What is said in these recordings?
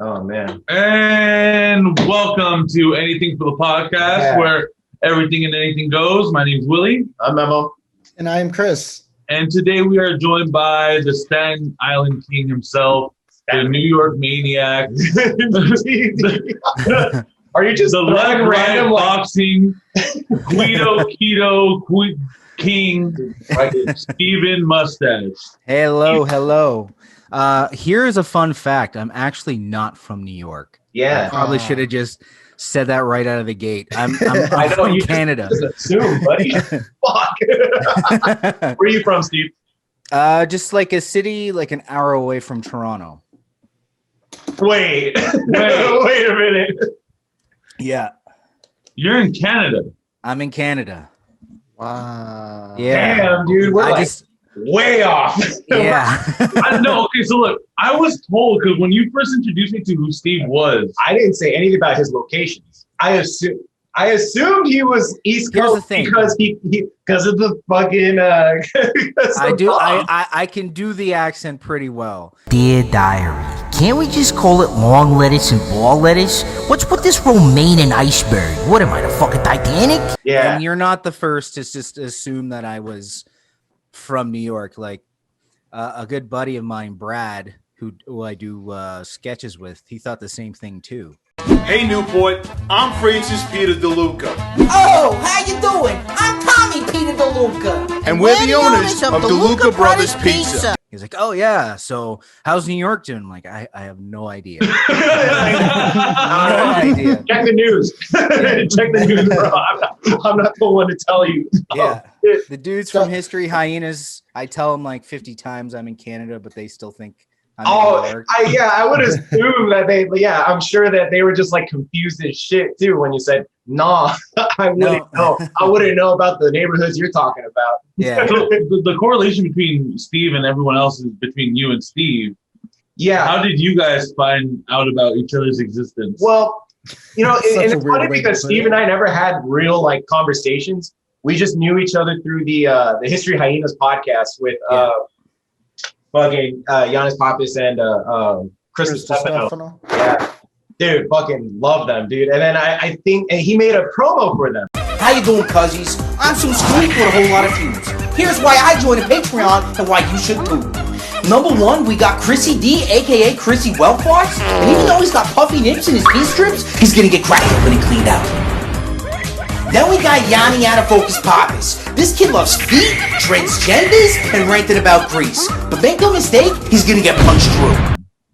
Oh, man. And welcome to Anything for the Podcast, where everything and anything goes. My name's Willie. I'm Memo. And I am Chris. And today we are joined by the Staten Island King himself, the New York Maniac. Are you just the leg random boxing Guido Keto King Steven Mustache? Hello. Here's a fun fact. I'm actually not from New York. Yeah. I probably should have just said that right out of the gate. I'm from Canada. Just assume, buddy. Fuck. Where are you from, Steve? Just like a city like an hour away from Toronto. Wait a minute. Yeah. You're in Canada. I'm in Canada. Wow. Yeah. Damn, dude. We're way off. Yeah. I know. Okay, so look, I was told, because when you first introduced me to who Steve was, I didn't say anything about his locations. I assumed he was East Coast because because of the fucking. I can do the accent pretty well. Dear Diary, can't we just call it long lettuce and ball lettuce? What's with this romaine and iceberg? What am I, the fucking Titanic? Yeah. And you're not the first to just assume that I was from New York. Like a good buddy of mine, Brad, who I do sketches with, he thought the same thing too. Hey Newport, I'm Francis Peter DeLuca. Oh, how you doing? I'm Tommy Peter DeLuca. And we're the owners of DeLuca Brothers Pizza. He's like, oh yeah, so how's New York doing? I'm like, I have no idea. No idea. Check the news. Check the news, bro. I'm not the one to tell you. Yeah. The dudes from History Hyenas, I tell them like 50 times I'm in Canada, but they still think I'm in New York. I would assume that I'm sure that they were just like confused as shit too when you said, nah, I wouldn't know. I wouldn't know about the neighborhoods you're talking about. Yeah. So the correlation between Steve and everyone else is between you and Steve. Yeah. How did you guys find out about each other's existence? Well, and it's funny because Steve and I never had real like conversations. We just knew each other through the History Hyenas podcast with fucking Giannis Pappas and Chris Stefano. Yeah. Dude, fucking love them, dude. And then I think he made a promo for them. How you doing, cuzzies? I'm some scoop with a whole lot of feuds. Here's why I joined a Patreon and why you should too. Number one, we got Chrissy D, aka Chrissy Wellfarts. And even though he's got puffy nips in his pee strips, he's gonna get cracked open and cleaned out. Then we got Yanni Out of Focus Pappas. This kid loves feet, transgenders, and ranted about Greece. But make no mistake, he's gonna get punched through.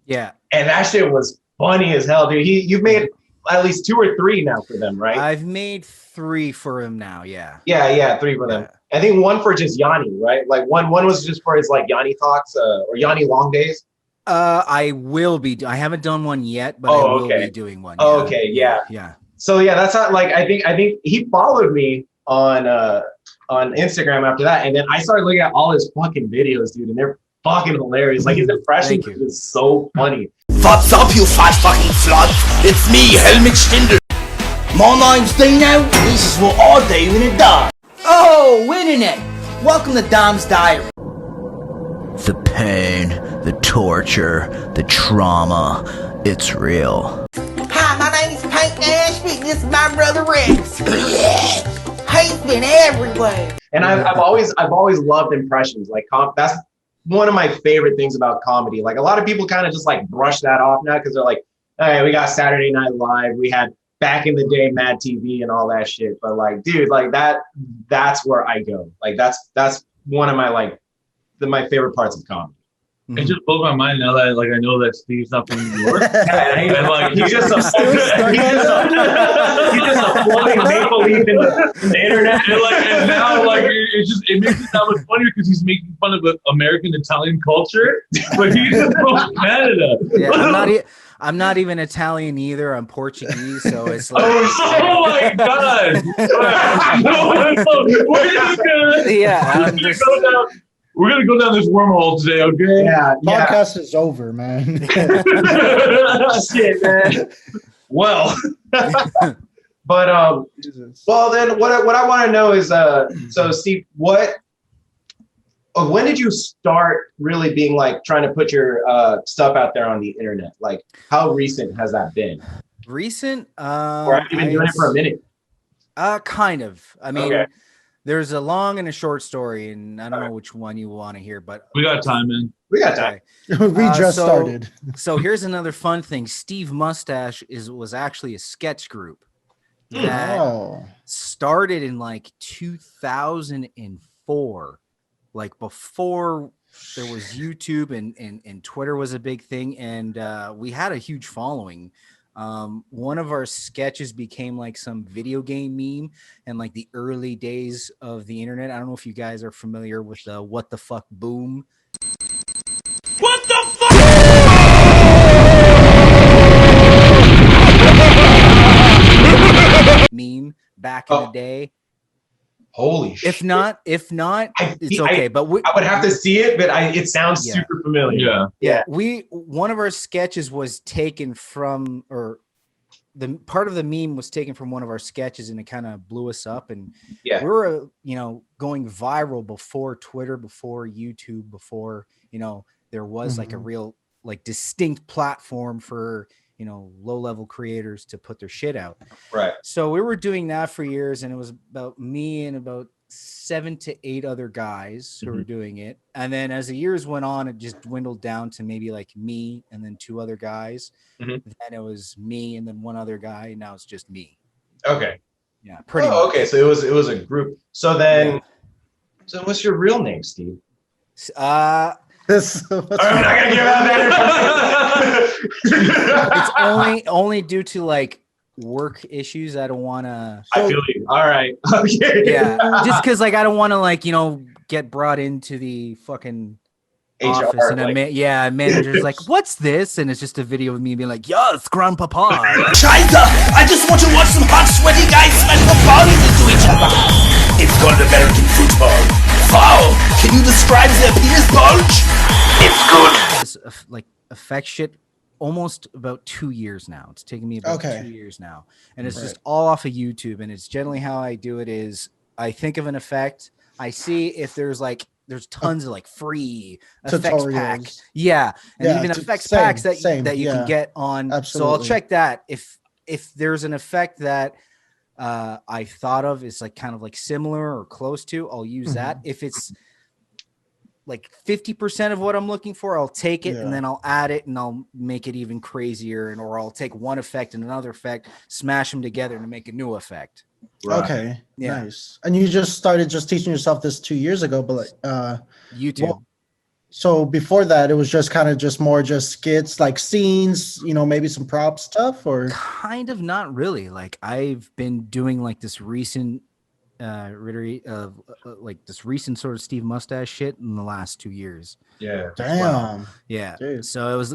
Yeah. And that shit was funny as hell, dude. You've made at least 2 or 3 now for them, right? I've made 3 for him now, yeah. Yeah, 3 for them. I think 1 for just Yanni, right? Like one was just for his like Yanni talks or Yanni long days. I will be. I haven't done one yet, but I will be doing one. Oh, okay, yeah. So yeah, that's how. Like I think he followed me on Instagram after that, and then I started looking at all his fucking videos, dude, and they're fucking hilarious. Like his impression is so funny. What's up, you fat fucking slut? It's me, Helmut Stinder. My name's Dino, and this is what I do in a dog. Oh, internet! Welcome to Dom's Diary. The pain, the torture, the trauma, it's real. Hi, my name is Pink Ashby, and this is my brother Rex. He's been everywhere. And I've always loved impressions. Like that's one of my favorite things about comedy. Like a lot of people kind of just like brush that off now because they're like, all right, we got Saturday Night Live, we had back in the day Mad TV and all that shit. But like, dude, like that's where I go. Like that's one of my like my favorit parts of comedy. It just blows my mind now that like I know that Steve's not from New York. And like he's just a floating maple leaf in the internet. And now like it makes it that much funnier because he's making fun of American Italian culture, but he's from Canada. Yeah, I'm not even Italian either. I'm Portuguese, so it's like. Oh my god! We're gonna go down this wormhole today, okay? Yeah. Podcast is over, man. Shit, man. Well, but well then, what I want to know is, so Steve, when did you start really being like trying to put your stuff out there on the internet? Like, how recent has that been? Recent? Or have you been doing it for a minute? Kind of. I mean, Okay. there's a long and a short story, and I don't know which one you want to hear, but We got time, man. We got time. We just started. So here's another fun thing. Steve Mustache was actually a sketch group that started in like 2004, like before there was YouTube and Twitter was a big thing, and we had a huge following. One of our sketches became like some video game meme and like the early days of the internet. I don't know if you guys are familiar with the what the fuck boom. What the fuck? Meme back in the day. Holy shit. If not, it's okay. But I would have to see it, but it sounds super familiar. Yeah. One of our sketches was taken from, or the part of the meme was taken from one of our sketches, and it kind of blew us up. And we were, going viral before Twitter, before YouTube, before, there was like a real, like distinct platform for, low-level creators to put their shit out. Right. So we were doing that for years, and it was about me and about 7 to 8 other guys who were doing it. And then as the years went on, it just dwindled down to maybe like me and then 2 other guys. Then it was me and then 1 other guy. And now it's just me. Okay. Yeah, pretty much. Okay, so it was a group. So then, so what's your real name, Steve? I'm not gonna give out that. It's only due to like work issues. I don't want to. I feel you. All right. Okay. Yeah, just because like I don't want to like get brought into the fucking HR, office and manager's like, "What's this?" And it's just a video of me being like, "Yo, it's Grandpapa." China, I just want to watch some hot, sweaty guys smash their bodies into each other. It's called American football. Foul! Can you describe their penis bulge? It's good. This like effect shit almost about 2 years now. It's taken me about 2 years now, and it's just all off of YouTube. And it's generally how I do it is I think of an effect, I see if there's tons of like free effects pack, and even effects packs that you can get on. Absolutely. So I'll check that if there's an effect that I thought of is like kind of like similar or close to, I'll use that. If it's like 50% of what I'm looking for, I'll take it and then I'll add it and I'll make it even crazier, or I'll take one effect and another effect, smash them together to make a new effect. Right. Okay, nice. And you just started just teaching yourself this 2 years ago, but like YouTube. Well, so before that, it was just kind of just more just skits, like scenes, maybe some prop stuff, or kind of not really. Like I've been doing like this recent like this recent sort of Steve Mustache shit in the last 2 years. Yeah. Damn. Yeah. Dude. So it was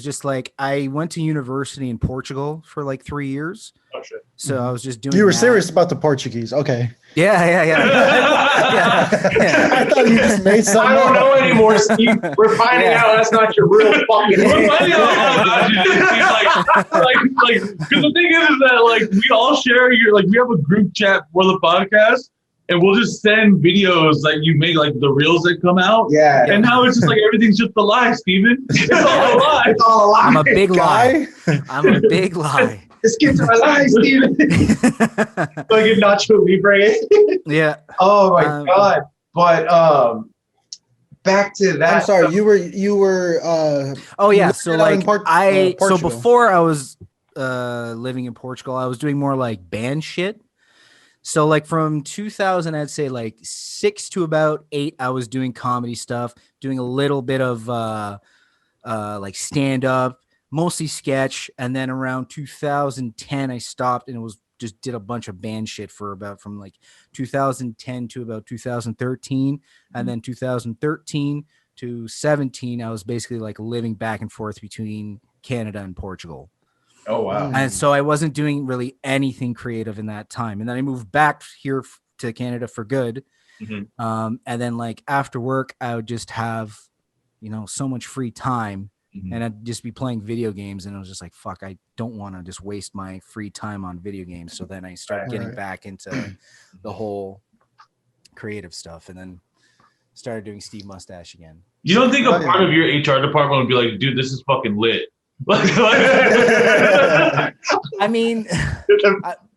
just like I went to university in Portugal for like 3 years. Oh shit. So I was just doing. You were that. serious about the Portuguese, okay? Yeah. I thought you just made something. I don't know anymore, Steve. We're finding out that's not your real fucking name. Because the thing is that like we all share we have a group chat for the podcast, and we'll just send videos that you make, like the reels that come out. Yeah. And now it's just like everything's just a lie, Steven. It's all a lie. It's all a lie. I'm a big lie. I'm a big lie. Just get to my lie, Steven. Like a Nacho Libre. Yeah. Oh my god. But back to that. I'm sorry, you were oh yeah, so like Portugal. so before I was living in Portugal, I was doing more like band shit. So like from 2000, I'd say like 6 to about 8, I was doing comedy stuff, doing a little bit of like stand up, mostly sketch, and then around 2010 I stopped and it was just did a bunch of band shit for about from like 2010 to about 2013, and then 2013 to 17 I was basically like living back and forth between Canada and Portugal. Oh wow. And so I wasn't doing really anything creative in that time, and then I moved back here to Canada for good. And then like after work I would just have so much free time. And I'd just be playing video games, and I was just like, fuck, I don't want to just waste my free time on video games. So then I started getting back into the whole creative stuff. And then started doing Steve Mustache again. You don't think a part of your HR department would be like, dude, this is fucking lit? I mean,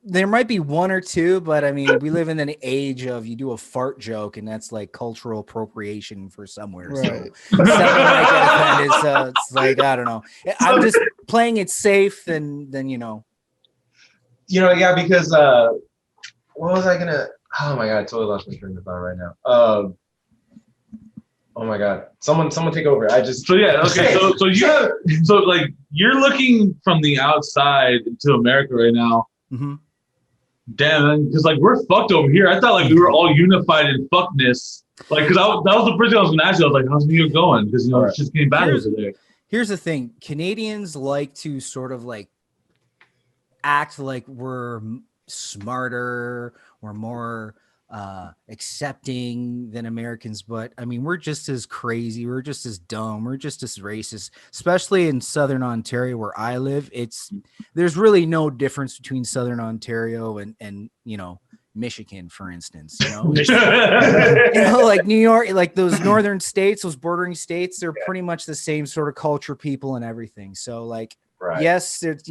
there might be one or two, but I mean, we live in an age of you do a fart joke and that's like cultural appropriation for somewhere. Right. So someone might get offended. So it's like, I don't know. I'm just playing it safe and then, Yeah, because what was I gonna? Oh my god, I totally lost my train of thought right now. Oh my god, someone take over. So yeah, okay. So like you're looking from the outside to America right now. Mm-hmm. Damn, because like we're fucked over here. I thought like we were all unified in fuckness. Like, because that was the first thing I was gonna ask you. I was like, how's New York going? Because it's just getting bad over there. Here's the thing: Canadians like to sort of like act like we're smarter, we're more accepting than Americans, but I mean, we're just as crazy, we're just as dumb, we're just as racist, especially in Southern Ontario where I live. There's really no difference between Southern Ontario and Michigan, for instance, like New York, like those northern states, those bordering states, they're pretty much the same sort of culture, people and everything. So like, yes, it's,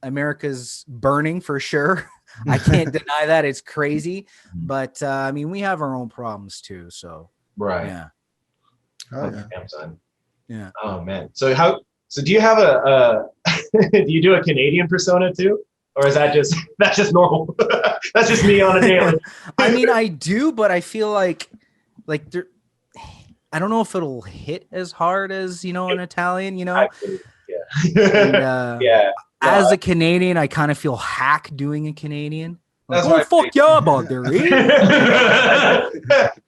America's burning for sure. I can't deny that. It's crazy. But I mean, we have our own problems too. So yeah. Yeah. Oh man. So do you have do you do a Canadian persona too? Or is that's just normal? That's just me on a daily. I mean, I do, but I feel like there, I don't know if it'll hit as hard as, an Italian, Yeah. And, yeah. As a Canadian, I kind of feel hack doing a Canadian. Like, That's fuck yeah, about there.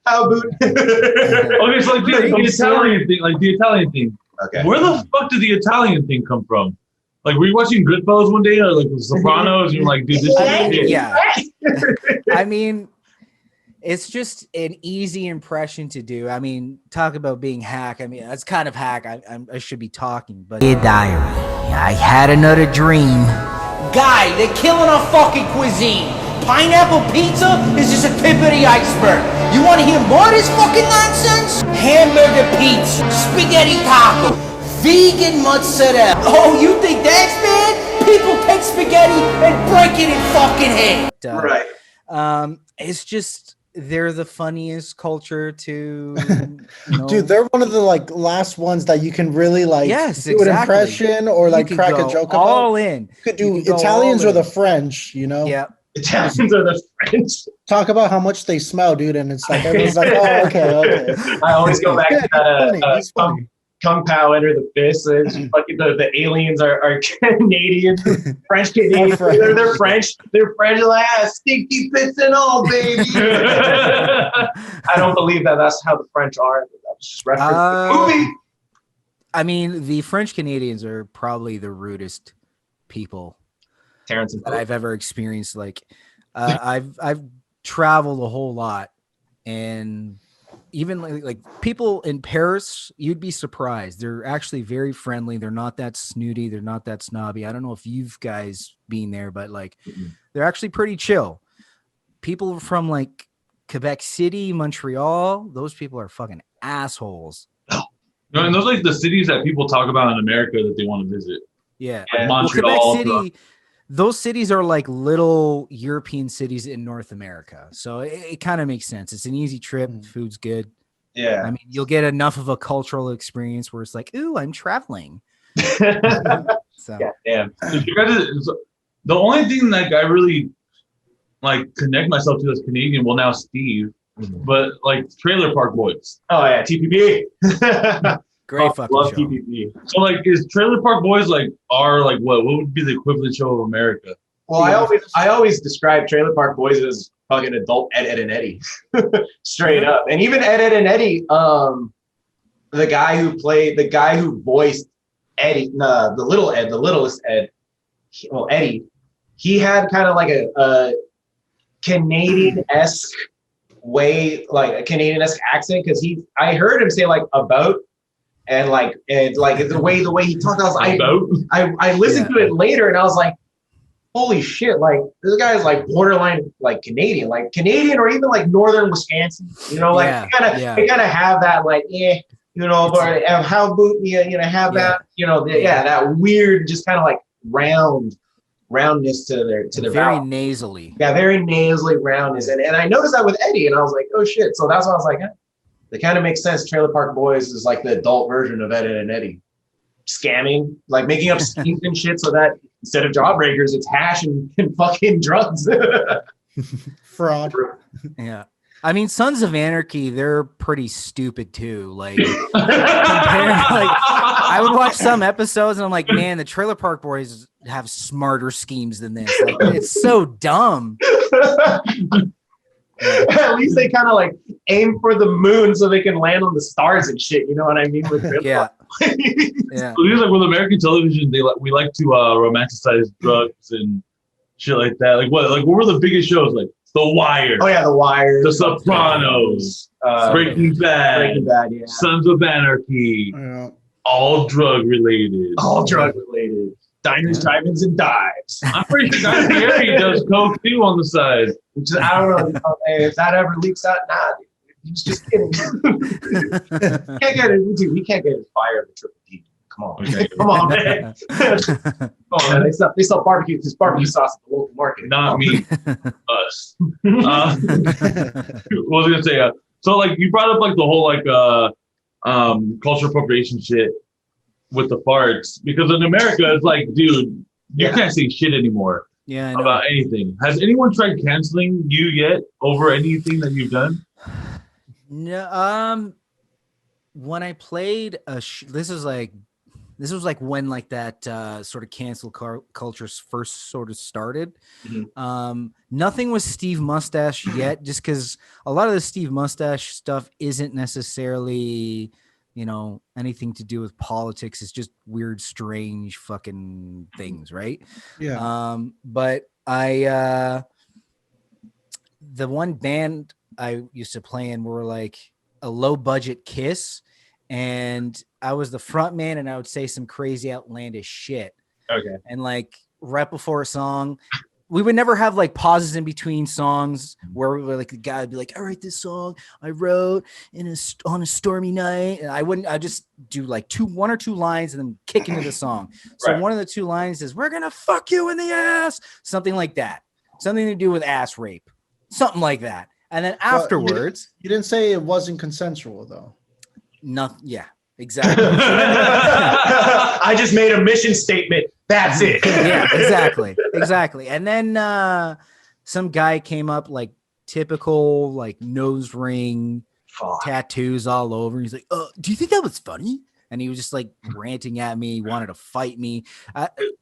How about? Okay, so like the Italian thing. Okay. Where the fuck did the Italian thing come from? Like, were you watching Goodfellas one day, or like The Sopranos, and you're like, dude, this is shit? Yeah. I mean, it's just an easy impression to do. I mean, talk about being hack. I mean, that's kind of hack. I should be talking, but Dear diary, I had another dream. Guy, they're killing our fucking cuisine. Pineapple pizza is just a tip of the iceberg. You want to hear more of this fucking nonsense? Hamburger pizza, spaghetti taco, vegan mozzarella. Oh, you think that's bad? People take spaghetti and break it in fucking half. Right. It's just they're the funniest culture to Dude, they're one of the last ones that you can really do an impression or crack a joke all about. in. You could do Italians or the French, Yeah. Italians or the French. Talk about how much they smell, dude, and it's like everyone's like, oh, okay. I always go back to that funny. Kung Pao Enter the Fist. It's fucking the aliens are Canadian, French Canadian. They're French. They're French. Like stinky bits and all, baby. I don't believe that's how the French are. That was just reference to the movie. I mean, the French Canadians are probably the rudest people Terrence and that I've ever experienced. Like, I've traveled a whole lot, and even like people in Paris, you'd be surprised. They're actually very friendly. They're not that snooty. They're not that snobby. I don't know if you've guys been there, but they're actually pretty chill. People from Quebec City, Montreal, those people are fucking assholes. No, and those are the cities that people talk about in America that they want to visit. Yeah. Like Montreal. Quebec City, those cities are like little European cities in North America. So it kind of makes sense. It's an easy trip. Food's good. Yeah. I mean, you'll get enough of a cultural experience where it's like, ooh, I'm traveling. So yeah, damn. The only thing that I really connect myself to as Canadian, well now Steve, but Trailer Park Boys. Oh yeah, TPP. Great fucking love show. TPP. So is Trailer Park Boys what would be the equivalent show of America? Well, I always describe Trailer Park Boys as fucking adult Ed and Eddie, straight up. And even Ed and Eddie, the guy who voiced Eddie, the littlest Ed, Eddie, he had kind of a Canadian-esque way, a Canadian-esque accent, because I heard him say about. And the way he talked, I listened to it later, and I was like, holy shit, like this guy is like borderline like Canadian or even like northern Wisconsin. You know, like they kind of have that like you know, but how boot you know have that you know that weird just kind of like roundness to their very vowel. nasally. Yeah, very nasally roundness, and I noticed that with Eddie, and I was like, oh shit. So that's why I was like, it kind of makes sense. Trailer Park Boys is like the adult version of Ed and Eddie, scamming, like making up schemes and shit, so that instead of jawbreakers, it's hash and fucking drugs. Fraud. Yeah. I mean, Sons of Anarchy, they're pretty stupid too. Like, I would watch some episodes and I'm like, man, the Trailer Park Boys have smarter schemes than this. Like, it's so dumb. At least they kind of like aim for the moon so they can land on the stars and shit. You know what I mean? Yeah. So these like with American television, we like to romanticize drugs and shit like that. Like what were the biggest shows? Like The Wire. Oh yeah, The Wire. The Sopranos. Breaking Bad. Yeah. Sons of Anarchy. Yeah. All drug related. Diners, drive-ins, and dives. I'm pretty sure Guy Fieri does coke too on the side. I don't know. Hey, if that ever leaks out, nah, dude. He's just kidding. We can't get his fire the Triple D. Come on, okay. Come on, man. Come on, man. They sell barbecue because barbecue sauce at the local market. Not me, us. What was I gonna say? So like you brought up like the whole like cultural appropriation shit with the farts, because in America it's like, dude, you can't say shit anymore about anything. Has anyone tried canceling you yet over anything that you've done? No. When I played this was like when like that sort of cancel culture first sort of started. Mm-hmm. Nothing with Steve Mustache yet, just because a lot of the Steve Mustache stuff isn't necessarily, you know, anything to do with politics. It's just weird, strange fucking things, right? Yeah. But the one band I used to play in were like a low budget Kiss, and I was the front man, and I would say some crazy outlandish shit. Okay. And like right before a song, we would never have like pauses in between songs where we were like, the guy would be like, all right, this song I wrote on a stormy night. And I just do like one or two lines and then kick into the song. So one of the two lines is, we're going to fuck you in the ass. Something like that. Something to do with ass rape. Something like that. And then afterwards, you didn't say it wasn't consensual though. No. Yeah, exactly. I just made a mission statement. That's it. Yeah, exactly. And then some guy came up, like typical, like nose ring, tattoos all over. He's like, do you think that was funny? And he was just like ranting at me, wanted to fight me.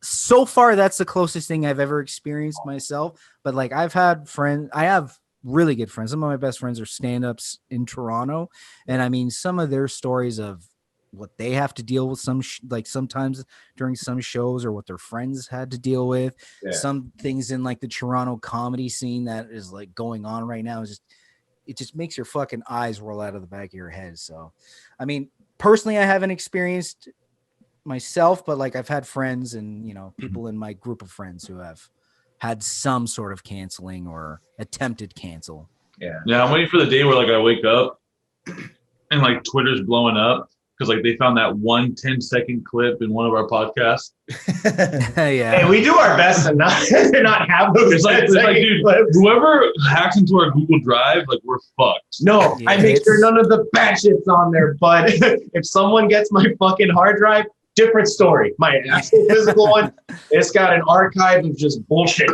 So far, that's the closest thing I've ever experienced myself. But like, I have really good friends. Some of my best friends are stand-ups in Toronto. And I mean, some of their stories of what they have to deal with sometimes during some shows, or what their friends had to deal with. Some things in like the Toronto comedy scene that is like going on right now is it just makes your fucking eyes roll out of the back of your head. So, I mean, personally, I haven't experienced myself, but like I've had friends and, you know, people in my group of friends who have had some sort of canceling or attempted cancel. Yeah, I'm waiting for the day where like I wake up and like Twitter's blowing up because like they found that 1 10-second clip in one of our podcasts. Yeah. Hey, we do our best to not have those. It's like dude, clips. Whoever hacks into our Google Drive, like we're fucked. No, I make sure none of the bad shit's on there. But if someone gets my fucking hard drive, different story. My actual physical one, it's got an archive of just bullshit.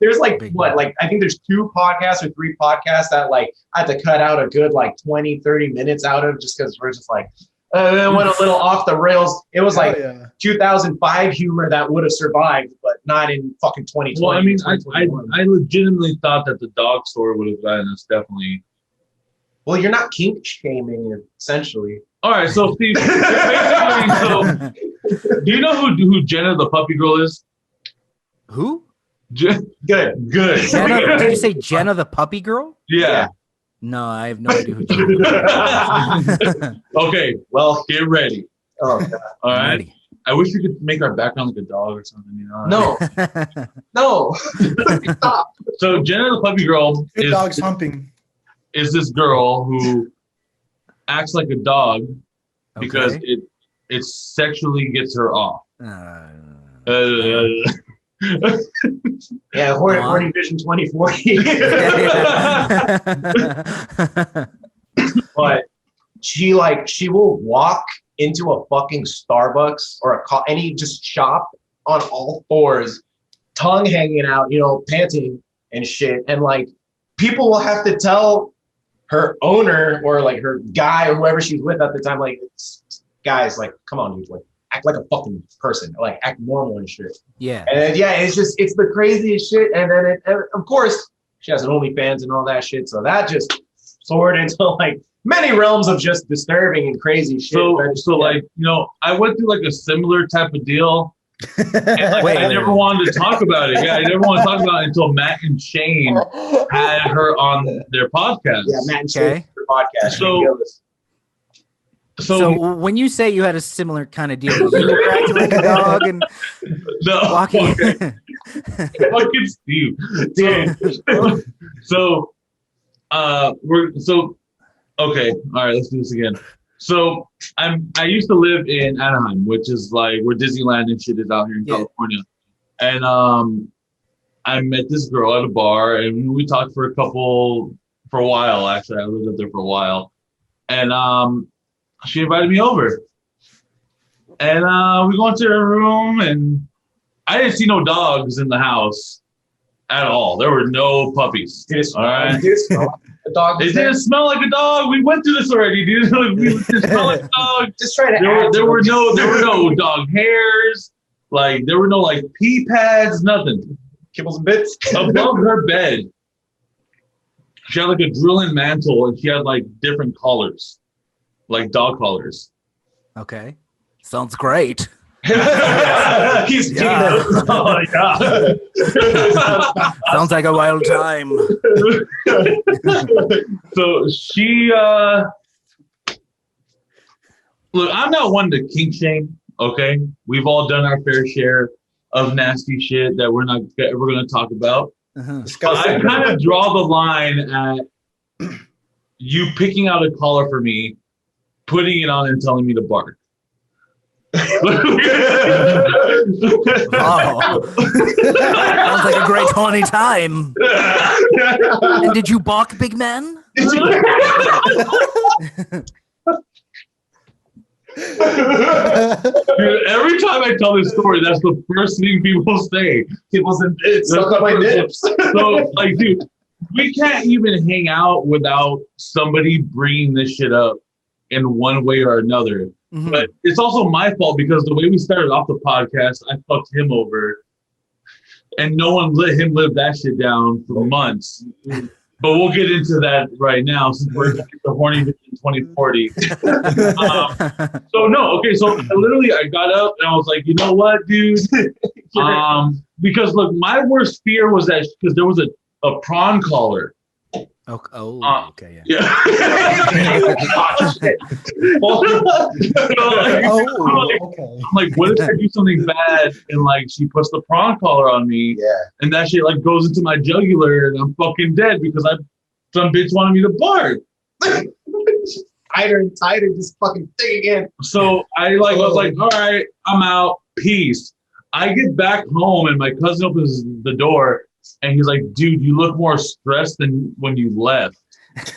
There's like I think there's 2 podcasts or 3 podcasts that like I had to cut out a good like 20-30 minutes out of, just because we're just like it went a little off the rails. It was 2005 humor that would have survived, but not in fucking 2020. Well, I mean, I legitimately thought that the dog story would have gotten us definitely. Well, you're not kink shaming, essentially. All right, so Steve, do you know who Jenna the puppy girl is? Who? Good. Jenna, did you say Jenna the puppy girl? Yeah. No, I have no idea who Jenna is. Okay, well, get ready. Oh, God. All right. I wish we could make our background like a dog or something, you know? No. Stop. So Jenna the puppy girl Two dogs humping. is this girl who acts like a dog because it sexually gets her off. Yeah, Horny Vision 2040. But she will walk into a fucking Starbucks or any just shop on all fours, tongue hanging out, panting and shit. And like people will have to tell her owner or like her guy or whoever she's with at the time, like, guys, like, come on, dude, like act like a fucking person, like act normal and shit. Yeah. And then, it's the craziest shit. And then of course she has an OnlyFans and all that shit. So that just soared into like many realms of just disturbing and crazy shit. So like, I went through like a similar type of deal. And like, I never wanted to talk about it. Yeah, I never wanted to talk about it until Matt and Shane had her on their podcast. Yeah, Matt and Shane their podcast. So when you say you had a similar kind of deal, you were acting like a dog and walking. Fucking Steve. So okay, all right, let's do this again. So I used to live in Anaheim, which is like where Disneyland and shit is out here in California. And I met this girl at a bar and we talked for a while, actually. I lived up there for a while. And she invited me over. And we go into her room and I didn't see no dogs in the house at all. There were no puppies. All right. It didn't smell like a dog. We went through this already, dude. We didn't smell like a dog. Just try to. There were no dog hairs. Like there were no like pee pads. Nothing. Kibbles and bits. Above her bed, she had like a drilling mantle, and she had like different collars, like dog collars. Okay, sounds great. He's Oh my god! Sounds like a wild time. So she, look, I'm not one to kink shame. Okay, we've all done our fair share of nasty shit that we're not ever going to talk about. I kind of draw the line at you picking out a collar for me, putting it on, and telling me to bark. Oh. Sounds like a great horny time. And did you bark, big man? Dude, every time I tell this story, that's the first thing people say. Kibbles and bits. Suck on my nips. So, like, dude, we can't even hang out without somebody bringing this shit up in one way or another. Mm-hmm. But it's also my fault because the way we started off the podcast, I fucked him over. And no one let him live that shit down for months. But we'll get into that right now since we're the Horny Vision 2040. So literally I got up and I was like, you know what, dude? Because look, my worst fear was that because there was a prawn collar. Okay, yeah. I'm like, what if I do something bad and like she puts the prawn collar on me? Yeah. And that shit like goes into my jugular and I'm fucking dead because some bitch wanted me to bark. Tighter and tighter, this fucking thing again. So I was like, all right, I'm out. Peace. I get back home and my cousin opens the door. And he's like, dude, you look more stressed than when you left.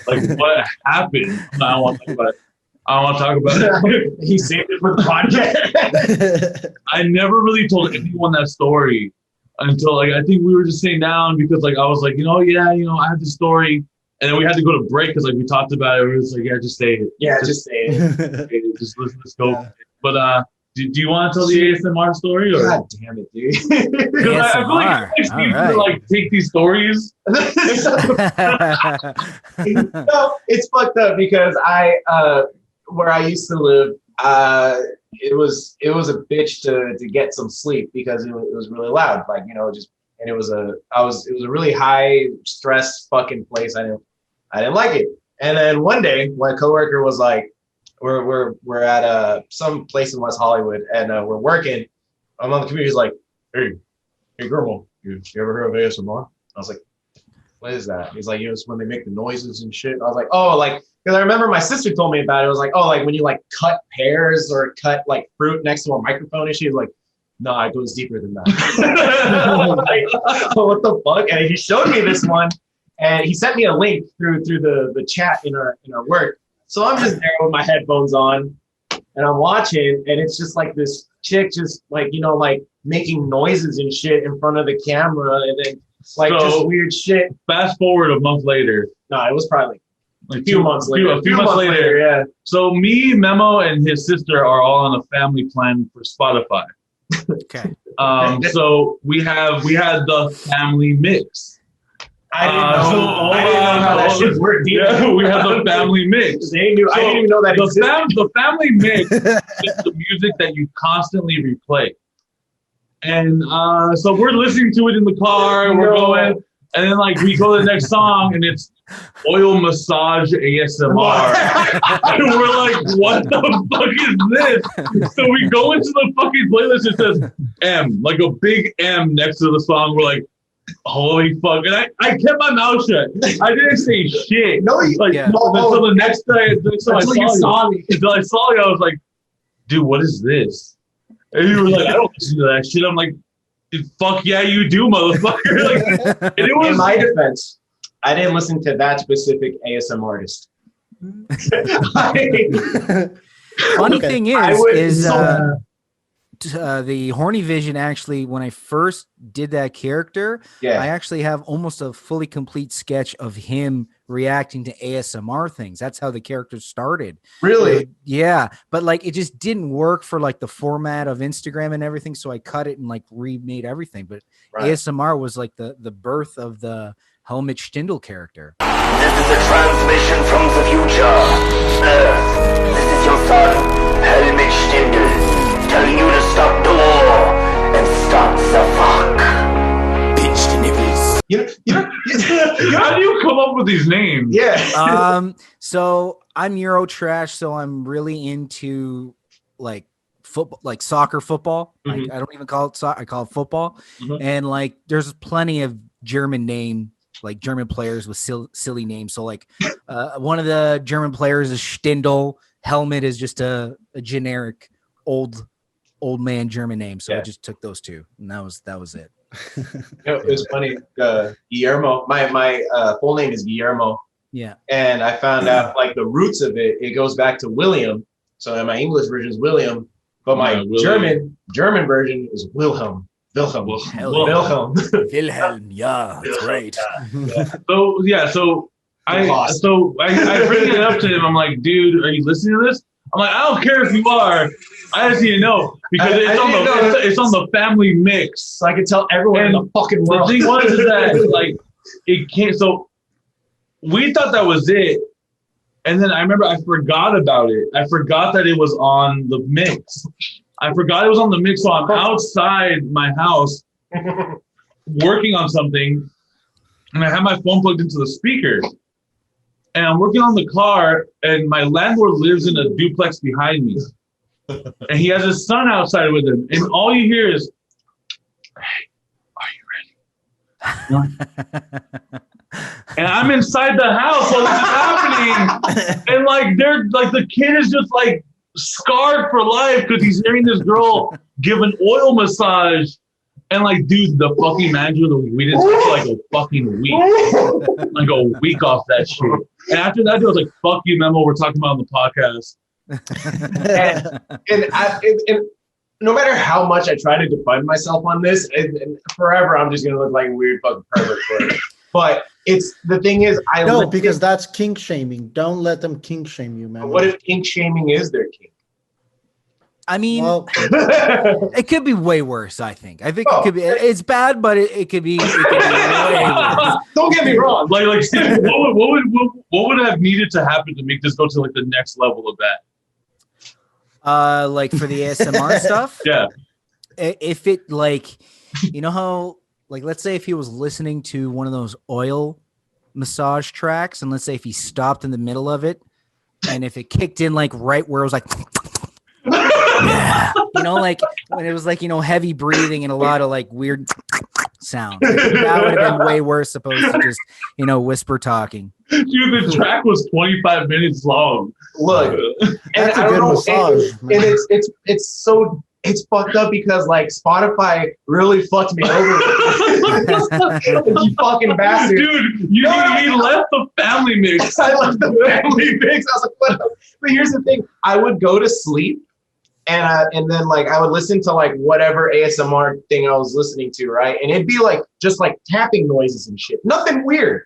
Like, what happened? I don't want to talk about it. He saved it for the podcast. I never really told anyone that story until, like, I think we were just sitting down because, like, I was like, I had this story. And then we had to go to break because, like, we talked about it. We were just like, yeah, just say it. Yeah, just say it. Just let's go. Yeah. But, do you want to tell the ASMR story? Or? God damn it, dude. I feel like it takes people to like take these stories. It's fucked up because where I used to live, it was a bitch to get some sleep because it was really loud. Like, it was a really high stress fucking place. I didn't like it. And then one day my coworker was like, we're at some place in West Hollywood, and we're working. I'm on the computer. He's like, hey, girl, you ever heard of ASMR? I was like, what is that? He's like, it's when they make the noises and shit. I was like, oh, like, because I remember my sister told me about it. It was like, oh, like when you like cut pears or cut like fruit next to a microphone, and she was like, no, it goes deeper than that. Like, oh, what the fuck? And he showed me this one, and he sent me a link through the chat in our work. So I'm just there with my headphones on, and I'm watching, and it's just like this chick just like, like making noises and shit in front of the camera, and then like just weird shit. Fast forward a month later. No, it was probably like a few months later. A few months later, yeah. So me, Memo, and his sister are all on a family plan for Spotify. Okay. So we had the family mix. I didn't know how that shit worked. Yeah, we had the family mix. They knew. I didn't even know that existed. The family mix is the music that you constantly replay. And so we're listening to it in the car, we're going, and then like we go to the next song, and it's oil massage ASMR. And we're like, what the fuck is this? So we go into the fucking playlist, it says M, like a big M next to the song. We're like, holy fuck. And I kept my mouth shut. I didn't say shit. No, like, until the next day, until I saw you, I was like, dude, what is this? And you were like, I don't listen to that shit. I'm like, fuck yeah, you do, motherfucker. Like, and it was, in my defense, I didn't listen to that specific ASM artist. Funny thing is the Horny Vision actually, when I first did that character, I actually have almost a fully complete sketch of him reacting to ASMR things. That's how the character started. Really? Yeah. But like, it just didn't work for like the format of Instagram and everything. So I cut it and like remade everything. But ASMR was like the birth of the Helmut Stindl character. This is a transmission from the future. Earth, this is your son, Helmut Stindl, telling you to stop the war and stop the fuck. Pinch the nipples. How do you come up with these names? Yeah. So I'm Euro trash, so I'm really into like football, like soccer football. I don't even call it soccer, I call it football. And like there's plenty of German name, like German players with silly names. So like one of the German players is Stindl. Helmet is just a generic old man German name. So I just took those two, and that was it. It was funny. Guillermo, my full name is Guillermo. Yeah. And I found out like the roots of it goes back to William. So my English version is William, but my German version is Wilhelm. Wilhelm. Wilhelm. Yeah, it's great. So I bring it up to him. I'm like, dude, are you listening to this? I'm like, I don't care if you are. I just need to know because it's on the family mix. So I can tell everyone in the fucking world. The thing was is that like it can't. So we thought that was it, and then I remember I forgot about it. I forgot that it was on the mix. I forgot it was on the mix. So I'm outside my house working on something, and I have my phone plugged into the speaker. And I'm working on the car, and my landlord lives in a duplex behind me. And he has his son outside with him. And all you hear is, hey, are you ready? And I'm inside the house while this is happening. And like the kid is just like scarred for life because he's hearing this girl give an oil massage. And like, dude, the fucking manager, we didn't take like a fucking week. Like a week off that shit. And after that, I was like, fuck you, Memo, we're talking about on the podcast. and no matter how much I try to defend myself on this, and forever I'm just going to look like a weird fucking pervert for it. But the thing is, because that's kink shaming. Don't let them kink shame you, man. What if kink shaming is their kink? I mean, it could be way worse. I think it could be. It's bad, but it could be. Way worse. Don't get me wrong. Like Steve, what would have needed to happen to make this go to like the next level of that? Like for the ASMR stuff. Yeah. If it like, you know how like let's say if he was listening to one of those oil massage tracks, and let's say if he stopped in the middle of it, and if it kicked in like right where it was like, yeah, like when it was like heavy breathing and a lot of like weird sounds, that would have been way worse opposed to just whisper talking. Dude, the track was 25 minutes long. Look, and That's a I don't good know, massage, and it's fucked up because like Spotify really fucked me over. You fucking bastard. Dude, he left the family mix. I left the family mix. I was like, what? But here's the thing. I would go to sleep and then like I would listen to like whatever ASMR thing I was listening to, right? And it'd be like just like tapping noises and shit. Nothing weird.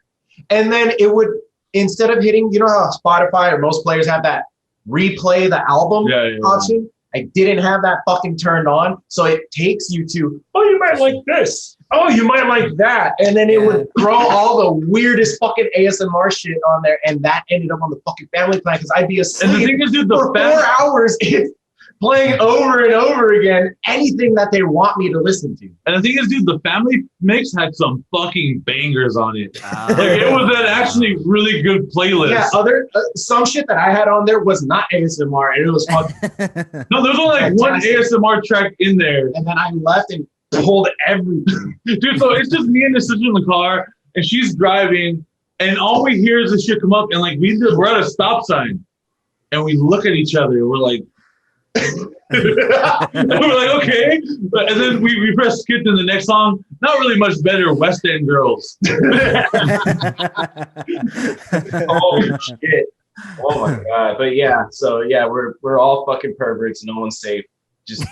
And then it would, instead of hitting, how Spotify or most players have that replay the album option? I didn't have that fucking turned on. So it takes you to, oh, you might like this. Oh, you might like that. And then it would throw all the weirdest fucking ASMR shit on there. And that ended up on the fucking family plan because I'd be asleep and the thing is, dude, for 4 hours. It's playing over and over again anything that they want me to listen to. And the thing is, dude, the family mix had some fucking bangers on it. It was an actually really good playlist. Yeah, some shit that I had on there was not ASMR, and it was fucking. No, there's only like one ASMR track in there, and then I left and pulled everything. Dude, so it's just me and the sister in the car, and she's driving, and all we hear is this shit come up, and like we're at a stop sign, and we look at each other, and we're like. And we're like, okay, and then we press skip to the next song. Not really much better. West End Girls. Oh shit! Oh my god! But yeah, so yeah, we're all fucking perverts. No one's safe. Just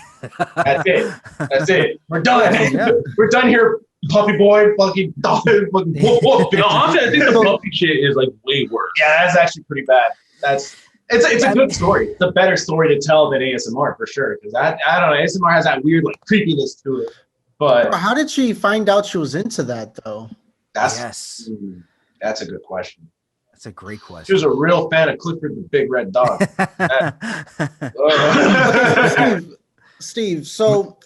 that's it. That's it. We're done. Yeah. We're done here, puppy boy. Fucking dog. Fucking woof, woof. No, honestly, I think the puppy shit is like way worse. Yeah, that's actually pretty bad. It's a good story. It's a better story to tell than ASMR for sure. Because I don't know, ASMR has that weird like creepiness to it. But how did she find out she was into that though? That's a good question. That's a great question. She was a real fan of Clifford the Big Red Dog. Steve, so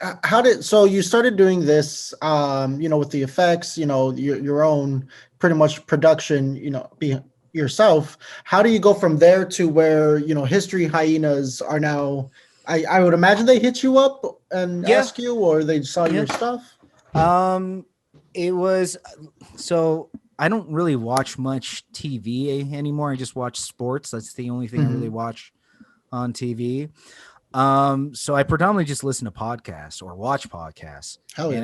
so you started doing this with the effects, your own pretty much production, yourself. How do you go from there to where History Hyenas are now? I would imagine they hit you up and ask you, or they saw your stuff. It was so I don't really watch much TV anymore. I just watch sports. That's the only thing I really watch on TV. So I predominantly just listen to podcasts or watch podcasts. Hell yeah.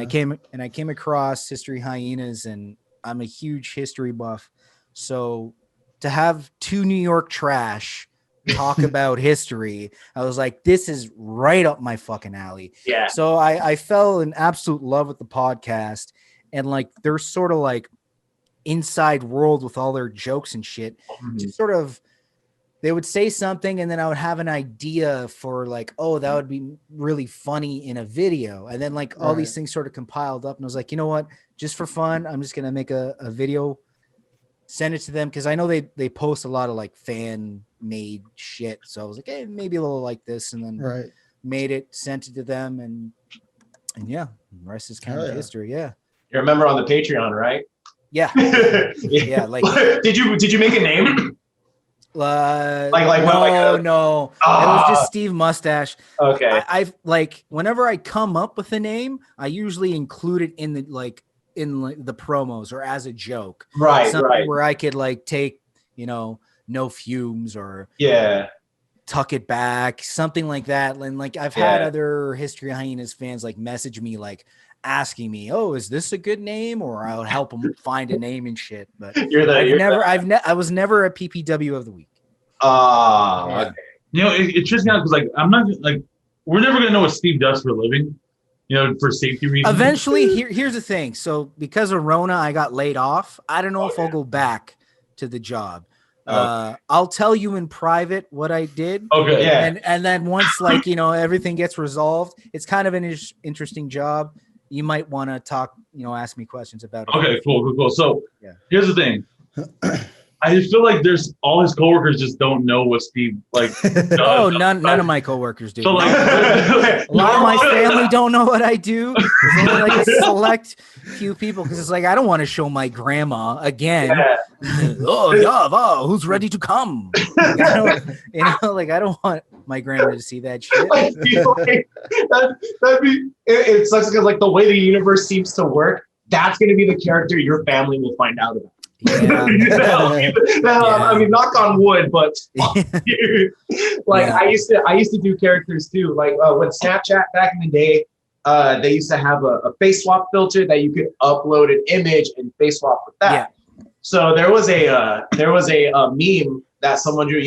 And I came across History Hyenas, and I'm a huge history buff. So to have two New York trash talk about history, I was like, this is right up my fucking alley. Yeah. So I fell in absolute love with the podcast, and like they're sort of like inside world with all their jokes and shit. Just sort of, they would say something and then I would have an idea for like, oh, that would be really funny in a video. And then like all these things sort of compiled up, and I was like, you know what, just for fun, I'm just going to make a video, send it to them. Cause I know they post a lot of like fan made shit. So I was like, hey, maybe a little like this. And then made it, sent it to them. And yeah, the rest is kind of history. Yeah. You remember on the Patreon, right? Yeah. Yeah. Like, did you make a name? No. Oh. It was just Steve Mustache. Okay. I've like, whenever I come up with a name, I usually include it in the the promos or as a joke, something where I could like take, no fumes or tuck it back, something like that. And like I've had other History Hyenas fans like message me like asking me, oh, is this a good name? Or I'll help them find a name and shit. But I was never a PPW of the week. Okay. It's just now because like I'm not like we're never gonna know what Steve does for a living. For safety reasons. Eventually, here's the thing. So because of Rona, I got laid off. I don't know if I'll go back to the job. I'll tell you in private what I did. Okay. Yeah. And then once like, everything gets resolved, it's kind of an interesting job. You might want to talk, ask me questions about it. Okay, cool. So here's the thing. I just feel like there's all his coworkers just don't know what Steve like. Oh, none of my coworkers do. So like, A lot of my family don't know what I do. There's only like a select few people because it's like I don't want to show my grandma again. Yeah. Oh, who's ready to come? Like, I don't want my grandma to see that shit. I feel like that'd be it sucks because like the way the universe seems to work, that's going to be the character your family will find out about. Yeah. I mean, knock on wood, but like I used to do characters too. Like when Snapchat back in the day, they used to have a face swap filter that you could upload an image and face swap with that. Yeah. So there was a meme that someone drew.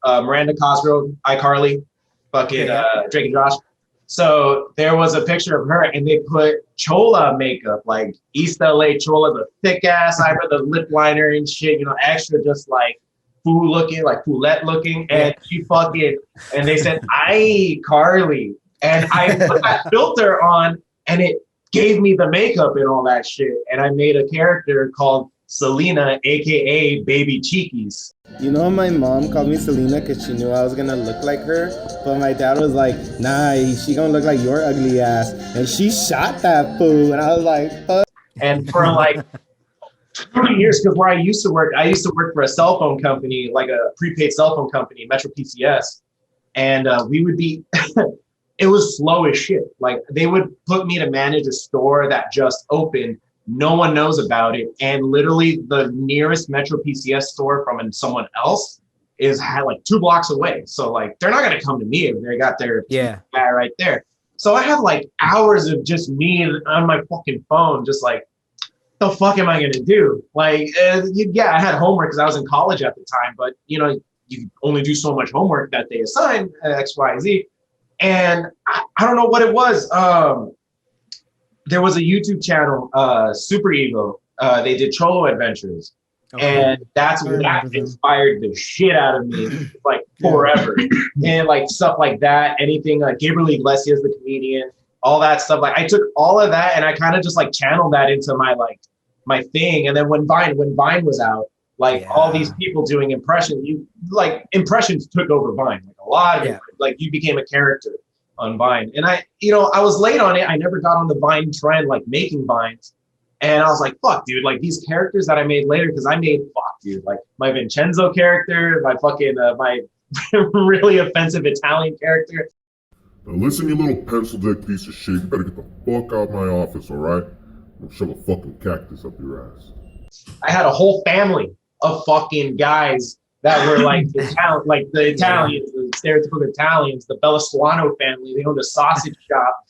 Miranda Cosgrove, iCarly, fucking Drake and Josh. So there was a picture of her, and they put Chola makeup, like East LA Chola, the thick ass eyebrow, the lip liner and shit, extra just like fool looking, like Foulette looking, and she fucking, and they said, iCarly, and I put that filter on, and it gave me the makeup and all that shit, and I made a character called Selena, aka Baby Cheekies. My mom called me Selena because she knew I was gonna look like her, but my dad was like, nah, she gonna look like your ugly ass, and she shot that fool, and I was like, fuck. And for like 2 years, because where I used to work for a cell phone company, like a prepaid cell phone company, Metro PCS, and we would be it was slow as shit. Like they would put me to manage a store that just opened. No one knows about it. And literally the nearest Metro PCS store from someone else is like 2 blocks away. So like, they're not going to come to me if they got their guy right there. So I had like hours of just me on my fucking phone, just like, the fuck am I going to do? Like, I had homework because I was in college at the time, but you only do so much homework that they assign X, Y, Z. And I don't know what it was. There was a YouTube channel, Super Ego. They did Cholo Adventures. Okay. And that inspired the shit out of me, like forever. And like stuff like that, anything like Gabriel Iglesias, the comedian, all that stuff. Like I took all of that and I kind of just like channeled that into my thing. And then when Vine was out, like all these people doing impressions, impressions took over Vine. Like a lot of it, like you became a character on Vine. And I was late on it. I never got on the Vine trend, like making Vines. And I was like, fuck, dude, like these characters that I made later, because I made, like my Vincenzo character, my fucking, my really offensive Italian character. Now listen, you little pencil dick piece of shit, you better get the fuck out of my office, all right? I'll shove a fucking cactus up your ass. I had a whole family of fucking guys that were like the Italians, the stereotypical Italians, the Bellasquano family. They owned a sausage shop.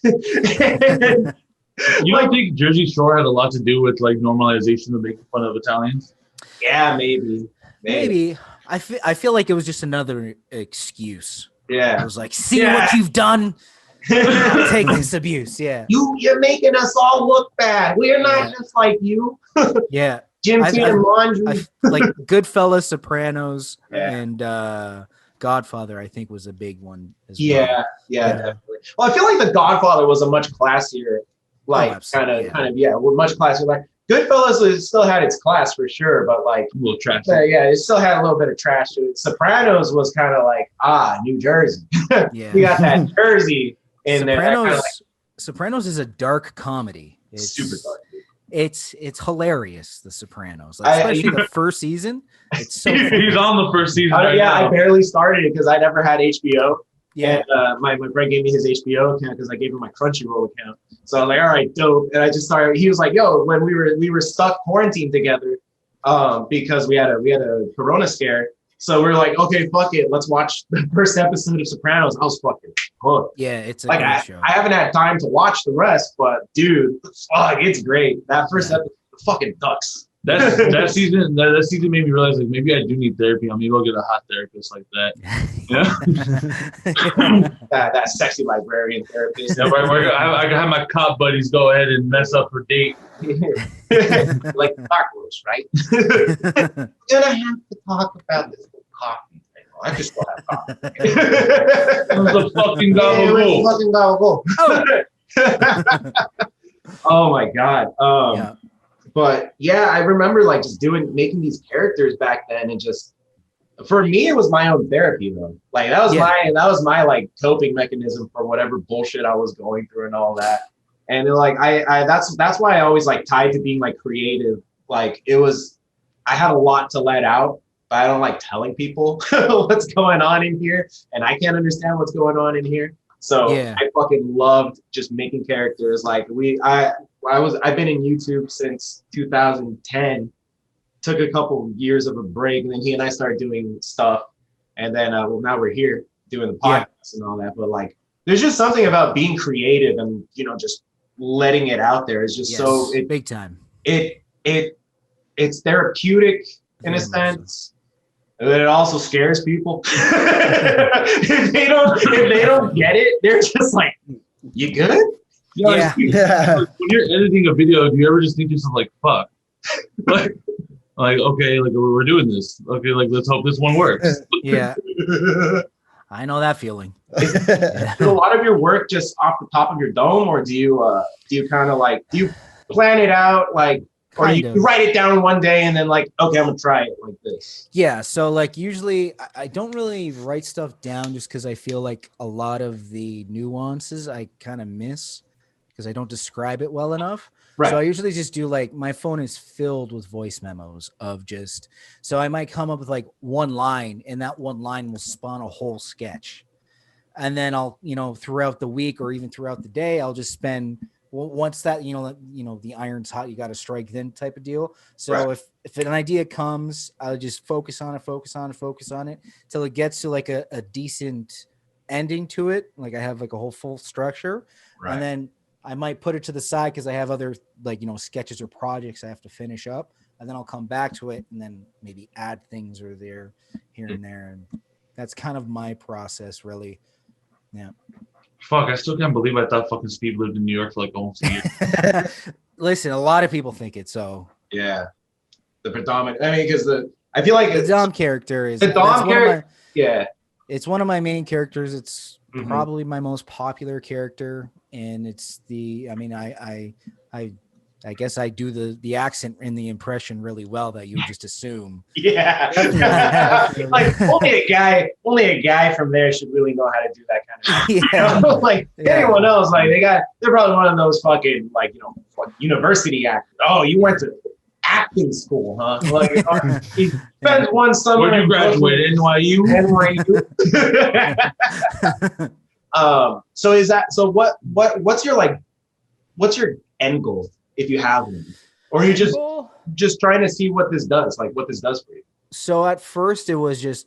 You don't think Jersey Shore had a lot to do with like normalization of making fun of Italians? Yeah, maybe. I feel like it was just another excuse. Yeah. I was like, see what you've done. Take this abuse. Yeah. You're making us all look bad. We're not just like you. Yeah. Jim and laundry. Like Goodfellas, Sopranos, and Godfather, I think, was a big one as well. Yeah, definitely. Well, I feel like The Godfather was a much classier, much classier. Like Goodfellas still had its class for sure, but like a little trash. It still had a little bit of trash to it. Sopranos was kind of like New Jersey. We got that Jersey in there. Sopranos is a dark comedy. It's super dark. It's hilarious, The Sopranos, especially the first season. It's so he's on the first season. I barely started it because I never had HBO. Yeah, and my friend gave me his HBO account because I gave him my Crunchyroll account. So I'm like, all right, dope. And I just started. He was like, yo, when we were stuck quarantined together, because we had a Corona scare. So we were like, okay, fuck it, let's watch the first episode of Sopranos. I was fucking hooked. Yeah, it's a great show. I haven't had time to watch the rest, but dude, fuck, it's great. That first episode, the fucking ducks. That season made me realize like maybe I do need therapy. I'm maybe I'll get a hot therapist like that. Yeah. that sexy librarian therapist. Yeah, I can have my cop buddies go ahead and mess up her date. Like cockroach, right? We're gonna have to talk about this coffee thing. I just don't have coffee. It was a fucking gabagool. Oh my god. But yeah, I remember like just making these characters back then, and just for me it was my own therapy though. Like that was my like coping mechanism for whatever bullshit I was going through and all that. And then, like I that's why I always like tied to being like creative. Like I had a lot to let out, but I don't like telling people what's going on in here, and I can't understand what's going on in here. So Yeah. I fucking loved just making characters. Like I've been in YouTube since 2010. Took a couple years of a break, and then he and I started doing stuff, and then well, now we're here doing the podcast and all that. But like, there's just something about being creative and just letting it out there. It's just big time. It's therapeutic in a sense. And then it also scares people. if they don't get it, they're just like, "You good?" When you're editing a video, do you ever just think to yourself like, "Fuck," like okay, like we're doing this. Okay, like let's hope this one works. Yeah, I know that feeling. Is a lot of your work just off the top of your dome, or do you kind of like plan it out like? Or you write it down one day and then like, okay, I'm gonna try it like this. Yeah, so like usually I don't really write stuff down just because I feel like a lot of the nuances I kind of miss because I don't describe it well enough. Right. So I usually just do like my phone is filled with voice memos of just so I might come up with like one line and that one line will spawn a whole sketch. And then I'll, throughout the week or even throughout the day, I'll just spend once that the iron's hot, you got to strike then type of deal. So if an idea comes, I'll just focus on it till it gets to like a decent ending to it. Like I have like a whole full structure, and then I might put it to the side because I have other sketches or projects I have to finish up, and then I'll come back to it and then maybe add things or there here and there, and that's kind of my process really. Yeah. Fuck, I still can't believe I thought fucking Steve lived in New York for like almost a year. Listen, a lot of people think it, so. Yeah. The predominant, because I feel like the Dom character is. The Dom character, it's one of my main characters. It's probably my most popular character, and it's I guess I do the accent and the impression really well that you would just assume. Yeah. Like only a guy from there should really know how to do that kind of thing. Anyone else, like they're probably one of those fucking university actors. Oh, you went to acting school, huh? Like he spends one summer. Where you graduated? NYU. So what's your end goal? If you have one, or are you just trying to see what this does, like what this does for you? So at first it was it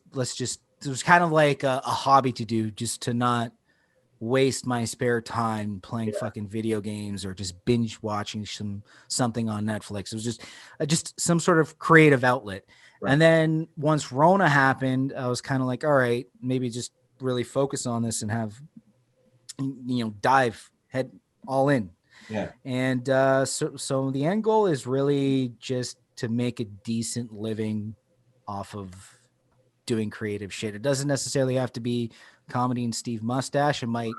was kind of like a hobby to do, just to not waste my spare time playing fucking video games or just binge watching something on Netflix. It was just some sort of creative outlet. Right. And then once Rona happened, I was kind of like, all right, maybe just really focus on this and have, dive head all in. Yeah. And so the end goal is really just to make a decent living off of doing creative shit. It doesn't necessarily have to be comedy and Steve Mustache. It might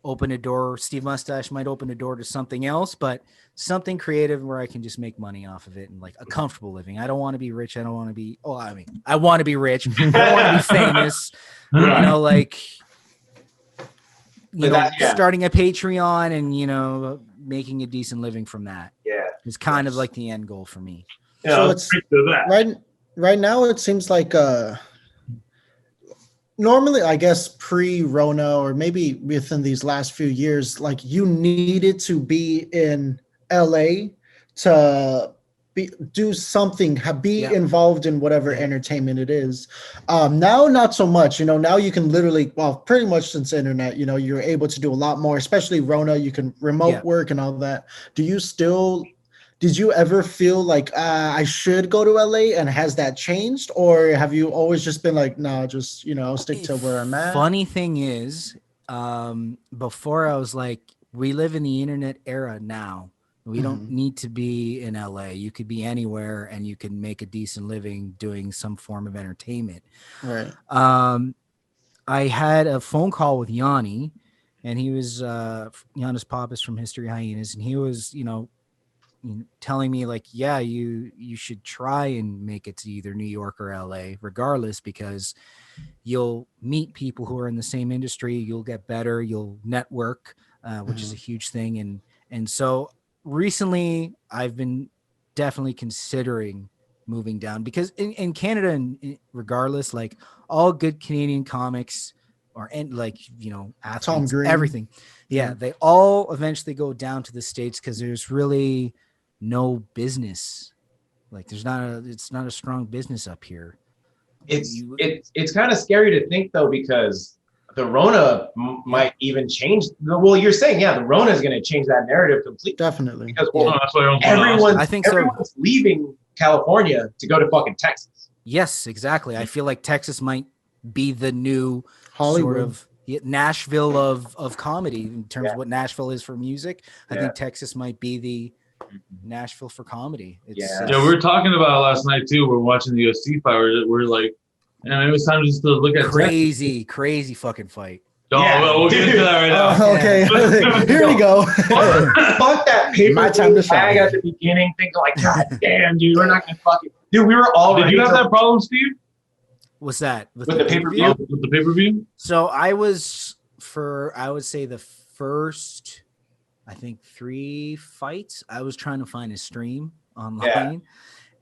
open a door. Steve Mustache might open a door to something else, but something creative where I can just make money off of it and like a comfortable living. I don't want to be rich. I don't want to be, I want to be rich. I don't want to be famous, starting a Patreon and, making a decent living from that. Yeah. It's kind of like the end goal for me. So it's right now it seems like normally I guess pre-Rona or maybe within these last few years, like you needed to be in LA to do something, be involved in whatever entertainment it is. Now, not so much, now you can literally, pretty much since the internet, you're able to do a lot more, especially Rona, you can remote work and all that. Did you ever feel like I should go to LA, and has that changed? Or have you always just been like, no, just, I'll stick to where I'm at? Funny thing is, before I was like, we live in the internet era now. We don't need to be in LA. You could be anywhere and you can make a decent living doing some form of entertainment. Right. I had a phone call with Yanni, and he was Giannis Pappas from History Hyenas, and he was, telling me like, yeah, you should try and make it to either New York or LA, regardless, because you'll meet people who are in the same industry. You'll get better. You'll network, which is a huge thing. And so recently, I've been definitely considering moving down because in Canada, and regardless, like all good Canadian comics or like athletes, everything, they all eventually go down to the States because there's really no business. Like it's not a strong business up here. It's kind of scary to think though, because the Rona might even change. Well, you're saying, the Rona is going to change that narrative completely. Definitely. Because everyone's leaving California to go to fucking Texas. Yes, exactly. I feel like Texas might be the new Hollywood. Sort of Nashville of comedy in terms of what Nashville is for music. I think Texas might be the Nashville for comedy. We were talking about it last night too. We're watching the UFC fight. We're like, it was time just to look at crazy fucking fight. We'll get into that right now. Okay, here we go. Fuck that paper. My time to shine. At the beginning, thinking like, God damn, dude, we're not gonna fucking. Dude, we were all. Did you have that problem, Steve? What's that? With the pay-per-view? With the pay-per-view? So I was I would say the first, I think 3 fights, I was trying to find a stream online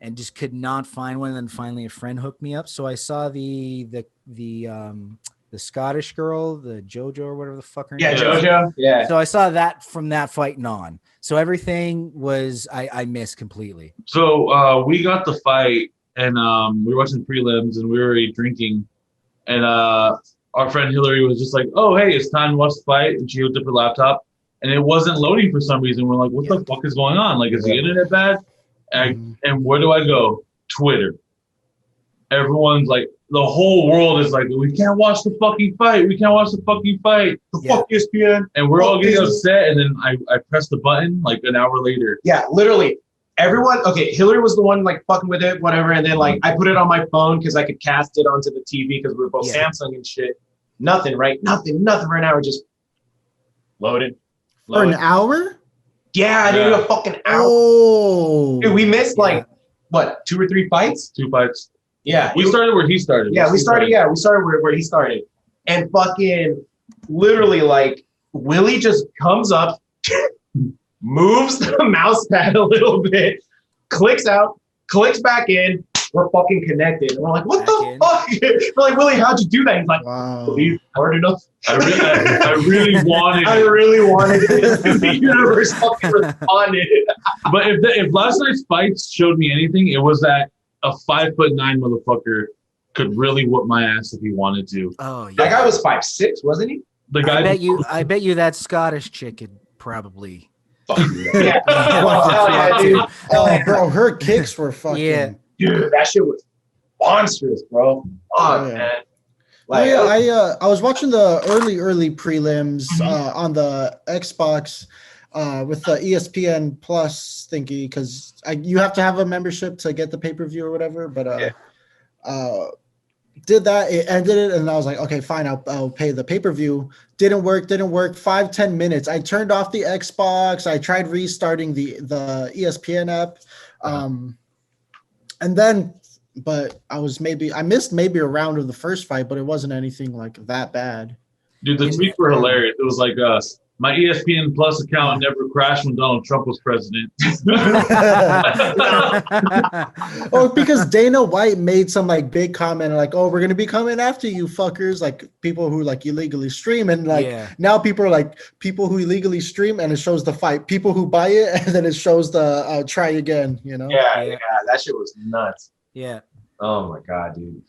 and just could not find one. And then finally a friend hooked me up. So I saw the Scottish girl, the JoJo or whatever the fuck her name is. JoJo. Yeah. So I saw that from that fight and on. So everything was, I missed completely. So we got the fight. And we were watching prelims and we were already drinking. And our friend Hillary was just like, oh, hey, it's time to watch the fight. And she hooked up her laptop. And it wasn't loading for some reason. We're like, what the fuck is going on? Like, is the internet bad? And where do I go? Twitter. Everyone's like, the whole world is like, we can't watch the fucking fight. We can't watch the fucking fight. Fuck ESPN. And we're all getting upset. And then I pressed the button like an hour later. Yeah, literally. Everyone, Hillary was the one like fucking with it, whatever, and then like I put it on my phone because I could cast it onto the TV because we were both Samsung and shit. Nothing, right? Nothing for an hour, just loaded. For an hour? Yeah, I did a fucking hour. Oh, dude, we missed like what, 2 or 3 fights? 2 fights. Yeah, we started where he started. Yeah, we started where he started, and fucking literally like Willie just comes up. Moves the mouse pad a little bit, clicks out, clicks back in. We're fucking connected. And we're like, what the fuck? We're like, Willie, how'd you do that? He's like, believe hard enough. I really wanted it. The universe fucking responded. But if last night's fights showed me anything, it was that a 5'9" motherfucker could really whoop my ass if he wanted to. Oh yeah. That guy was 5'6", wasn't he? The guy. I bet you that Scottish chick could probably. Dude. Oh, bro, her kicks were fucking. Dude, that shit was monstrous, bro. Man. Like, I was watching the early prelims on the Xbox with the ESPN Plus thingy because you have to have a membership to get the pay-per-view or whatever. But did that, it ended it, and I was like, okay, fine, I'll pay the pay-per-view. Didn't work. 5-10 minutes. I turned off the Xbox. I tried restarting the ESPN app, and then, but I missed maybe a round of the first fight, but it wasn't anything like that bad. Dude, the tweets were hilarious. It was like my ESPN Plus account never crashed when Donald Trump was president. Oh, because Dana White made some like big comment like, oh, we're gonna be coming after you fuckers, like people who like illegally stream, and like now people are like people who illegally stream and it shows the fight, people who buy it and then it shows the try again, you know? Yeah, that shit was nuts. Yeah. Oh my god, dude.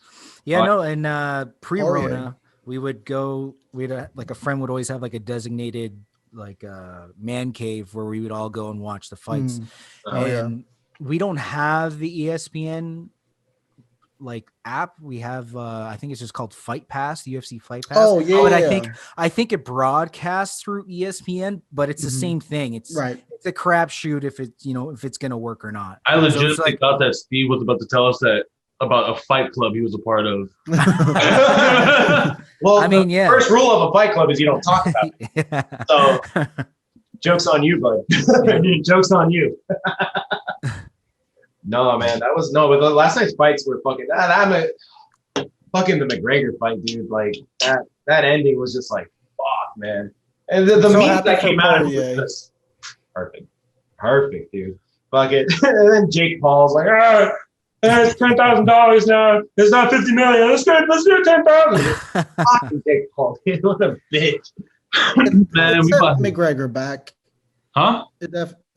Yeah, no, and pre-Rona, we would go. We'd like a friend would always have like a designated like man cave where we would all go and watch the fights. We don't have the ESPN like app. We have I think it's just called Fight Pass, the UFC Fight Pass. Oh yeah. But I think it broadcasts through ESPN, but it's the same thing. It's it's a crapshoot if it's gonna work or not. I legitimately thought that Steve was about to tell us that about a fight club he was a part of. Well, I mean, the first rule of a fight club is you don't talk about it. So Joke's on you, bud. Joke's on you. No, man, that was no. But the last night's fights were fucking. Fucking the McGregor fight, dude. Like that ending was just like, fuck, man. And the So memes happy that for came out of Poirier. it was just perfect, dude. Fuck it. And then Jake Paul's like, ah, it's $10,000 now. It's not $50 million. Let's do 10,000. Fucking Jake Paul, dude. What a bitch. Man, It we set got- McGregor back. Huh?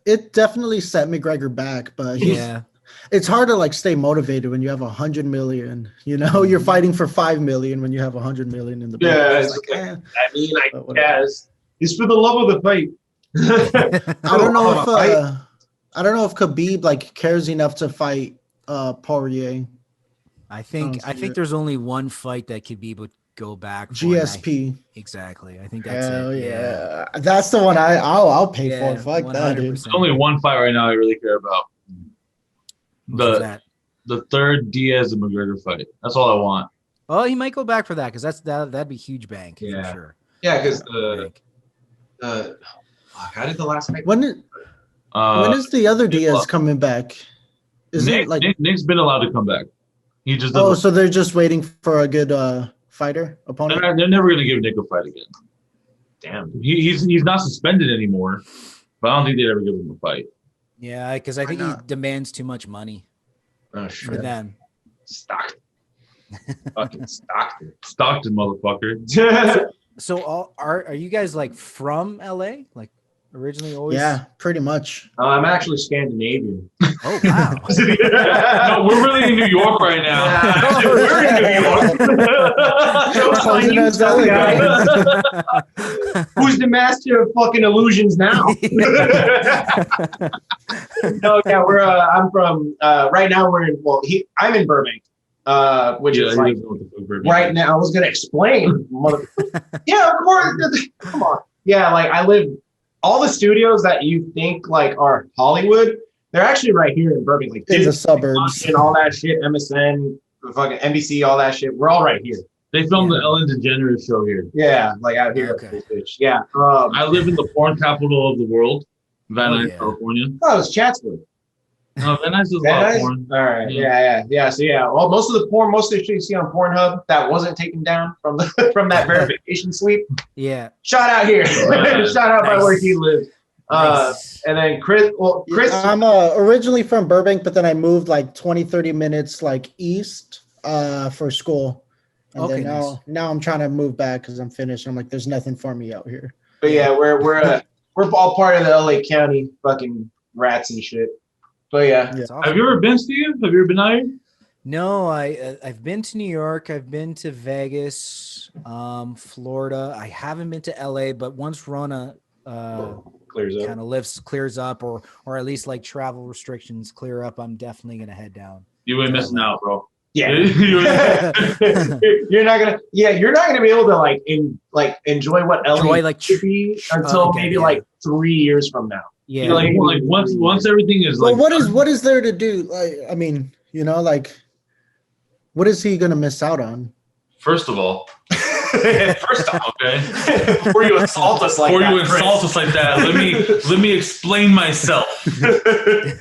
It definitely set McGregor back, but Yeah. it's hard to like stay motivated when you have 100 million. You know, you're fighting for 5 million when you have 100 million in the bank. Yeah, It's it's like, like, eh. I mean, I But whatever. guess it's for the love of the fight. I don't know if Fight. I don't know if Khabib like cares enough to fight Poirier. I think there's only one fight that Khabib would go back for. and GSP. Exactly. I think that's Hell it. yeah. That's the one I'll pay Yeah, for. Fuck that, dude. 100%. There's only one fight right now I really care about. What's that? The third Diaz and McGregor fight. That's all I want. Oh, he might go back for that because that'd be huge bank Yeah. for sure. Yeah, because Bank. how did the last fight? When is the other Diaz well, coming back? Is Nick, it like Nick's been allowed to come back. He just oh, doesn't. so they're just waiting for a good fighter opponent? They're never gonna give Nick a fight again. Damn. He's not suspended anymore, but I don't think they'd ever give him a fight. Yeah, because I think he demands too much money Oh for shit. them. Stockton. Fucking Stockton. Stockton, motherfucker. So are you guys like from LA? Like originally always? Yeah, pretty much. I'm actually Scandinavian. Oh wow. No, we're really in New York right now. We're in New York. Joke's on you, tough guy. Who's the master of fucking illusions now? No, yeah, I'm from. Right now we're in. Well, I'm in Burbank, which is like right now. I was gonna explain. Yeah, of course. Come on. Yeah, like I live. All the studios that you think like are Hollywood, they're actually right here in Burbank, like In the Disney, suburbs. and all that shit. MSN, fucking NBC, all that shit. We're all right here. They filmed the Ellen DeGeneres show here. Yeah, like out here. Okay. Bitch. Yeah. I live in the porn capital of the world, Van Nuys, yeah. California. Oh, it's Chatsworth. No, Van Nuys is a Van lot of Nuys? porn. All right. Yeah. Yeah. So yeah, well, most of the shit you see on Pornhub that wasn't taken down from the from that verification sweep. Yeah. Shout out here. Shout out by Nice. where he lives. Nice. And then Chris. Well, Chris. I'm originally from Burbank, but then I moved like 20, 30 minutes like east for school. And Okay, then now I'm trying to move back because I'm finished. I'm like, there's nothing for me out here. But yeah, we're all part of the LA County fucking rats and shit. But yeah. That's awesome. Have you ever been, Steve? Have you ever been out here? No, I've been to New York. I've been to Vegas, Florida. I haven't been to LA, but once Rona Clears up. kind of clears up, or at least like travel restrictions clear up, I'm definitely gonna head down. You ain't missing out, bro. Yeah. You're you're not gonna be able to enjoy what LA Enjoy, like, should be until okay, maybe yeah. like 3 years from now. Yeah. like once everything is Well, like what is there to do? Like, I mean, you know, like, what is he gonna miss out on? First of all, Okay. Before you assault us like that. let me explain myself.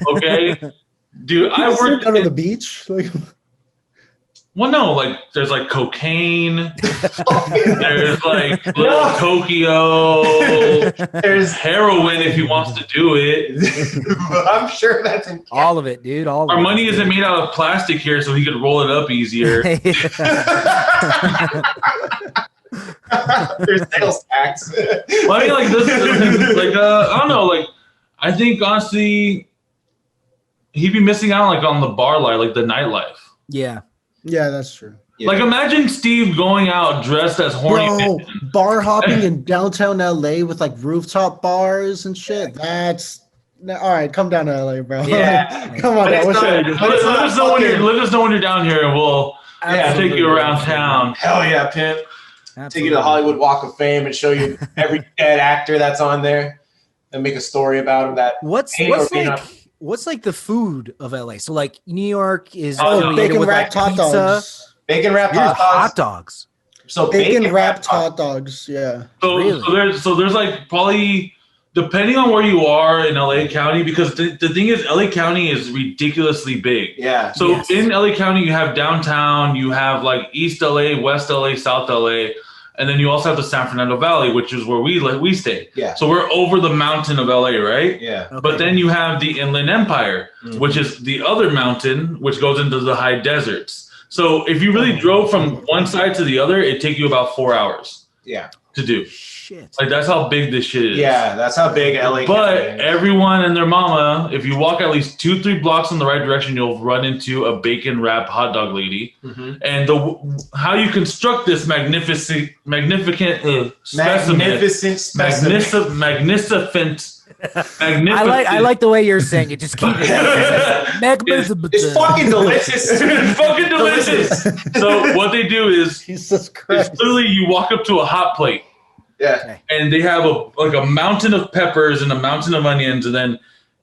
Okay, dude, I worked Go to the beach. Like, well, no, like there's like cocaine, there's like little Tokyo, there's heroin if he wants to do it. I'm sure that's in All of it, dude. All of Our it. money isn't made out of plastic here, so he could roll it up easier. there's sales tax. Well, I mean, like this, like I don't know, like I think honestly, he'd be missing out like on the bar life, like the nightlife. Yeah. yeah, that's true. Yeah. Like imagine Steve going out dressed as horny. Bro, bar hopping in downtown LA with like rooftop bars and shit. That's all right. Come down to LA, bro. Yeah. Come on. But Now, it's what not- should I do? but it's Let us know when you're down here, and we'll take you around town. Hell yeah, pimp. Take Absolutely. you to the Hollywood Walk of Fame and show you every dead actor that's on there and make a story about him. That What's like the food of LA? So like New York is affiliated Bacon with, wrapped like, hot pizza. dogs. bacon wrapped Here's hot dogs. hot dogs. So Bacon bacon wrapped hot hot dogs. Yeah. So, Really? so there's like probably depending on where you are in LA County, because the thing is, LA County is ridiculously big. Yeah. So in LA County, you have downtown, you have like East LA, West LA, South LA, and then you also have the San Fernando Valley, which is where we stay. Yeah. So we're over the mountain of LA, right? Yeah. Okay. But then you have the Inland Empire, which is the other mountain, which goes into the high deserts. So if you really drove from one side to the other, it'd take you about 4 hours. Yeah. To do. Shit. Like that's how big this shit is. Yeah, that's how big LA. But is. everyone and their mama, if you walk at least 2-3 blocks in the right direction, you'll run into a bacon wrapped hot dog lady. And how you construct this magnificent specimen, magnificent. I like the way you're saying it. Just keep it. It's fucking delicious. It's fucking delicious. So what they do is, Jesus Christ. it's literally you walk up to a hot plate. Yeah. And they have a mountain of peppers and a mountain of onions, and then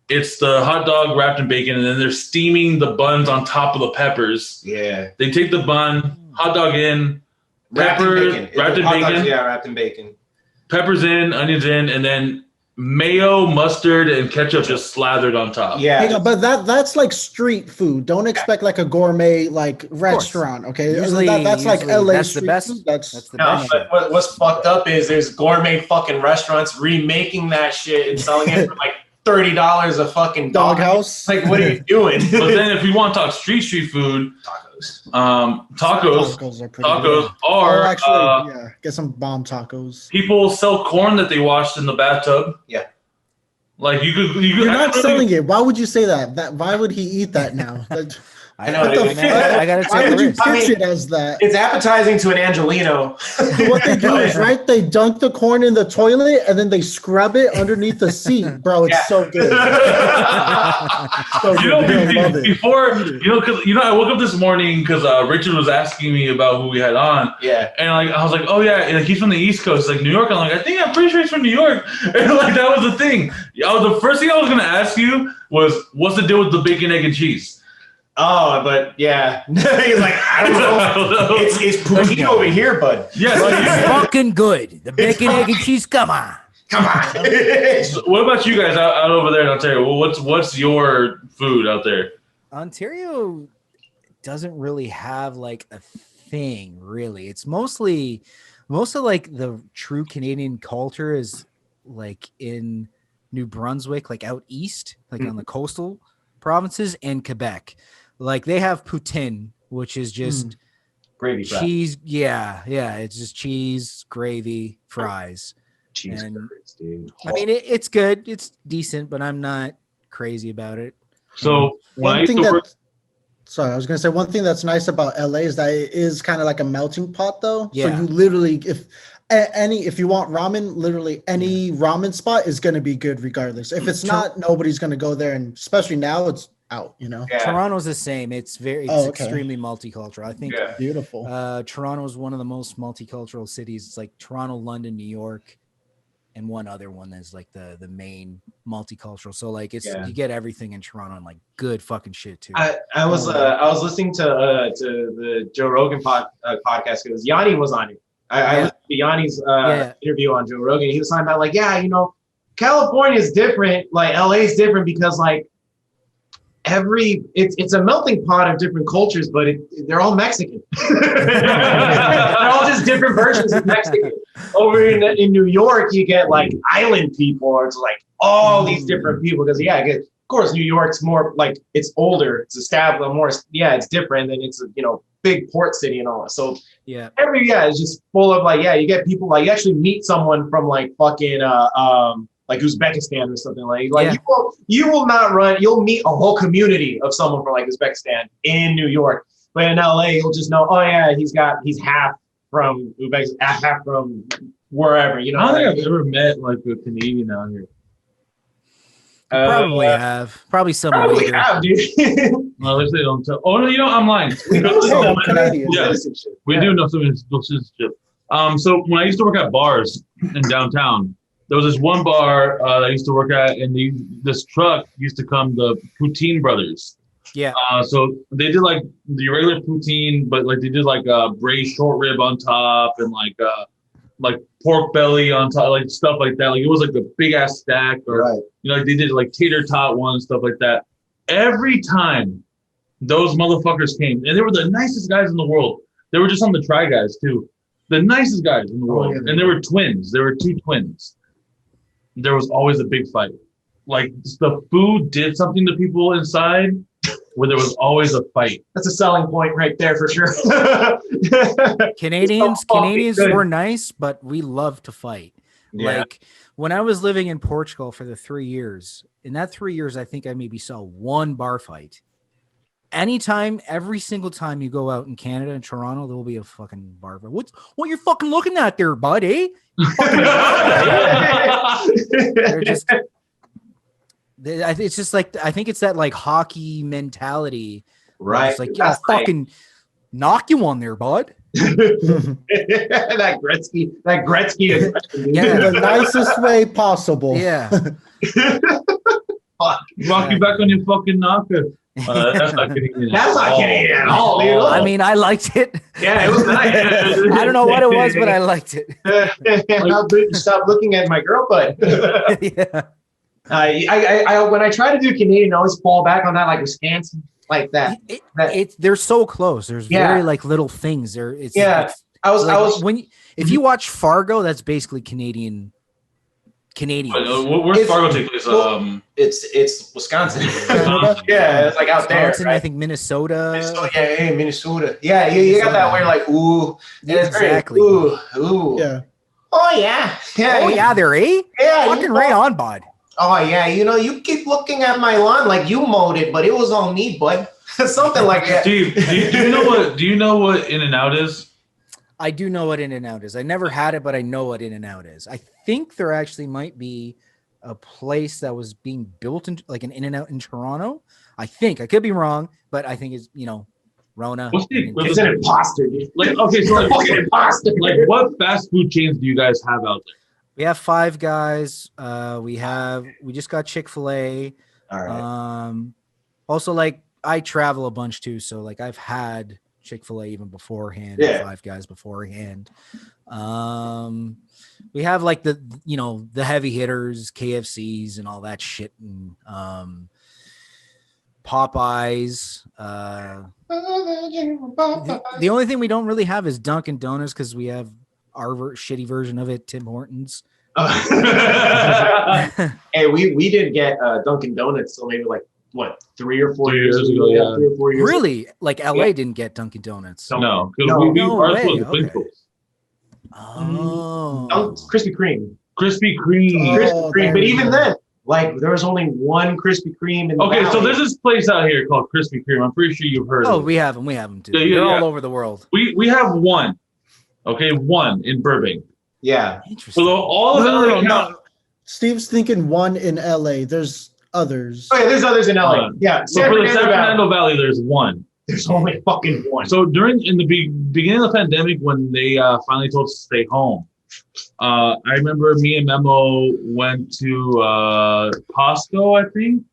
it's the hot dog wrapped in bacon, and then they're steaming the buns on top of the peppers. Yeah. They take the bun, hot dog in, Wrapped in bacon. Yeah, wrapped in bacon. Peppers in, onions in, and then mayo, mustard, and ketchup just slathered on top. Yeah. Hang on, but that's like street food. Don't expect like a gourmet like restaurant. Okay, Usually, that's like LA that's the street best. food. That's the No, best. but what's fucked up is there's gourmet fucking restaurants remaking that shit and selling it for like $30 a fucking Doghouse. Like, what are you doing? But then if we want to talk street food, Tacos are pretty good. are actually, yeah, get some bomb tacos. people sell corn that they washed in the bathtub. Yeah. Like you're You're not selling it. Why would you say that? Why would he eat that now? I know. I gotta Why take would a you risk. pitch it as that? It's appetizing to an Angelino. What they do is right. They dunk the corn in the toilet and then they scrub it underneath the seat, bro. It's so good. So You know, good. I love it. before I woke up this morning because Richard was asking me about who we had on. Yeah. And like I was like, oh yeah, and, like, he's from the East Coast, like New York. I'm like, I'm pretty sure he's from New York. And like that was the thing. The first thing I was gonna ask you was, what's the deal with the bacon, egg, and cheese? Oh, but yeah. He's like, I don't know. It's poutine over here, bud. Yes. It's fucking good. The bacon, egg, and cheese. Come on. Come on. So what about you guys out over there in Ontario? Well, what's your food out there? Ontario doesn't really have like a thing, really. It's mostly most of like the true Canadian culture is like in New Brunswick, like out east, like on the coastal provinces, and Quebec. Like they have poutine, which is just gravy cheese. Yeah, it's just cheese, gravy, fries. Cheese and, burgers, dude. I mean, it's good. It's decent, but I'm not crazy about it. So Sorry, I was gonna say one thing that's nice about LA is that it is kind of like a melting pot, though. Yeah. So you literally, if you want ramen, literally any ramen spot is gonna be good regardless. If it's not, nobody's gonna go there, and especially now, it's out. You know. Yeah. Toronto's the same. It's extremely multicultural. I think Beautiful. Toronto is one of the most multicultural cities. It's like Toronto, London, New York, and one other one that's like the main multicultural. So like you get everything in Toronto and like good fucking shit too. I was listening to the Joe Rogan podcast because Yanni was on it. I listened to Yanni's interview on Joe Rogan. He was talking about like, California is different. Like LA is different because like it's a melting pot of different cultures, but they're all Mexican. They're all just different versions of Mexican. Over in New York, you get like island people, or it's like all these different people. Because of course, New York's more like it's older, it's established, more. Yeah, it's different, and it's a big port city and all that. So it's just full of like you get people like you actually meet someone from like fucking like Uzbekistan or something you will not run. You'll meet a whole community of someone from like Uzbekistan in New York, but in LA you'll just know. Oh yeah, he's half from Uzbekistan, half from wherever. I don't think I've ever met like a Canadian out here. Probably have. Probably some. Probably have, dude. Well, at least they don't tell. Oh no, I'm lying. We do know some citizenship. So when I used to work at bars in downtown, there was this one bar that I used to work at, and this truck used to come, the Poutine Brothers. Yeah. So they did like the regular poutine, but like they did like a braised short rib on top, and like like pork belly on top, like stuff like that. Like it was like a big ass stack, or like they did like tater tot one, stuff like that. Every time those motherfuckers came, and they were the nicest guys in the world. They were just on the Try Guys too, the nicest guys in the world, and they were twins. There were 2 twins. There was always a big fight. Like the food did something to people inside, where there was always a fight. That's a selling point right there for sure. Canadians were nice, but we love to fight. Yeah. Like when I was living in Portugal for the 3 years, in that 3 years, I think I maybe saw 1 bar fight. Anytime, every single time you go out in Canada and Toronto, there will be a fucking bar fight. What you're fucking looking at there, bud, eh? They're just, it's just like, I think it's that like hockey mentality. Right. It's like, yeah, I'll fucking knock you on there, bud. that Gretzky is the nicest way possible. Yeah. Knock you back on your fucking knocker. That's not Canadian. That's not Canadian at all, dude. I mean, I liked it. Yeah, it was nice. I don't know what it was, but I liked it. Stop looking at my girl butt. Yeah. I when I try to do Canadian, I always fall back on that like Wisconsin, like that. They're so close. There's very like little things there. It's I was if you watch Fargo, that's basically Canadian. Where's Fargo take place? It's Wisconsin. Yeah, it's like out there. Right? I think Minnesota. Minnesota. Yeah, you got that where like ooh, exactly. Ooh. Yeah. Oh yeah. Oh yeah, there, eh? Yeah, fucking right on, bud. Oh yeah, you keep looking at my lawn like you mowed it, but it was on me, bud. Something like that. Steve, do you know what In-N-Out is? I do know what In-N-Out is. I never had it, but I know what In-N-Out is. I think there actually might be a place that was being built in like an In-N-Out in Toronto. I think I could be wrong, but I think it's Rona. It's an imposter, dude. Like okay, so like fucking imposter. Like what fast food chains do you guys have out there? We have Five Guys. We just got Chick-fil-A. All right. Also, like I travel a bunch too, so like I've had Chick-fil-A even beforehand, and Five Guys beforehand. We have like the heavy hitters, KFCs and all that shit, and Popeyes. The only thing we don't really have is Dunkin' Donuts because we have our shitty version of it, Tim Hortons. Hey, we didn't get Dunkin' Donuts till maybe like what 3 or 4 years ago. Yeah, 3 or 4 years. Really? Like LA didn't get Dunkin' Donuts? No, because ours was Twinkles. Oh, Krispy Kreme. Krispy Kreme. Krispy Kreme. But even then, like there was only one Krispy Kreme in the Okay, so valley. there's this place out here called Krispy Kreme. I'm pretty sure you've heard of it. we have them. We have them too. They're all over the world. We have one. Okay, one in Burbank. Yeah. Interesting. So all of No. Steve's thinking one in LA. There's others. Oh yeah, there's others in LA. Yeah. So for the San Fernando Valley, there's one. There's only fucking one. So in the beginning of the pandemic, when they finally told us to stay home, I remember me and Memo went to Costco. I think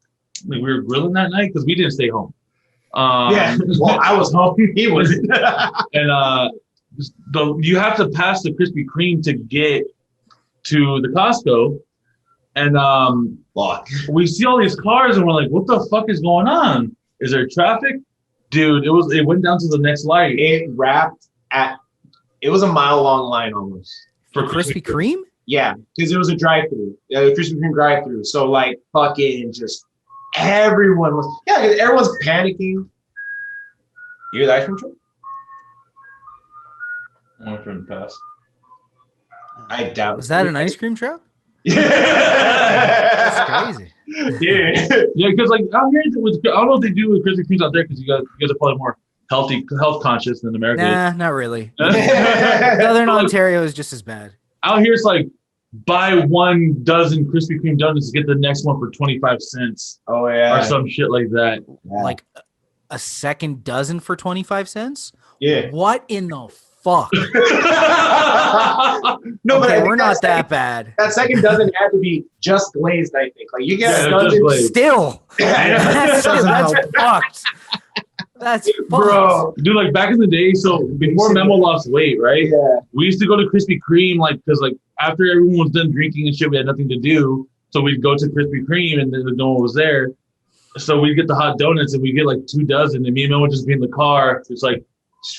like we were grilling that night because we didn't stay home. Yeah. Well, I was home. He wasn't. And you have to pass the Krispy Kreme to get to the Costco, and we see all these cars, and we're like, "What the fuck is going on? Is there traffic?" Dude, it went down to the next light. It wrapped it was a mile-long line almost. For Krispy Kreme? Yeah, because it was a drive-through, Krispy Kreme drive-through. So like fucking just everyone was because everyone's panicking. You hear the ice cream truck? I'm going to pass. I doubt. Was that an ice cream truck? Yeah. That's crazy. Dude. Yeah, because like out here, I don't know what they do with Krispy Kremes out there because you guys are probably more health conscious than America. Nah, not really. Southern Ontario is just as bad. Out here, it's like buy 1 dozen Krispy Kreme donuts to get the next one for 25 cents. Oh yeah, or some shit like that. Yeah. Like a second dozen for 25 cents? Yeah. What in the fuck? No, but we're not that bad. That second dozen had to be just glazed, I think. Like you get a dozen still. That's fucked. That's bro, dude. Like back in the day, so before Memo lost weight, right? Yeah. We used to go to Krispy Kreme, like because like after everyone was done drinking and shit, we had nothing to do, so we'd go to Krispy Kreme and then no one was there. So we'd get the hot donuts and we get like 2 dozen, and me and Memo would just be in the car, just like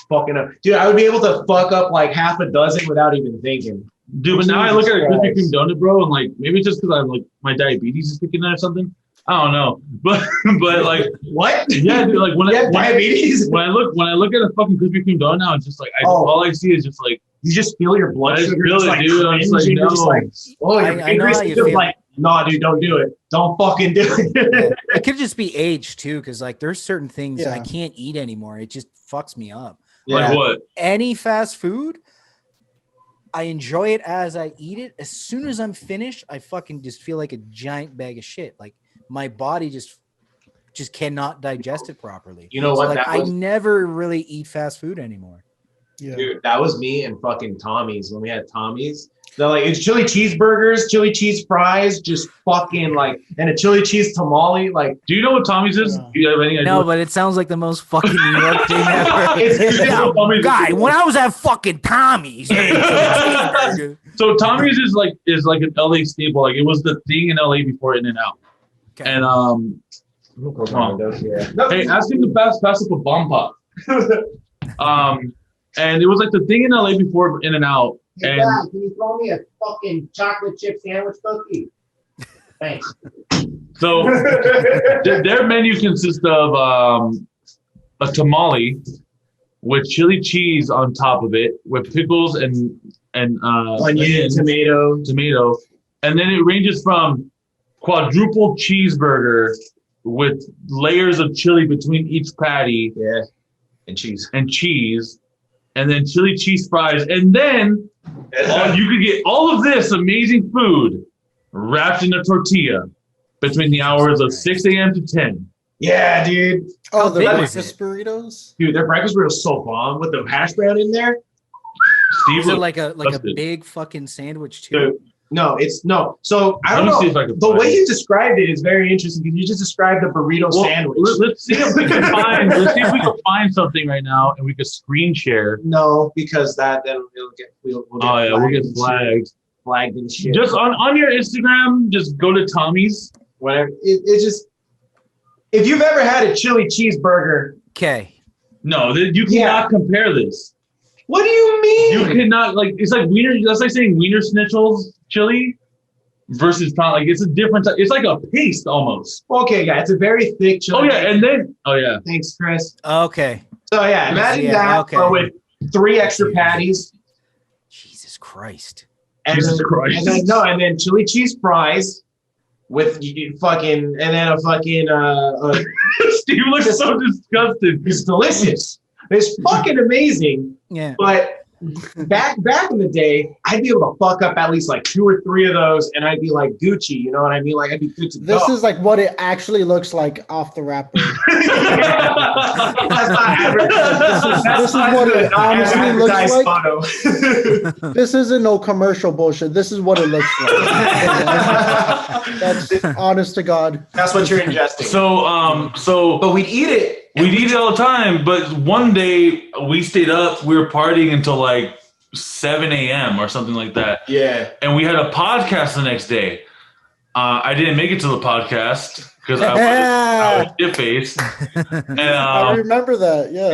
fucking up. Dude, I would be able to fuck up like half a dozen without even thinking. Dude, but now I look at a Jesus Krispy Kreme Christ. donut, bro, and like maybe it's just because I'm like my diabetes is kicking in or something. I don't know, but like What? yeah, dude, like when You have diabetes? when I look at a fucking Krispy Kreme donut now, it's just like all I see is just like you just feel your blood I just sugar feel just it, like dude. I'm just cringe, like, and you're just no. like, oh, your I know fingers how you just feel. like, nah, dude, don't do it. Don't fucking do it. It could just be age too, because like there's certain things I Yeah. can't eat anymore. It just fucks me up. Like what? Any fast food, I enjoy it as I eat it. As soon as I'm finished, I fucking just feel like a giant bag of shit. Like my body just cannot digest it properly. You know So, what? like That I was- never really eat fast food anymore. Yeah. Dude, that was me and fucking Tommy's when we had Tommy's. They're like, it's chili cheeseburgers, chili cheese fries, just fucking like, and a chili cheese tamale. Like, do you know what Tommy's is? Yeah. Do you have any idea? No, but it sounds like the most fucking New York thing ever. It's- Yeah, Tommy's- guy, when I was at fucking Tommy's, So Tommy's is like an LA staple. Like it was the thing in LA before In-N-Out. Okay. And yeah. hey, ask him to pass up a bomb pop. And it was like the thing in LA before In-N-Out. Hey, And guys, can you throw me a fucking chocolate chip sandwich cookie? Thanks. so their menu consists of a tamale with chili cheese on top of it, with pickles and Onion, tomato. and then it ranges from quadruple cheeseburger with layers of chili between each patty, and cheese, and then chili cheese fries, and then you could get all of this amazing food wrapped in a tortilla between the hours of 6 a.m. to 10. Yeah, dude. Oh, the big was breakfast burritos? Dude, their breakfast burrito is so bomb with the hash brown in there. Steve, Is it like a busted. big fucking sandwich too? Dude, no, it's no. So I Let don't me see know. if I can The find way it. you described it is very interesting because you just described the burrito sandwich. Let's see if we can find. Let's see if we can find something right now, and we can screen share. No, because then we'll get We'll get flagged and shit. Just on your Instagram, just go to Tommy's. Whatever. It's just if you've ever had a chili cheeseburger. Okay. No, you cannot compare this. What do you mean? You cannot it's like wiener. That's like saying wiener schnitzels chili versus Tom. Like it's a different. It's like a paste almost. Okay, yeah, it's a very thick chili. Thanks, Chris. Okay. So yeah, imagine Yeah, that, okay. but with 3 extra patties. Jesus Christ. And Jesus then, Christ. And then chili cheese fries with fucking, and then a fucking, Steve looks so disgusted. It's delicious. It's fucking amazing. Yeah. But back in the day, I'd be able to fuck up at least like 2 or 3 of those, and I'd be like Gucci. You know what I mean? Like I'd be good to go. This is like what it actually looks like off the wrapper. That's not This is what it honestly looks like. Photo. This isn't no commercial bullshit. This is what it looks like. That's honest to God. That's what you're ingesting. But we'd eat it. We'd eat it all the time. But one day we stayed up. We were partying until like 7 a.m. or something like that. Yeah. And we had a podcast the next day. I didn't make it to the podcast because I was shit faced. And I remember that. Yeah.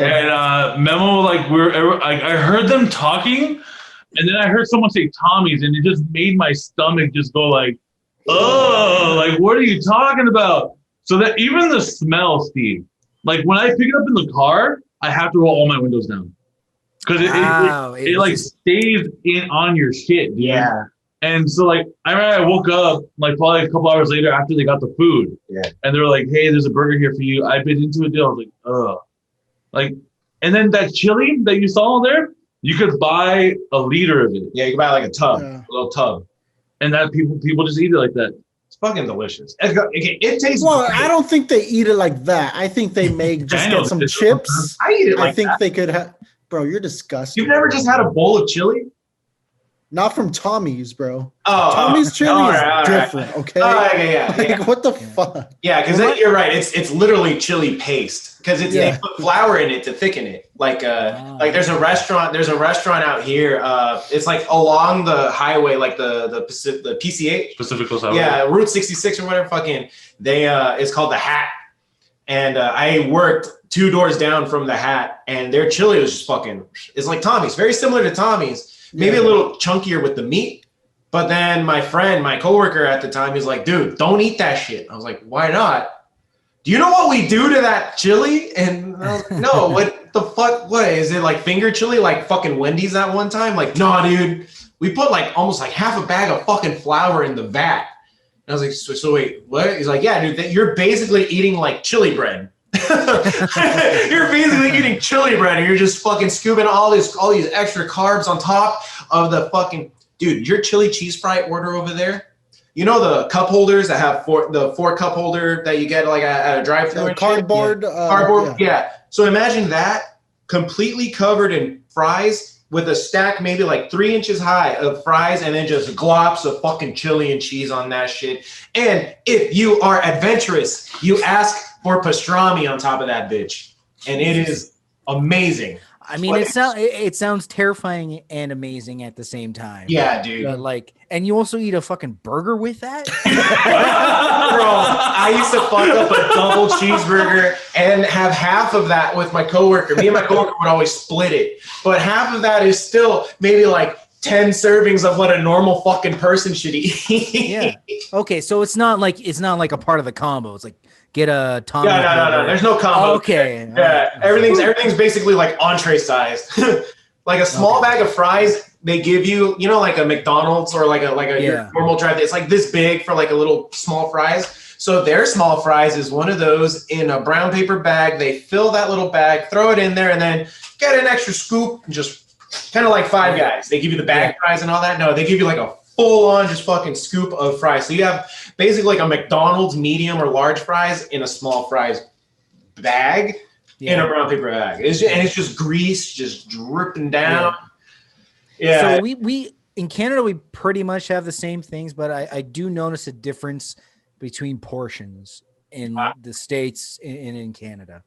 And Memo, I heard them talking, and then I heard someone say Tommy's, and it just made my stomach just go like, oh, like what are you talking about? So that even the smell, Steve, like when I pick it up in the car, I have to roll all my windows down because it like stays in on your shit, dude. Yeah. And so like I remember I woke up like probably a couple hours later after they got the food. Yeah. And they were like, hey, there's a burger here for you. I bit into a deal. I was like, ugh. Like, and then that chili that you saw there, you could buy a liter of it. Yeah, you could buy like a tub, Yeah. a little tub. And that people just eat it like that. It's fucking delicious. It tastes. Well, great. I don't think they eat it like that. I think they make just I know get some this. chips. I eat it like I think that. they could have. Bro, you're disgusting. You've never just had a bowl of chili? Not from Tommy's, bro. Oh, Tommy's chili all is right, all right. different, okay? Yeah. Like, what the fuck? Yeah, because you're right. It's literally chili paste because they put flour in it to thicken it. Like there's a restaurant out here. It's like along the highway, like the PCH Pacific Coast Highway. Yeah, Route 66 or whatever. Fucking it's called the Hat, and I worked 2 doors down from the Hat, and their chili was just fucking. It's like Tommy's, very similar to Tommy's. Maybe a little chunkier with the meat. But then my friend, my coworker at the time, he's like, dude, don't eat that shit. I was like, why not? Do you know what we do to that chili? And I was like, no, what the fuck? What is it, like finger chili like fucking Wendy's at one time? Like, nah, dude. We put like almost like half a bag of fucking flour in the vat. And I was like, so wait, what? He's like, yeah, dude, you're basically eating like chili bread. You're basically eating chili bread and you're just fucking scooping all these extra carbs on top of the fucking dude. Your chili cheese fry order over there, you know the cup holders that have the 4 cup holder that you get like at a drive-thru, cardboard. Yeah. So imagine that completely covered in fries with a stack maybe like 3 inches high of fries, and then just glops of fucking chili and cheese on that shit. And if you are adventurous, you ask for pastrami on top of that bitch, and it is amazing. I mean, it sounds terrifying and amazing at the same time. Yeah, dude. Like, and you also eat a fucking burger with that? Bro, I used to fuck up a double cheeseburger and have half of that with my coworker. Me and my coworker would always split it, but half of that is still maybe like 10 servings of what a normal fucking person should eat. Yeah. Okay, so it's not like a part of the combo. It's like get a Tommy. No. There's no combo. Okay. Yeah, everything's basically like entree sized. Like a small bag of fries, they give you, you know, like a McDonald's or like a normal drive. It's like this big for like a little small fries. So their small fries is one of those in a brown paper bag. They fill that little bag, throw it in there, and then get an extra scoop and just kind of like Five Guys. They give you the bag fries and all that. No, they give you like a full-on just fucking scoop of fries. So you have basically like a McDonald's medium or large fries in a small fries bag in a brown paper bag. It's just grease just dripping down. Yeah. So we in Canada, we pretty much have the same things, but I do notice a difference between portions in the States and in Canada,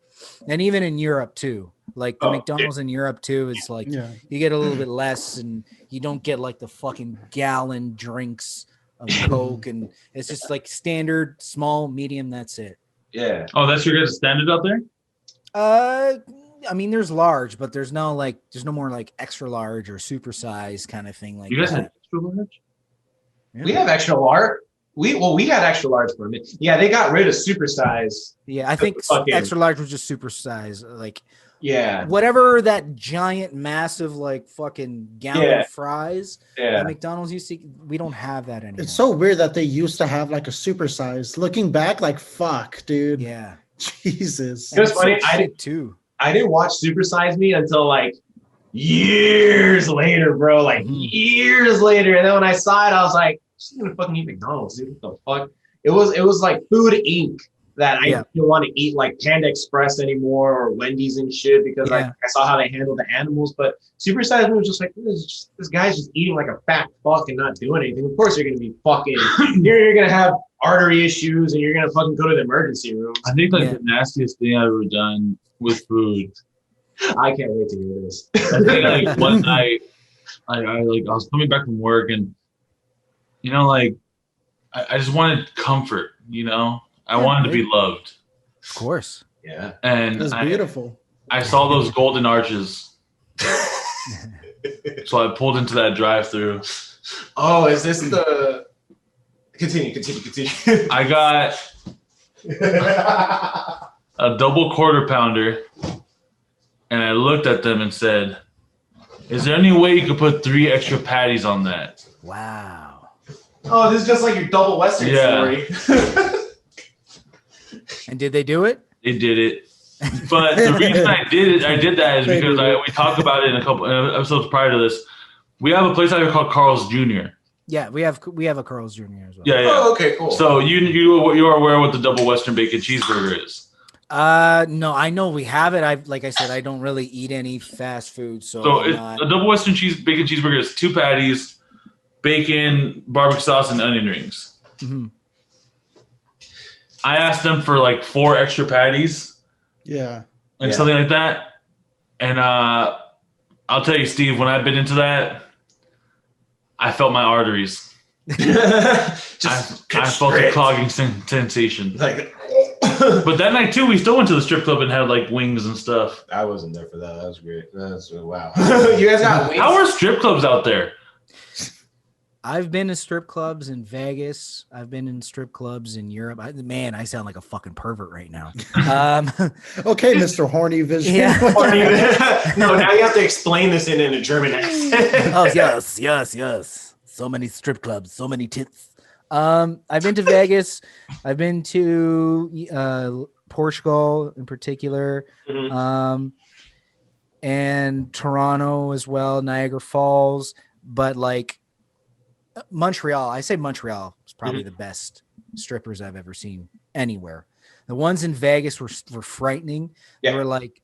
and even in Europe too. Like the McDonald's in Europe too, it's like you get a little bit less, and you don't get like the fucking gallon drinks of Coke, and it's just like standard, small, medium. That's it. Yeah. Oh, that's your guys' standard out there? I mean, there's large, but there's no more like extra large or super size kind of thing. Like you guys have extra large? Yeah. We have extra large. We had extra large for a minute. Yeah, they got rid of super size. Yeah, I think extra large was just super size. Like, yeah, whatever that giant, massive, like fucking gallon fries that McDonald's used to. We don't have that anymore. It's so weird that they used to have like a super size. Looking back, like fuck, dude. Yeah, Jesus. It was funny. I didn't watch Super Size Me until like years later, bro. Like years later, and then when I saw it, I was like, "I'm gonna fucking eat McDonald's, dude. What the fuck?" It was like Food Inc. that I didn't want to eat like Panda Express anymore or Wendy's and shit because I saw how they handled the animals. But Super Size Me was just like, this guy's just eating like a fat fuck and not doing anything. Of course you're gonna be fucking you're gonna have artery issues and you're gonna fucking go to the emergency room. I think like the nastiest thing I've ever done with food. I can't wait to hear this. I think like one night I was coming back from work and you know, like I just wanted comfort, you know. I wanted to be loved. Of course. Yeah. It And was beautiful. I saw those golden arches. So I pulled into that drive-through. Oh, is this the continue. I got a double quarter pounder and I looked at them and said, "Is there any way you could put 3 extra patties on that?" Wow. Oh, this is just like your double Western story. And did they do it? They did it. But the reason I did that is because we talked about it in a couple episodes prior to this. We have a place out here called Carl's Jr. Yeah, we have a Carl's Jr. as well. Yeah. Oh, okay, cool. So you are aware what the double Western bacon cheeseburger is? No, I know we have it. Like I said, I don't really eat any fast food, so a double Western bacon cheeseburger is 2 patties, bacon, barbecue sauce, and onion rings. Mm-hmm. I asked them for like 4 extra patties. Yeah. Like something like that. And I'll tell you, Steve, when I've been into that, I felt my arteries. I felt a clogging sensation. Like, but that night too, we still went to the strip club and had like wings and stuff. I wasn't there for that. That was great. That's wow. You guys got wings? How are strip clubs out there? I've been to strip clubs in Vegas. I've been in strip clubs in Europe. Man, I sound like a fucking pervert right now. Okay, Mr. Horny Vision. Yeah. No, now you have to explain this in a German accent. Oh, yes. So many strip clubs, so many tits. I've been to Vegas. I've been to Portugal in particular, and Toronto as well, Niagara Falls. But like Montreal, I say Montreal is probably the best strippers I've ever seen anywhere. The ones in Vegas were frightening. They were like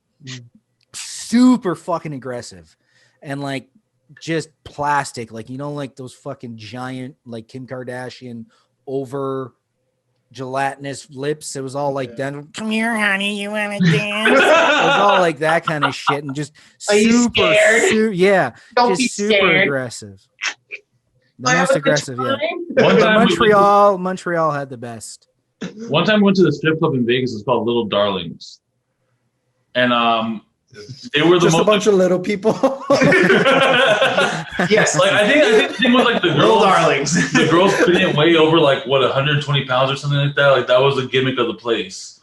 super fucking aggressive and like just plastic, like, you know, like those fucking giant, like Kim Kardashian over gelatinous lips. It was all like done. Come here, honey, you want to dance? It was all like that kind of shit, and just super, yeah, Don't just be super scared. aggressive. The most aggressive, yeah. One time Montreal had the best. One time we went to the strip club in Vegas. It's called Little Darlings, and they were just a bunch of little people. Yes, like I think the thing was like the Little girls, darlings. the girls couldn't weigh over like 120 pounds or something like that. Like that was the gimmick of the place.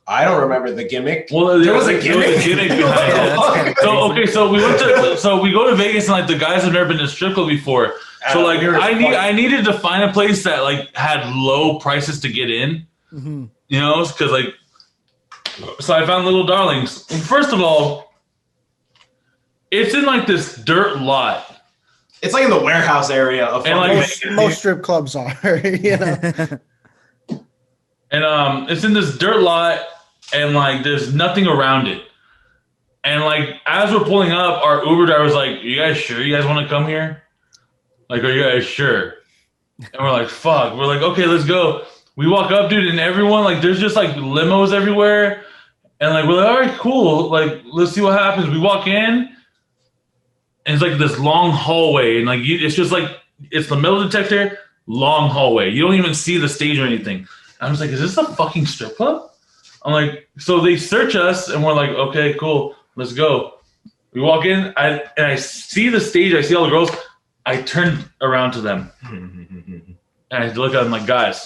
I don't remember the gimmick. Well, there was a gimmick. There was a gimmick behind it. So we go to Vegas and like the guys have never been to strip club before. So like I needed to find a place that like had low prices to get in. Mm-hmm. You know, because like. So I found Little Darlings. First of all, it's in like this dirt lot. It's like in the warehouse area of and like most strip clubs are, you know. And it's in this dirt lot, and like there's nothing around it. And like as we're pulling up, our Uber driver's like, "You guys sure you guys want to come here? Like, are you guys sure?" And we're like, "Fuck." We're like, "Okay, let's go." We walk up, dude, and everyone like there's just like limos everywhere. And like we're like, all right, cool. Like, let's see what happens. We walk in, and it's like this long hallway, and like it's just like it's the metal detector, long hallway. You don't even see the stage or anything. I was like, is this a fucking strip club? I'm like, so they search us, and we're like, okay, cool, let's go. We walk in, and I see the stage. I see all the girls. I turn around to them, and I look at them like, guys.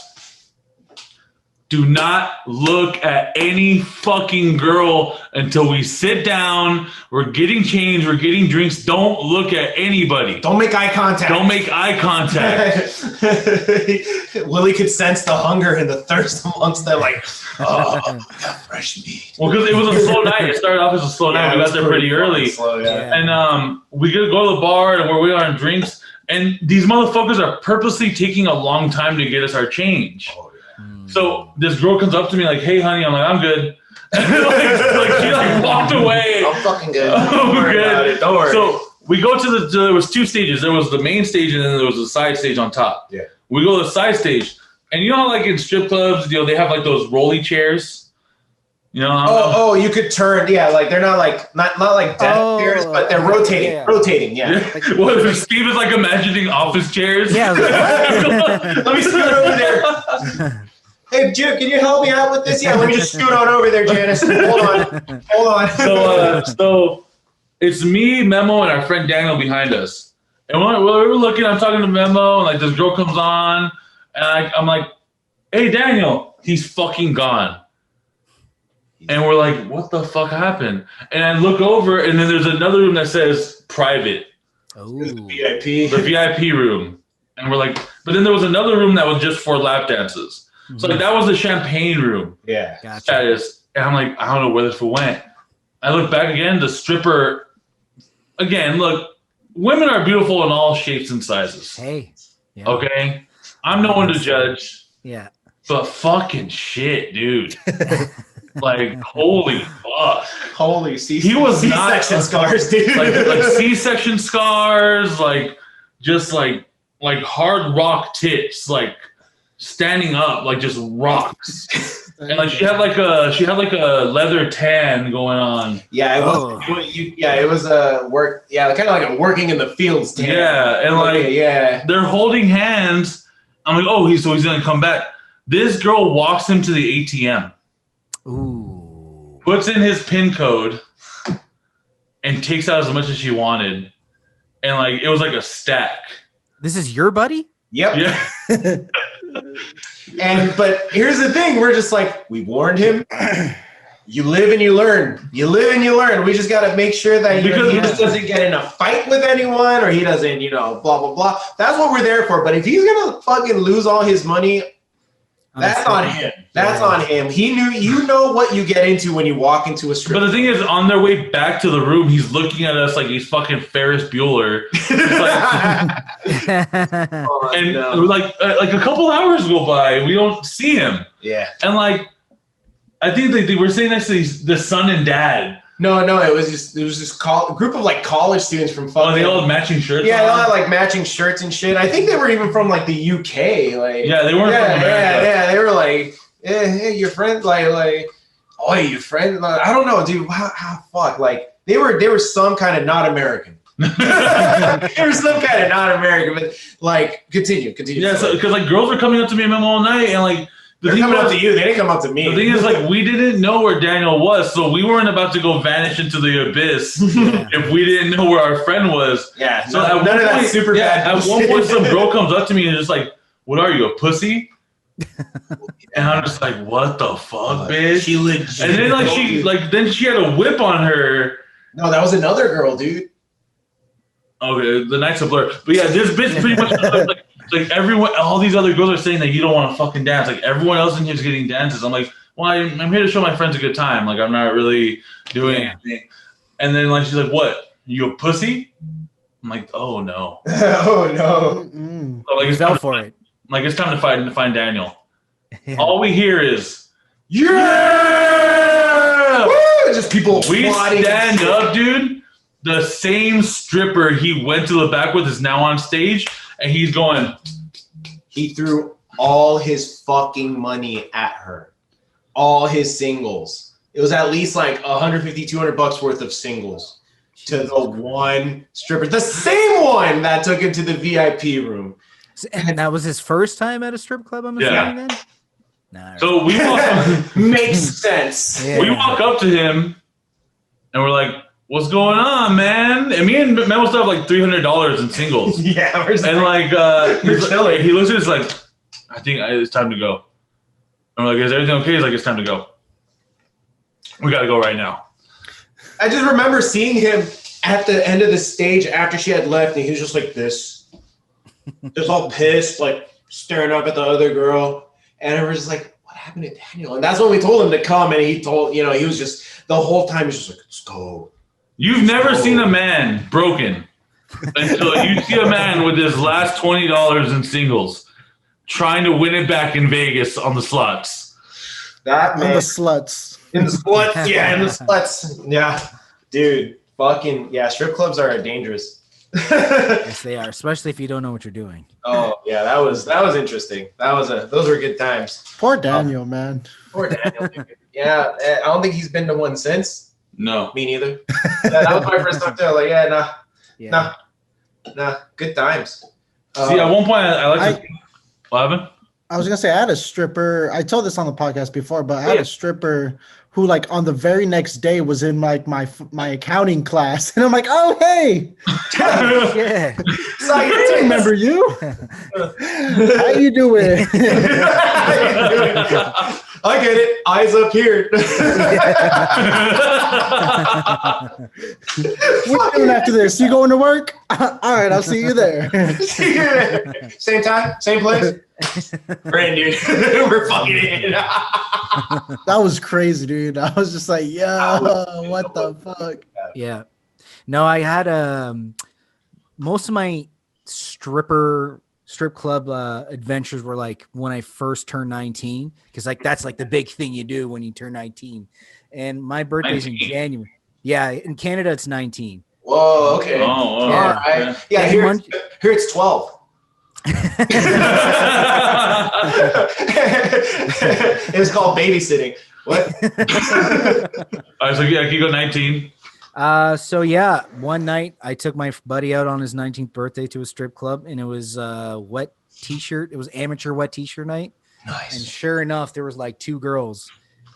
Do not look at any fucking girl until we sit down. We're getting changed. We're getting drinks. Don't look at anybody. Don't make eye contact. Don't make eye contact. Willie could sense the hunger and the thirst amongst them. Like, oh, we got fresh meat. Well, because it was a slow night. It started off as a slow night. We got there pretty early. Slow, yeah. And we go to the bar and where we are in drinks. And these motherfuckers are purposely taking a long time to get us our change. Oh, so this girl comes up to me like, "Hey, honey," I'm like, "I'm good." like she like walked away. I'm fucking good. Don't worry about it. Don't worry. So we go to there was 2 stages. There was the main stage and then there was a side stage on top. Yeah. We go to the side stage, and you know how like in strip clubs, you know, they have like those rolly chairs. You know? Oh, you could turn. Yeah, like they're not like death chairs, but they're rotating. Yeah. Rotating. Yeah. Like, well, Steve is like imagining office chairs. Yeah. Let me scoot over there. Hey, Jim, can you help me out with this? Yeah, let me just scoot on over there, Janice. Hold on. So it's me, Memo, and our friend Daniel behind us. And when we were looking, I'm talking to Memo, and like this girl comes on, and I'm like, "Hey, Daniel," he's fucking gone. And we're like, "What the fuck happened?" And I look over, and then there's another room that says private. Oh, VIP. The VIP room. And we're like, but then there was another room that was just for lap dances. So like that was the champagne room. Yeah. gotcha. And I'm like, I don't know where this fool went. I look back again, the stripper. Again, look, women are beautiful in all shapes and sizes. Hey. Yeah. Okay? I'm no one to judge. Yeah. But fucking shit, dude. Like, holy fuck. Holy He was not C-section scars, dude. like C-section scars, like just like like hard rock tits, like standing up, like just rocks. And like she had like a leather tan going on. Yeah, it was a work. Yeah, kind of like a working in the fields tan. Yeah, and like they're holding hands. I'm like, oh, he's gonna come back. This girl walks him to the ATM. Ooh. Puts in his PIN code and takes out as much as she wanted. And like it was like a stack. This is your buddy? Yep. Yeah. But here's the thing, we're just like, we warned him. You live and you learn. You live and you learn. We just got to make sure that he just doesn't get in a fight with anyone, or he doesn't, blah, blah, blah. That's what we're there for. But if he's going to fucking lose all his money, that's on him. That's on him. You know what you get into when you walk into a strip. But the thing is, on their way back to the room, he's looking at us like he's fucking Ferris Bueller. Like a couple hours go by, we don't see him. Yeah. And like, I think they were sitting next to the son and dad. No, it was just a group of like college students from fucking. Oh, they all had matching shirts. Yeah, they all had like matching shirts and shit. I think they were even from like the UK. Like, yeah, they weren't from America. Yeah, they were like, hey, your friend, like, oh, your friend. Like, I don't know, dude. How fuck? Like, they were some kind of not American. They were some kind of not American, but like, continue. Yeah, so because like girls were coming up to me all night, and like. They're coming up to you. They didn't come up to me. The thing is, like, we didn't know where Daniel was, so we weren't about to go vanish into the abyss if we didn't know where our friend was. Yeah. So none of that super bad. At one point, some girl comes up to me and is like, "What are you, a pussy?" And I'm just like, "What the fuck, bitch?" She legit. And then she had a whip on her. No, that was another girl, dude. Okay, the night's a blur. But yeah, this bitch pretty much like everyone, all these other girls are saying that you don't want to fucking dance. Like everyone else in here is getting dances. I'm like, well, I'm here to show my friends a good time. Like I'm not really doing anything. And then like she's like, what? You a pussy? I'm like, oh no. Oh no. So, like it's fell for it. Like it's time to find Daniel. Yeah. All we hear is yeah. Woo! Just people. We stand up, dude. The same stripper he went to the back with is now on stage. And he's going. He threw all his fucking money at her. All his singles. It was at least like $150, $200 worth of singles to the one stripper. The same one that took him to the VIP room. And that was his first time at a strip club, I'm assuming then? Nah, so we walk makes sense. Yeah. We walk up to him and we're like, what's going on, man? And me and Memo still have like $300 in singles. Yeah, and like he looks at us like, I think it's time to go. I'm like, is everything okay? He's like, it's time to go. We gotta go right now. I just remember seeing him at the end of the stage after she had left, and he was just like this, just all pissed, like staring up at the other girl. And I was just like, what happened to Daniel? And that's when we told him to come, and he told, he was just the whole time he's just like, let's go. You've never seen a man broken until you see a man with his last $20 in singles trying to win it back in Vegas on the slots. That man. In the sluts. In the sluts. Yeah, in the sluts. Yeah. Dude, fucking, yeah, strip clubs are dangerous. Yes, they are, especially if you don't know what you're doing. Oh, yeah, that was interesting. Those were good times. Poor Daniel, man. Poor Daniel, dude. Yeah, I don't think he's been to one since. No. Me neither. That was my first time too. Like, nah, good times. See, at one point, I like to... What happened? I was going to say, I had a stripper. I told this on the podcast before, but I had a stripper who, like, on the very next day was in, like, my accounting class. And I'm like, oh, hey. Yeah. I remember you. How you doing? I get it. Eyes up here. What are you doing after this? You going to work? All right, I'll see you there. Same time, same place. Brand new. We're fucking in. That was crazy, dude. I was just like, yo, what the fuck? Yeah. No, I had most of my strip club adventures were like when I first turned 19, because like that's like the big thing you do when you turn 19. And my birthday's 19. In January. Yeah, in Canada it's 19. Whoa, okay. Oh, yeah. All right. Yeah, here it's 12. It's called babysitting. What? All right, so yeah, you go 19. So yeah, one night I took my buddy out on his 19th birthday to a strip club, and it was wet t-shirt. It was amateur wet t-shirt night. Nice. And sure enough, there was like 2 girls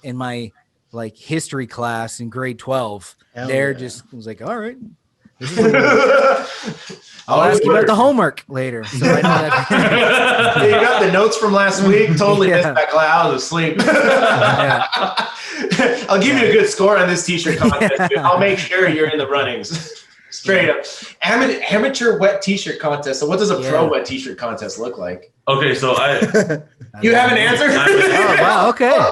in my like history class in grade 12. Just was like, all right. This is I'll ask you about the homework later. So I know that. Yeah, you got the notes from last week. Totally missed that class. I was asleep. I'll give you a good score on this t-shirt contest. Dude. I'll make sure you're in the runnings. Straight up. Amateur wet t-shirt contest. So what does a pro wet t-shirt contest look like? Okay, so You have an answer? Oh, wow, okay. I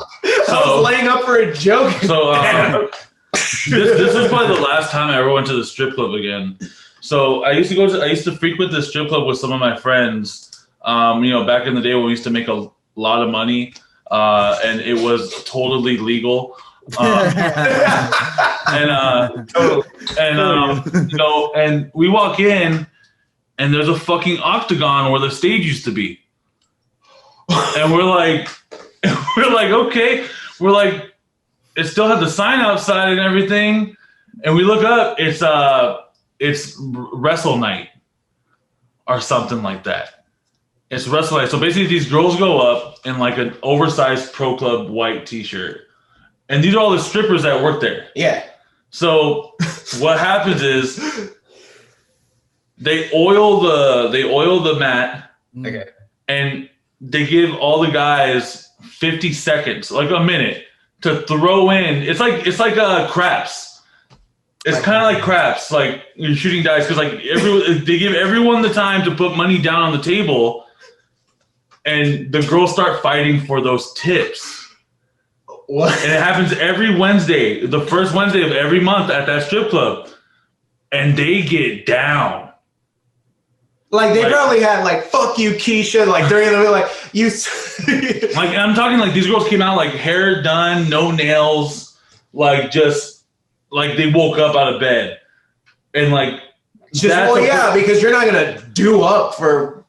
was laying up for a joke. So this is probably the last time I ever went to the strip club again. So I used to frequent the strip club with some of my friends. Back in the day when we used to make a lot of money, and it was totally legal. And we walk in, and there's a fucking octagon where the stage used to be, and we're like, okay, it still had the sign outside and everything, and we look up, it's wrestle night or something like that. It's wrestle night. So basically, these girls go up in like an oversized pro club white t-shirt. And these are all the strippers that work there. Yeah. So what happens is they oil the mat. Okay. And they give all the guys 50 seconds, like a minute, to throw in. It's like craps. It's kind of like craps, like you're shooting dice, because they give everyone the time to put money down on the table, and the girls start fighting for those tips. What? And it happens every Wednesday, the first Wednesday of every month at that strip club. And they get down. Like they probably had like "fuck you, Keisha," like during the like you. Like I'm talking like these girls came out like hair done, no nails, like just like they woke up out of bed, and like because you're not gonna do up for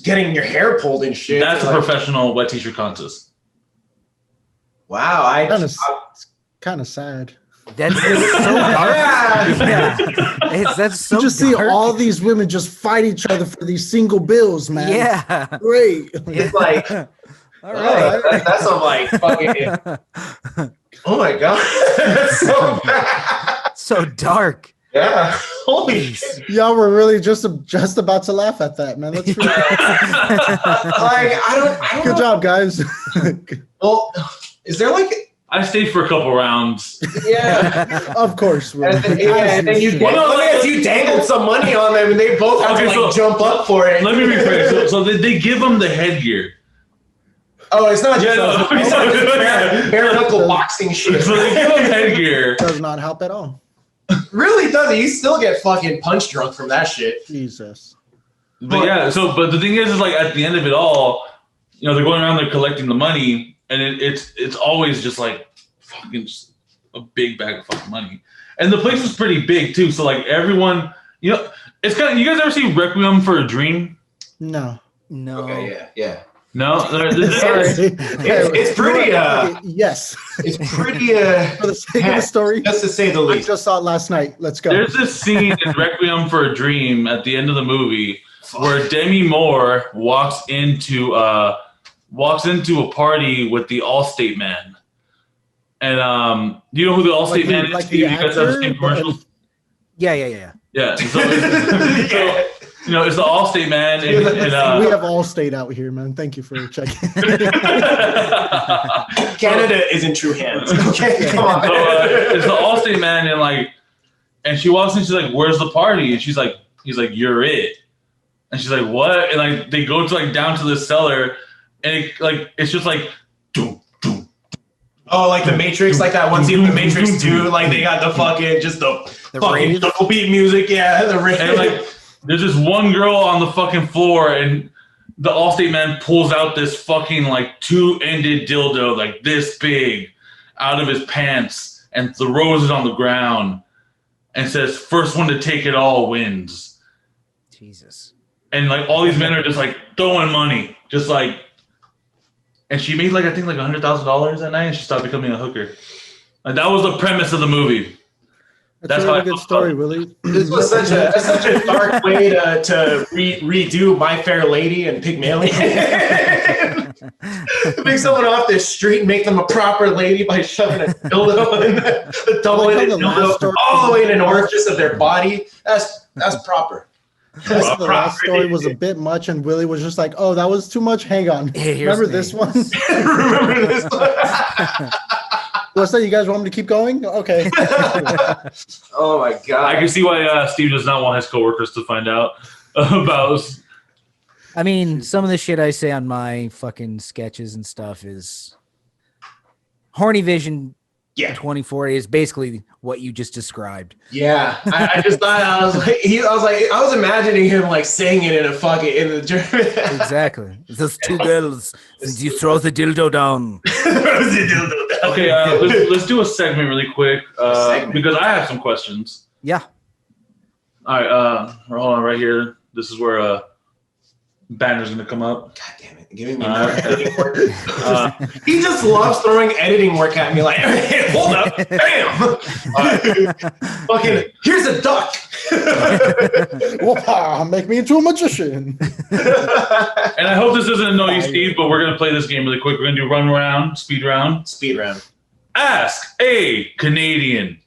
getting your hair pulled and shit. That's a professional wet t-shirt contest. Wow, it's kind of sad. That's so dark. That's so. You just see all these women just fight each other for these single bills, man. Yeah, great. It's like, all right, that's some like fucking. Oh my god, that's so bad. So dark. Yeah. Holy shit. Y'all were really just about to laugh at that, man. That's really I don't Good job, guys. Well, is there like I stayed for a couple rounds. Yeah. Of course. And then you dangled some money on them and they both have to jump up for it. Let me rephrase. So they give them the headgear. Oh, it's not just bare knuckle boxing shit. So they give them headgear. Does not help at all. Really doesn't. You still get fucking punch drunk from that shit. Jesus. But but the thing is like at the end of it all, they're going around there collecting the money. And it's always just like fucking just a big bag of fucking money. And the place is pretty big too. So like everyone, it's kind of, you guys ever see Requiem for a Dream? No. Okay, yeah. No? It's pretty, yes. It's pretty, for the sake of the story. Just to say the least. I just saw it last night. Let's go. There's this scene in Requiem for a Dream at the end of the movie where Demi Moore walks into a party with the Allstate man. And do you know who the Allstate man is? Like You guys ever seen commercials? Yeah. Yeah. So it's the Allstate man. And we have Allstate out here, man. Thank you for checking. Canada is in true hands. Okay, come on. So it's the Allstate man, and she walks in. She's like, "Where's the party?" And he's like, "You're it." And she's like, "What?" And like they go to like down to the cellar. And it's just like, doom, doom. Oh, like the Matrix, like that one scene in the Matrix 2, like they got the fucking fucking double beat music, yeah, the rave. And like, there's this one girl on the fucking floor, and the Allstate man pulls out this fucking like 2-ended dildo, like this big, out of his pants, and throws it on the ground, and says, "First one to take it all wins." Jesus. and like all these men are just like throwing money, just like. And she made like I think like $100,000 that night, and she stopped becoming a hooker. Like that was the premise of the movie. That's a really good story, Willie. This was such a dark way to redo My Fair Lady and Pygmalion. Make someone off the street and make them a proper lady by shoving a dildo in the double-ended dildo all the way in an orifice of their body. That's proper. The last story was a bit much, and Willie was just like, "Oh, that was too much. Hang on. Remember this one? Remember this one? What's that? You guys want me to keep going? Okay." Oh my god! I can see why Steve does not want his coworkers to find out about. I mean, some of the shit I say on my fucking sketches and stuff is horny vision. Yeah, 2040 is basically what you just described. Yeah, I just thought I was imagining him like saying it in the German. Exactly. Those two girls. You throw the dildo down. Okay, let's do a segment really quick because I have some questions. Yeah. All right, hold on right here. This is where banner's gonna come up. God damn it! Giving me more editing work. He just loves throwing editing work at me. Like, hey, hold up, bam! Fucking, here's a duck. Make me into a magician. And I hope this doesn't annoy you, Steve, but we're gonna play this game really quick. We're gonna do run round, speed round. Speed round. Ask a Canadian.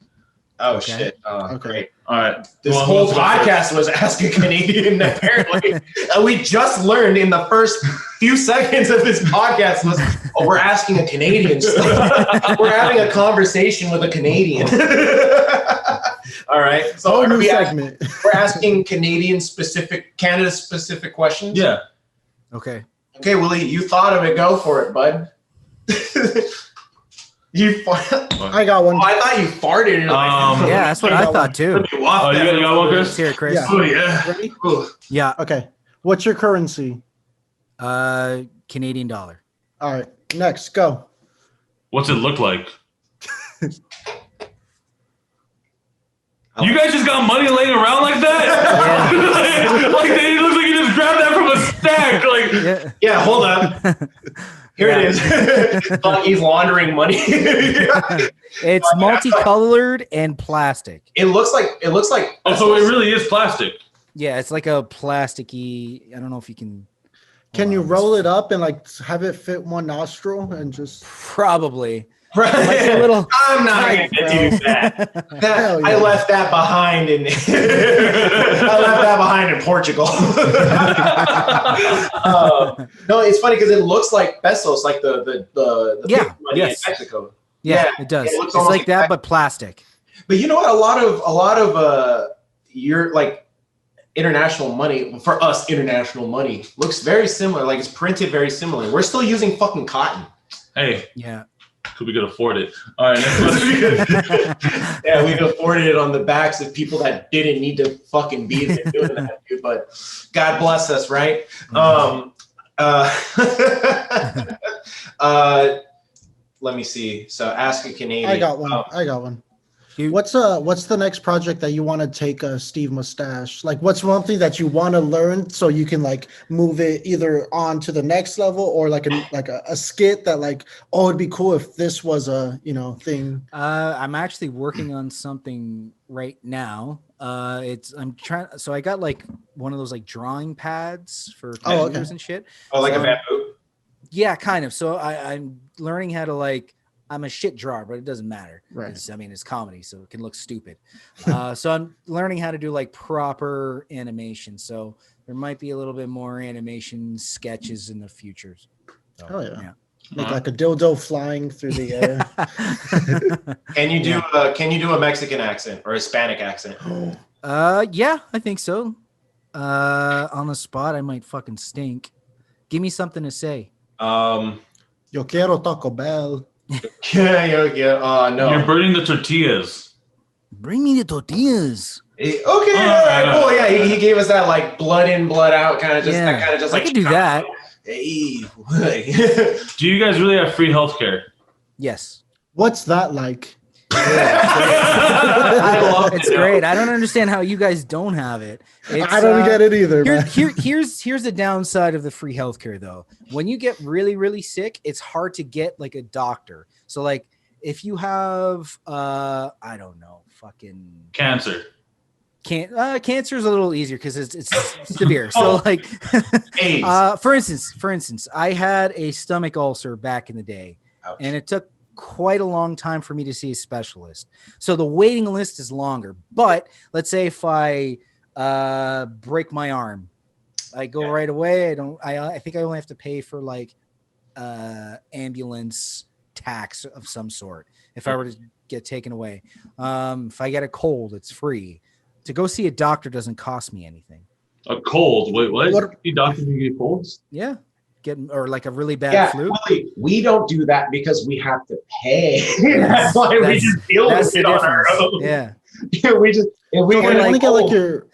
Oh shit! Oh, great. All right. This whole podcast was Ask a Canadian, apparently. And we just learned in the first few seconds of this podcast we're asking a Canadian stuff. We're having a conversation with a Canadian. All right. So we're asking Canada specific questions? Yeah. Okay. Okay, Willie, you thought of it. Go for it, bud. I got one. Oh, I thought you farted. Yeah, that's what I thought too. You got one, Chris? Here, Chris. Yeah. Oh yeah. Ready? Yeah. Okay. What's your currency? Canadian dollar. All right. Next, go. What's it look like? You guys just got money laying around like that? Yeah. like it looks like you just grabbed that from a stack. Like, yeah, hold up. Here it is. He's laundering money. It's multicolored and plastic. It looks like. Oh, so it really is plastic. Yeah, it's like a plasticky. I don't know if you can. Can you roll it up and like have it fit one nostril and just probably. Right. Like a little I'm not going to do that. I left that behind in Portugal. No, it's funny because it looks like pesos, like the money in Mexico. Yeah, it does. It's like that, but plastic. But you know what? A lot of your like international money for us, international money looks very similar. Like it's printed very similar. We're still using fucking cotton. Hey. Yeah. We could afford it. All right. Yeah, we could afford it on the backs of people that didn't need to fucking be there doing that, dude. But God bless us, right? Let me see. So ask a Canadian. I got one. What's the next project that you want to take Steve Mustache? Like what's one thing that you want to learn so you can like move it either on to the next level or like a skit that like, oh, it'd be cool if this was a, thing. I'm actually working on something right now. I got like one of those like drawing pads for computers and shit. Oh, like a bamboo? Yeah, kind of. So I'm learning how to like, I'm a shit drawer, but it doesn't matter. Right. It's comedy, so it can look stupid. So I'm learning how to do like proper animation. So there might be a little bit more animation sketches in the future. So, oh yeah. Make like a dildo flying through the air. Can you do a Mexican accent or a Hispanic accent? Yeah, I think so. On the spot, I might fucking stink. Give me something to say. Yo quiero Taco Bell. Yeah. No. You're burning the tortillas. Bring me the tortillas. Okay. All right. Cool. Yeah. He gave us that like blood in, blood out kind of just. Yeah. That kind of just I like. could do that. Hey. Do you guys really have free healthcare? Yes. What's that like? I love It's great. I don't understand how you guys don't have it. I don't get it either. Man. Here's the downside of the free healthcare though. When you get really, really sick, it's hard to get like a doctor. So like if you have I don't know, fucking Cancer. Cancer is a little easier because it's severe. So like for instance, I had a stomach ulcer back in the day. Ouch. And it took quite a long time for me to see a specialist. So the waiting list is longer. But let's say if I break my arm, I go right away. I think I only have to pay for like ambulance tax of some sort if I were to get taken away. If I get a cold, it's free. To go see a doctor doesn't cost me anything. A cold? Wait, what? You doctors can get colds? Yeah. Or like a really bad flu. Really, we don't do that because we have to pay. That's why we just deal with it on our own. Yeah. We just if we want to get like your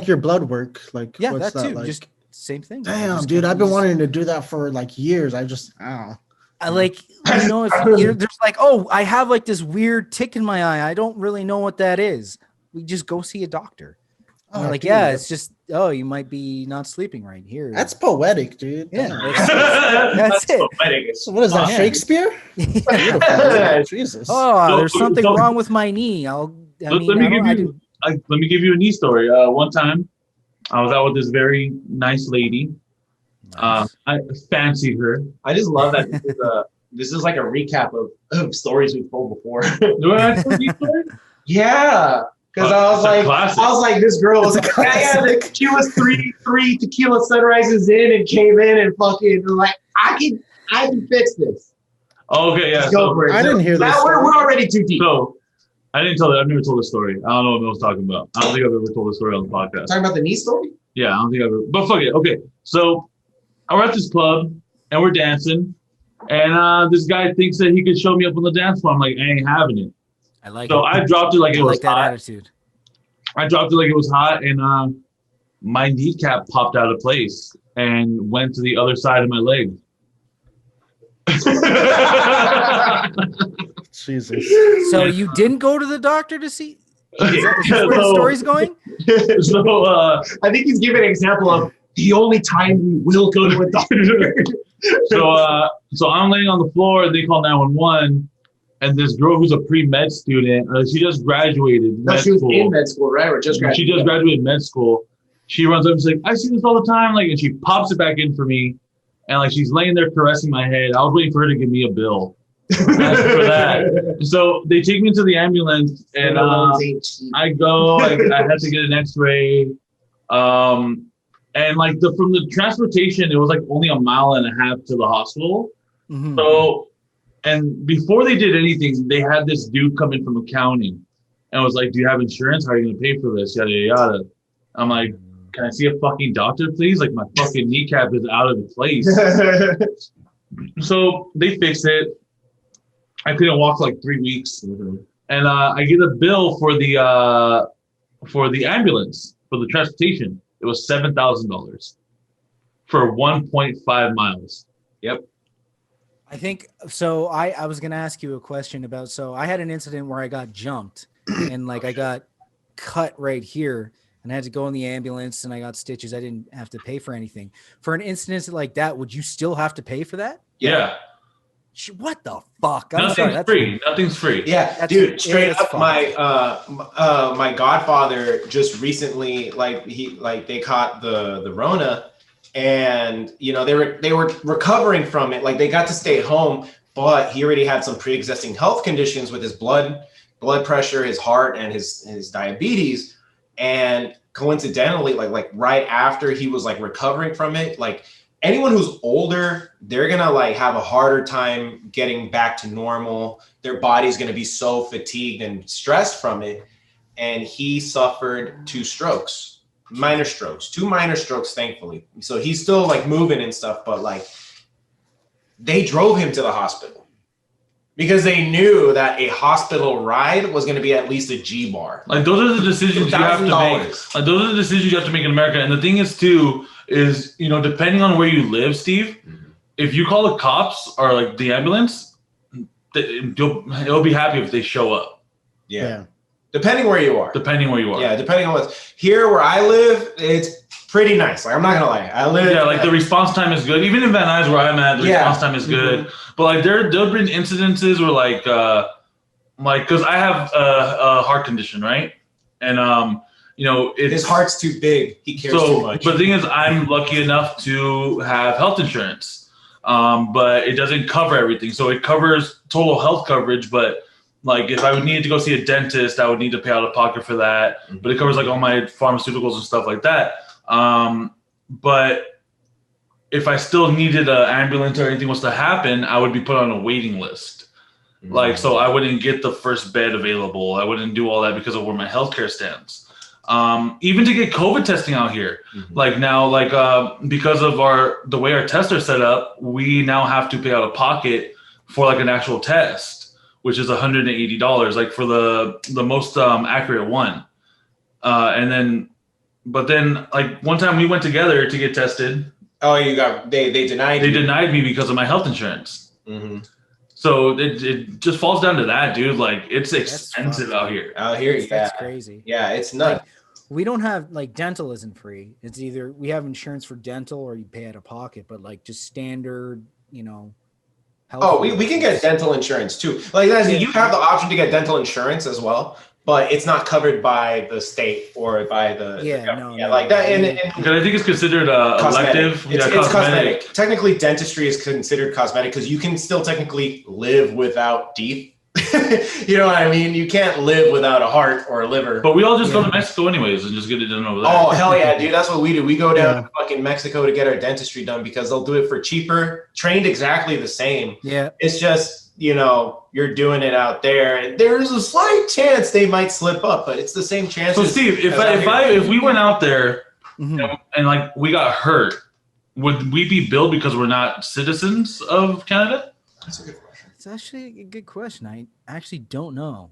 your blood work, like what's that too. like? Just same thing. Damn, dude, I've been wanting to do that for like years. I don't know. I like, you know, if there's like, oh, I have like this weird tick in my eye. I don't really know what that is. We just go see a doctor. Oh, like, dude, yeah, it's just, oh, you might be not sleeping right here. That's poetic, dude. Yeah, that's it. Poetic. So what is that, Shakespeare? Jesus. Oh, there's something wrong with my knee. Let me give you a knee story. One time, I was out with this very nice lady. Nice. I fancied her. I just love that this is like a recap of stories we've told before. Do I tell you story? Yeah. Because I was like, this girl was like, she was three tequila sunrises in and came in and fucking like, I can fix this. Okay, yeah. I didn't hear this. We're already too deep. So I didn't tell that. I've never told this story. I don't know what Mill's talking about. I don't think I've ever told this story on the podcast. Talking about the knee story? Yeah, I don't think I've ever. But fuck it. Okay, so we're at this club and we're dancing, and this guy thinks that he could show me up on the dance floor. I'm like, I ain't having it. I like so it. I dropped it like it was that hot. Attitude. I dropped it like it was hot, and my kneecap popped out of place and went to the other side of my leg. Jesus. So you didn't go to the doctor to see? Is that where the story's going? So I think he's giving an example of the only time we will go to a doctor. So I'm laying on the floor, and they call 911. And this girl who's a pre-med student, she just graduated med she was school. in med school, right? Or just graduated? She just graduated med school. She runs up and she's like, I see this all the time. Like, and she pops it back in for me. And like, she's laying there caressing my head. I was waiting for her to give me a bill for that. So they take me to the ambulance, and I go, I had to get an x-ray. And like from the transportation, it was like only 1.5 miles to the hospital. Mm-hmm. So, and before they did anything, they had this dude come in from accounting and was like, do you have insurance? How are you going to pay for this? Yada, yada, yada. I'm like, can I see a fucking doctor, please? Like, my fucking kneecap is out of place. So they fixed it. I couldn't walk for like 3 weeks. Mm-hmm. And I get a bill for the ambulance, for the transportation. It was $7,000 for 1.5 miles. Yep. I think so. I was going to ask you a question about, so I had an incident where I got jumped and like I got cut right here and I had to go in the ambulance and I got stitches. I didn't have to pay for anything. For an incident like that, would you still have to pay for that? Yeah. What the fuck? Nothing's free. Nothing's free. Yeah, dude. Straight up, my godfather just recently, they caught the Rona. And you know they were recovering from it. Like they got to stay home, but he already had some pre-existing health conditions with his blood pressure, his heart, and his diabetes. And coincidentally, like right after he was like recovering from it, like anyone who's older, they're gonna like have a harder time getting back to normal. Their body's gonna be so fatigued and stressed from it. And he suffered 2 minor strokes, thankfully. So he's still like moving and stuff, but like they drove him to the hospital because they knew that a hospital ride was going to be at least a G-bar. Like those are the decisions you have to make. Like those are the decisions you have to make in America. And the thing is too, is, you know, depending on where you live, Steve, if you call the cops or like the ambulance, it'll be happy if they show up. Yeah. Depending where you are. Yeah, depending on what's here where I live, it's pretty nice. Like I'm not gonna lie. I live like the response time is good. Even in Van Nuys where I'm at, the response time is good. Mm-hmm. But like there'll been incidences where like because I have a heart condition, right? And his heart's too big. He cares too much. But the thing is, I'm lucky enough to have health insurance, but it doesn't cover everything. So it covers total health coverage, but like if I would need to go see a dentist, I would need to pay out of pocket for that. Mm-hmm. But it covers like all my pharmaceuticals and stuff like that. But if I still needed an ambulance or anything was to happen, I would be put on a waiting list. Mm-hmm. Like, so I wouldn't get the first bed available. I wouldn't do all that because of where my healthcare stands. Even to get COVID testing out here, like now, because of the way our tests are set up, we now have to pay out of pocket for like an actual test, which is $180, like for the most accurate one. But then like one time we went together to get tested. Oh, they denied you. They denied me because of my health insurance. Mm-hmm. So it just falls down to that, dude. Like it's expensive out here. That's crazy. Yeah, it's nuts. Like, we don't have like dental isn't free. It's either we have insurance for dental or you pay out of pocket, but like just standard, health we can get dental insurance too. Like you have the option to get dental insurance as well, but it's not covered by the state or by the government. Like that. Because I think it's considered elective. It's cosmetic. Technically, dentistry is considered cosmetic because you can still technically live without teeth. You know what I mean? You can't live without a heart or a liver. But we all just go to Mexico anyways and just get it done over there. Oh, hell yeah, dude. That's what we do. We go down to fucking Mexico to get our dentistry done because they'll do it for cheaper, trained exactly the same. Yeah. It's just, you're doing it out there. There's a slight chance they might slip up, but it's the same chance. So Steve, if we went out there and like we got hurt, would we be billed because we're not citizens of Canada? That's a good question. It's actually a good question. I actually don't know.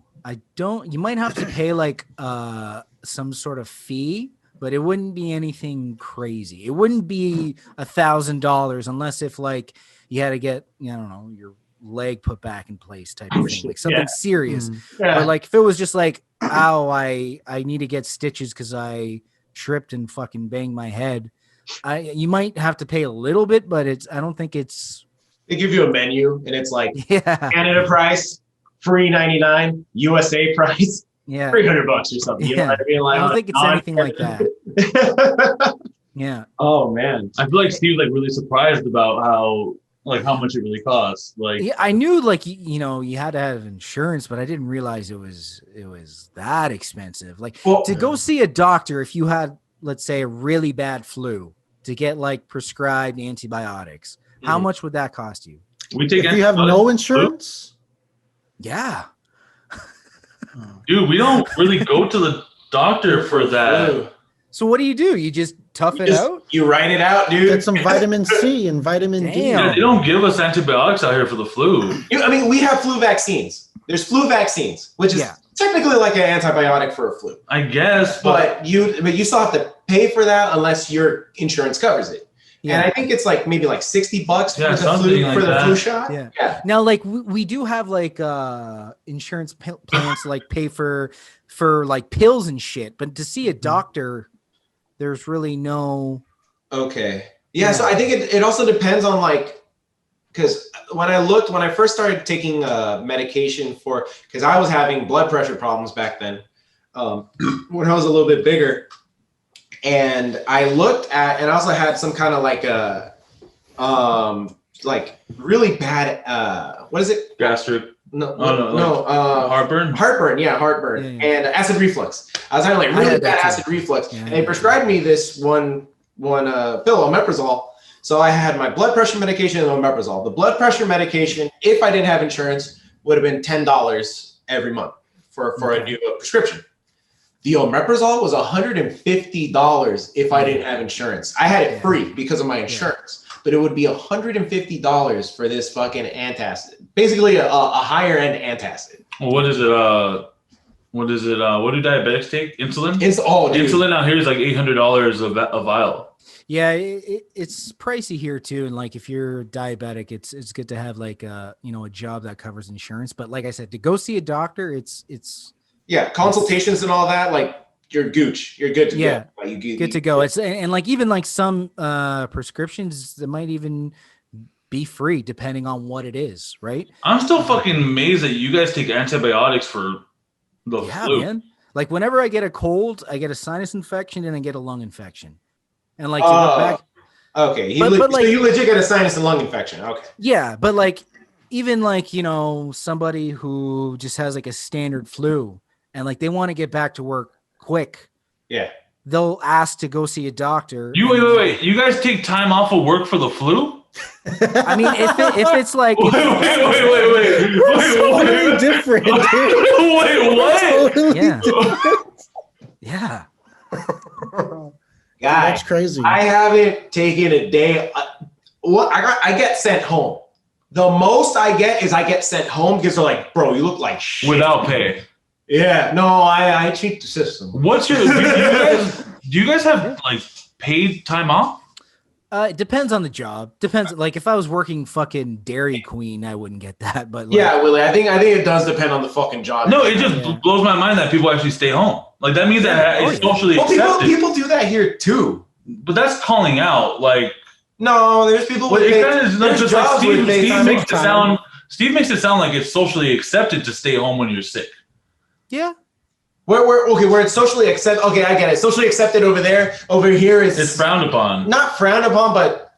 You might have to pay like some sort of fee, but it wouldn't be anything crazy. It wouldn't be $1,000 unless if like you had to get, your leg put back in place type of thing, like something serious. But like if it was just like, I need to get stitches because I tripped and fucking banged my head, you might have to pay a little bit, but I don't think it's. They give you a menu and it's like Canada price, free 99, USA price, $300 or something. You know what I mean? Like, I don't think it's anything like that. Yeah. Oh man, I feel like Steve's like really surprised about how much it really costs. Like, I knew like you had to have insurance, but I didn't realize it was that expensive. Like to go see a doctor if you had, let's say, a really bad flu, to get like prescribed antibiotics. How much would that cost you? If you have no insurance? Yeah. Dude, we don't really go to the doctor for that. So what do? You just tough it out? You write it out, dude. Get some vitamin C and vitamin D. Yeah, they don't give us antibiotics out here for the flu. We have flu vaccines. There's flu vaccines, which is technically like an antibiotic for a flu. I guess. But you still have to pay for that unless your insurance covers it. Yeah. And I think it's like maybe like $60 for the flu shot. Yeah. Now, like we do have like insurance plans to like pay for like pills and shit, but to see a doctor, there's really no. Okay. Yeah. So I think it also depends on like, because when I first started taking medication because I was having blood pressure problems back then, when I was a little bit bigger. And I looked at, and I also had some kind of like like really bad, what is it? Gastric. No. Heartburn. Heartburn, and acid reflux. I was having like really bad acid reflux, and they prescribed me this one pill, omeprazole. So I had my blood pressure medication and omeprazole. The blood pressure medication, if I didn't have insurance, would have been $10 every month for a new prescription. The omeprazole was $150 if I didn't have insurance. I had it free because of my insurance, but it would be $150 for this fucking antacid. Basically a higher end antacid. Well, what is it? What is it? What do diabetics take? Insulin? Dude. Insulin out here is like $800 a vial. Yeah, it's pricey here too, and like if you're diabetic, it's good to have like a job that covers insurance. But like I said, to go see a doctor, it's consultations and all that. Like you're gooch, you're good to yeah, go. Like, good to go. It's and like even like some prescriptions that might even be free depending on what it is, right? I'm still fucking amazed that you guys take antibiotics for the flu. Man. Like whenever I get a cold, I get a sinus infection and I get a lung infection. And like to go back, okay, but so like, you legit get a sinus and lung infection. Okay, yeah, but like even like somebody who just has like a standard flu and like they want to get back to work quick, yeah, they'll ask to go see a doctor. Wait! You guys take time off of work for the flu? I mean, if it's like wait, Totally different. Dude. Wait, what? Totally Yeah. different. Yeah. guy, That's crazy. I haven't taken a day. I get sent home. The most I get is I get sent home because they're like, bro, you look like shit. Without pay. Yeah, no, I cheat the system. What's your? Do you guys have like paid time off? It depends on the job. Depends. Like if I was working fucking Dairy Queen, I wouldn't get that. But like, yeah, Willie, I think it does depend on the fucking job. No, it just blows my mind that people actually stay home. Like that means that it's socially accepted. People do that here too. But that's calling out. Like no, there's people. Well, it kind of just like Steve makes it sound like it's socially accepted to stay home when you're sick. Yeah. Where it's socially accepted. Okay, I get it. Socially accepted over there. Over here, it's frowned upon. Not frowned upon, but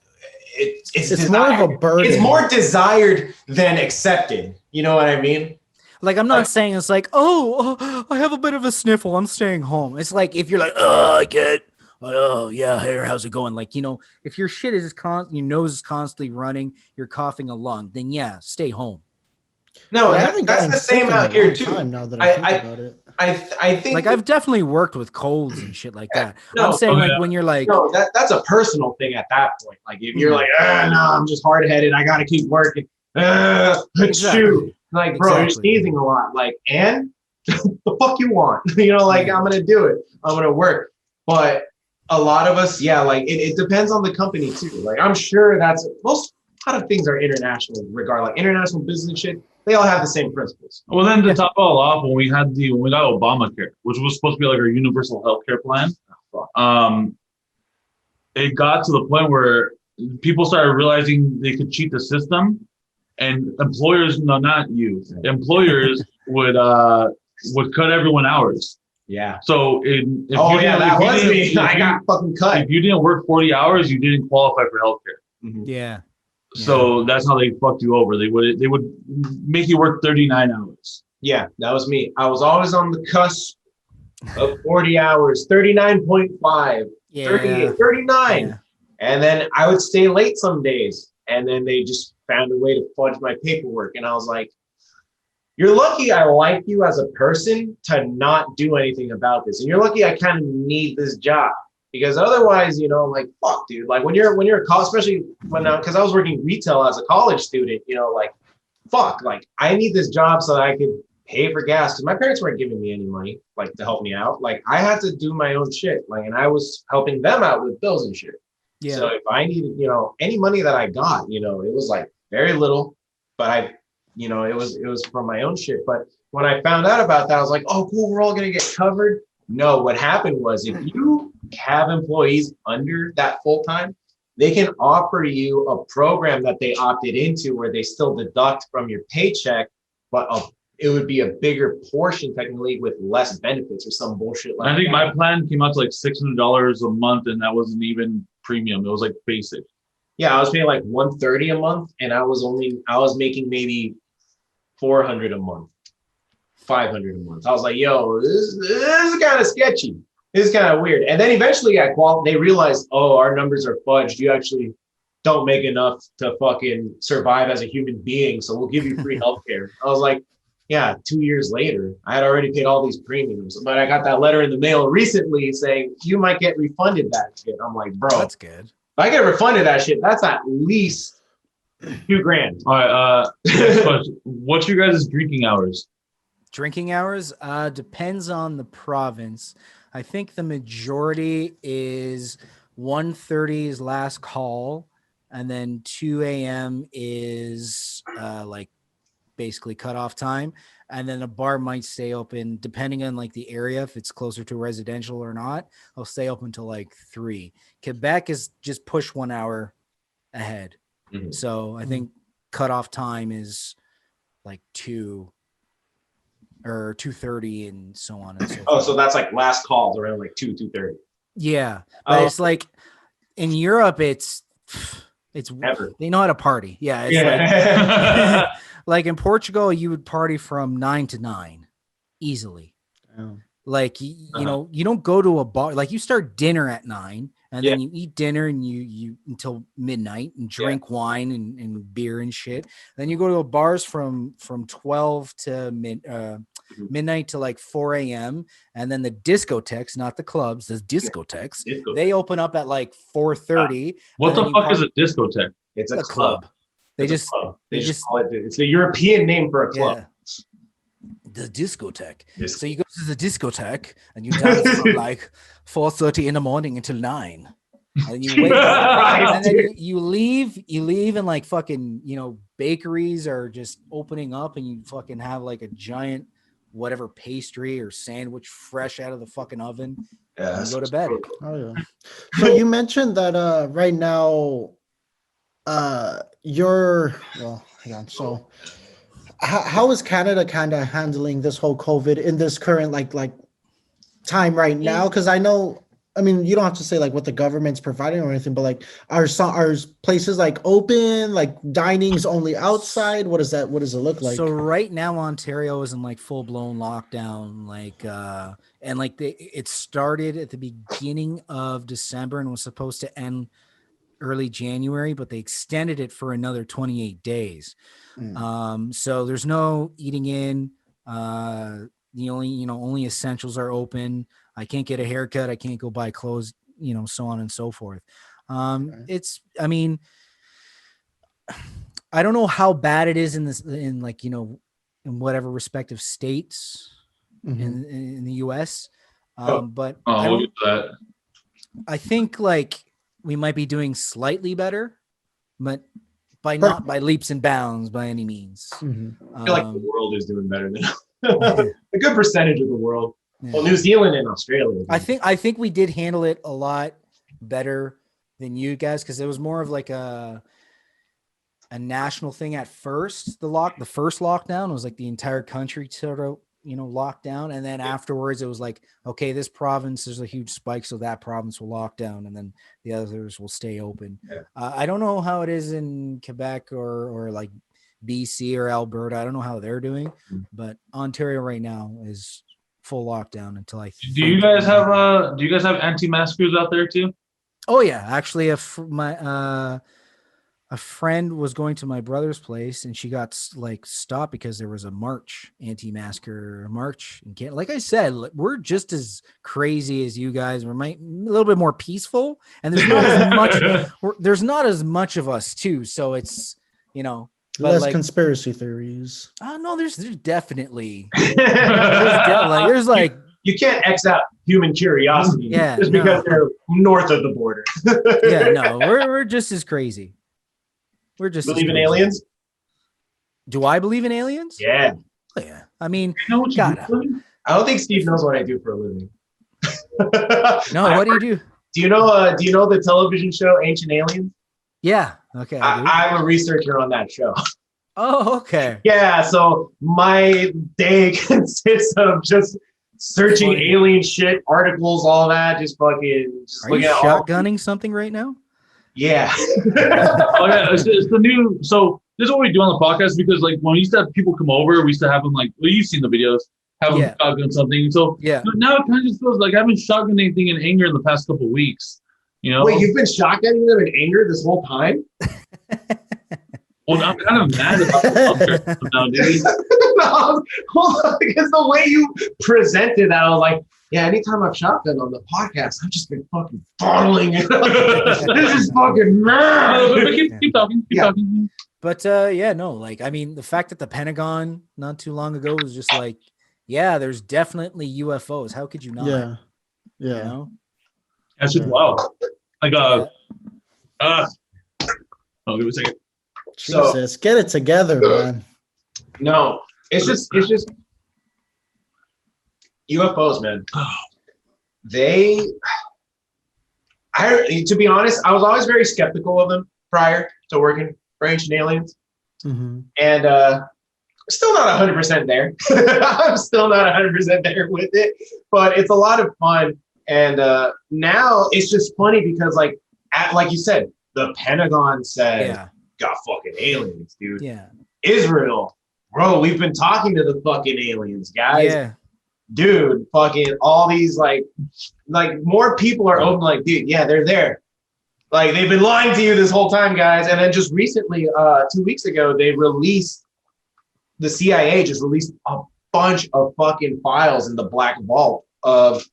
it's more of a burden. It's more desired than accepted. You know what I mean? Like I'm not saying it's like, oh, I have a bit of a sniffle, I'm staying home. It's like if you're like, I get, oh yeah, hey, how's it going? Like if your shit is your nose is constantly running, you're coughing a lung, then yeah, stay home. No, that's the same out here too. Now that I think about it. I think like I've definitely worked with colds and shit like that. I'm saying when you're like, no, that's a personal thing at that point. Like if you're like, no, I'm just hard headed. I got to keep working. Shoot, like bro, you're sneezing a lot. Like, and the fuck you want? Like I'm gonna do it. I'm gonna work. But a lot of us, yeah, like it depends on the company too. Like I'm sure a lot of things are international. Regard like international business shit. They all have the same principles. Well, then to top it all off, when we got Obamacare, which was supposed to be like our universal healthcare plan, it got to the point where people started realizing they could cheat the system, and employers, no, not you, employers would cut everyone hours. Yeah. So I got fucking cut. If you didn't work 40 hours, you didn't qualify for healthcare. Mm-hmm. Yeah. So that's how they fucked you over. They would make you work 39 hours. Yeah, that was me. I was always on the cusp of 40 hours, 39.5, 38, 39. Yeah. And then I would stay late some days. And then they just found a way to fudge my paperwork. And I was like, you're lucky I like you as a person to not do anything about this. And you're lucky I kind of need this job. Because otherwise, like, fuck, dude. Like when you're a college, especially because I was working retail as a college student, like, fuck, like I need this job so that I could pay for gas. Because my parents weren't giving me any money, like to help me out. Like I had to do my own shit. Like, and I was helping them out with bills and shit. Yeah. So if I needed, any money that I got, it was like very little, but it was from my own shit. But when I found out about that, I was like, oh, cool, we're all gonna get covered. No, what happened was if you have employees under that full time, they can offer you a program that they opted into where they still deduct from your paycheck, but it would be a bigger portion technically with less benefits or some bullshit like that. I think my plan came out to like $600 a month, and that wasn't even premium. It was like basic. Yeah, I was paying like $130 a month, and I was making maybe $400 a month. $500 a month. I was like, yo, this is kind of sketchy. This is kind of weird. And then eventually they realized, oh, our numbers are fudged. You actually don't make enough to fucking survive as a human being. So we'll give you free healthcare. I was like, yeah, 2 years later, I had already paid all these premiums. But I got that letter in the mail recently saying you might get refunded that shit. I'm like, bro, that's good. If I get refunded that shit, that's at least $2,000. All right. Next question. What's your guys' drinking hours? Drinking hours depends on the province. I think the majority is 1:30 is last call, and then 2 a.m. is like basically cutoff time, and then a bar might stay open depending on like the area, if it's closer to residential or not. I'll stay open till like 3. Quebec is just push 1 hour ahead, so I think cutoff time is like 2 or 2:30 and so on and so forth. Oh, so that's like last calls around like 2:30. Yeah, but it's like in Europe, it's Ever. they know how to party. Yeah, it's Yeah. like in Portugal, you would party from 9 to 9 easily. Oh. Like you know, you don't go to a bar. Like you start dinner at 9, and then you eat dinner and you until midnight and drink wine and beer and shit. Then you go to the bars from 12 to midnight to like 4 a.m. And then the discotheques, not the clubs, the discotheques, they open up at like 4:30. What the fuck is a discotheque? It's a club. They just call it, it's the European name for a club. Yeah. The discotheque. So you go to the discotheque and you dance from like 4:30 in the morning until 9. And you wake up and then you leave and like fucking, you know, bakeries are just opening up and you fucking have like a giant whatever pastry or sandwich fresh out of the fucking oven. Yeah, and you go to bed. Oh yeah. So you mentioned that right now you're well, hang on. So how is Canada kind of handling this whole COVID in this current like time right now? Because I know, I mean, you don't have to say like what the government's providing or anything, but like are places like open, like dining's only outside? What does it look like? So right now Ontario is in like full blown lockdown, like and like it started at the beginning of December and was supposed to end early January, but they extended it for another 28 days. So there's no eating in. The only essentials are open. I can't get a haircut. I can't go buy clothes, you know, so on and so forth. It's, I mean, I don't know how bad it is in like, you know, in whatever respective states in the US. But I think like we might be doing slightly better, but not by leaps and bounds by any means. I feel like the world is doing better than a good percentage of the world. Yeah. Well, New Zealand and Australia. I think we did handle it a lot better than you guys, because it was more of like a national thing at first. The first lockdown was like the entire country sort of, you know, locked down, and then afterwards it was like, okay, this province there's a huge spike, so that province will lock down, and then the others will stay open. I don't know how it is in Quebec or like BC or Alberta. I don't know how they're doing, but Ontario right now is full lockdown until I think. Do you guys have anti-maskers out there too? Oh yeah, actually, a friend was going to my brother's place and she got like stopped because there was a anti-masker march. And like I said, we're just as crazy as you guys. We're a little bit more peaceful, and there's not as much. There's not as much of us too, so it's, you know, less like, conspiracy theories. No, there's definitely there's like you can't X out human curiosity just because they're north of the border. Yeah, no, we're just as crazy. We're just believe in aliens. Do I believe in aliens? Yeah. Oh, yeah. I mean, I don't think Steve knows what I do for a living. No, what do you do? Do you know the television show Ancient Aliens? Yeah. Okay. I'm a researcher on that show. Oh, okay. Yeah. So my day consists of just searching alien shit, articles, all that. Just fucking. Are you shotgunning something right now? Yeah. Oh yeah, it's the new. So this is what we do on the podcast, because like when we used to have people come over, we used to have them like, well, you've seen the videos, have them shotgun something. So now it kind of just feels like I haven't shotgunned anything in anger in the past couple of weeks. You know? Wait, you've been shotgunning them in anger this whole time? Well, I'm kind of mad about the now, dude. No, because the way you presented that, I was like, yeah, anytime I've shotgunned on the podcast, I've just been fucking bottling it up. This is fucking mad. But keep talking. Keep talking. But no, like, I mean, the fact that the Pentagon not too long ago was just like, yeah, there's definitely UFOs. How could you not? Yeah. You Yeah. know? That's just Yeah. wild. Like Yeah. oh, give me a second. So Jesus, get it together, man. no, it's just UFOs, man. To be honest, I was always very skeptical of them prior to working for Ancient Aliens, Mhm. and still not 100% there. I'm still not 100% there with it, but it's a lot of fun. And now it's just funny because, like you said, the Pentagon says got fucking aliens, dude. Yeah. Israel, bro, we've been talking to the fucking aliens, guys. Yeah. Dude, fucking all these like more people are open, like, dude, yeah, they're there. Like, they've been lying to you this whole time, guys. And then just recently, 2 weeks ago, the CIA just released a bunch of fucking files in the black vault of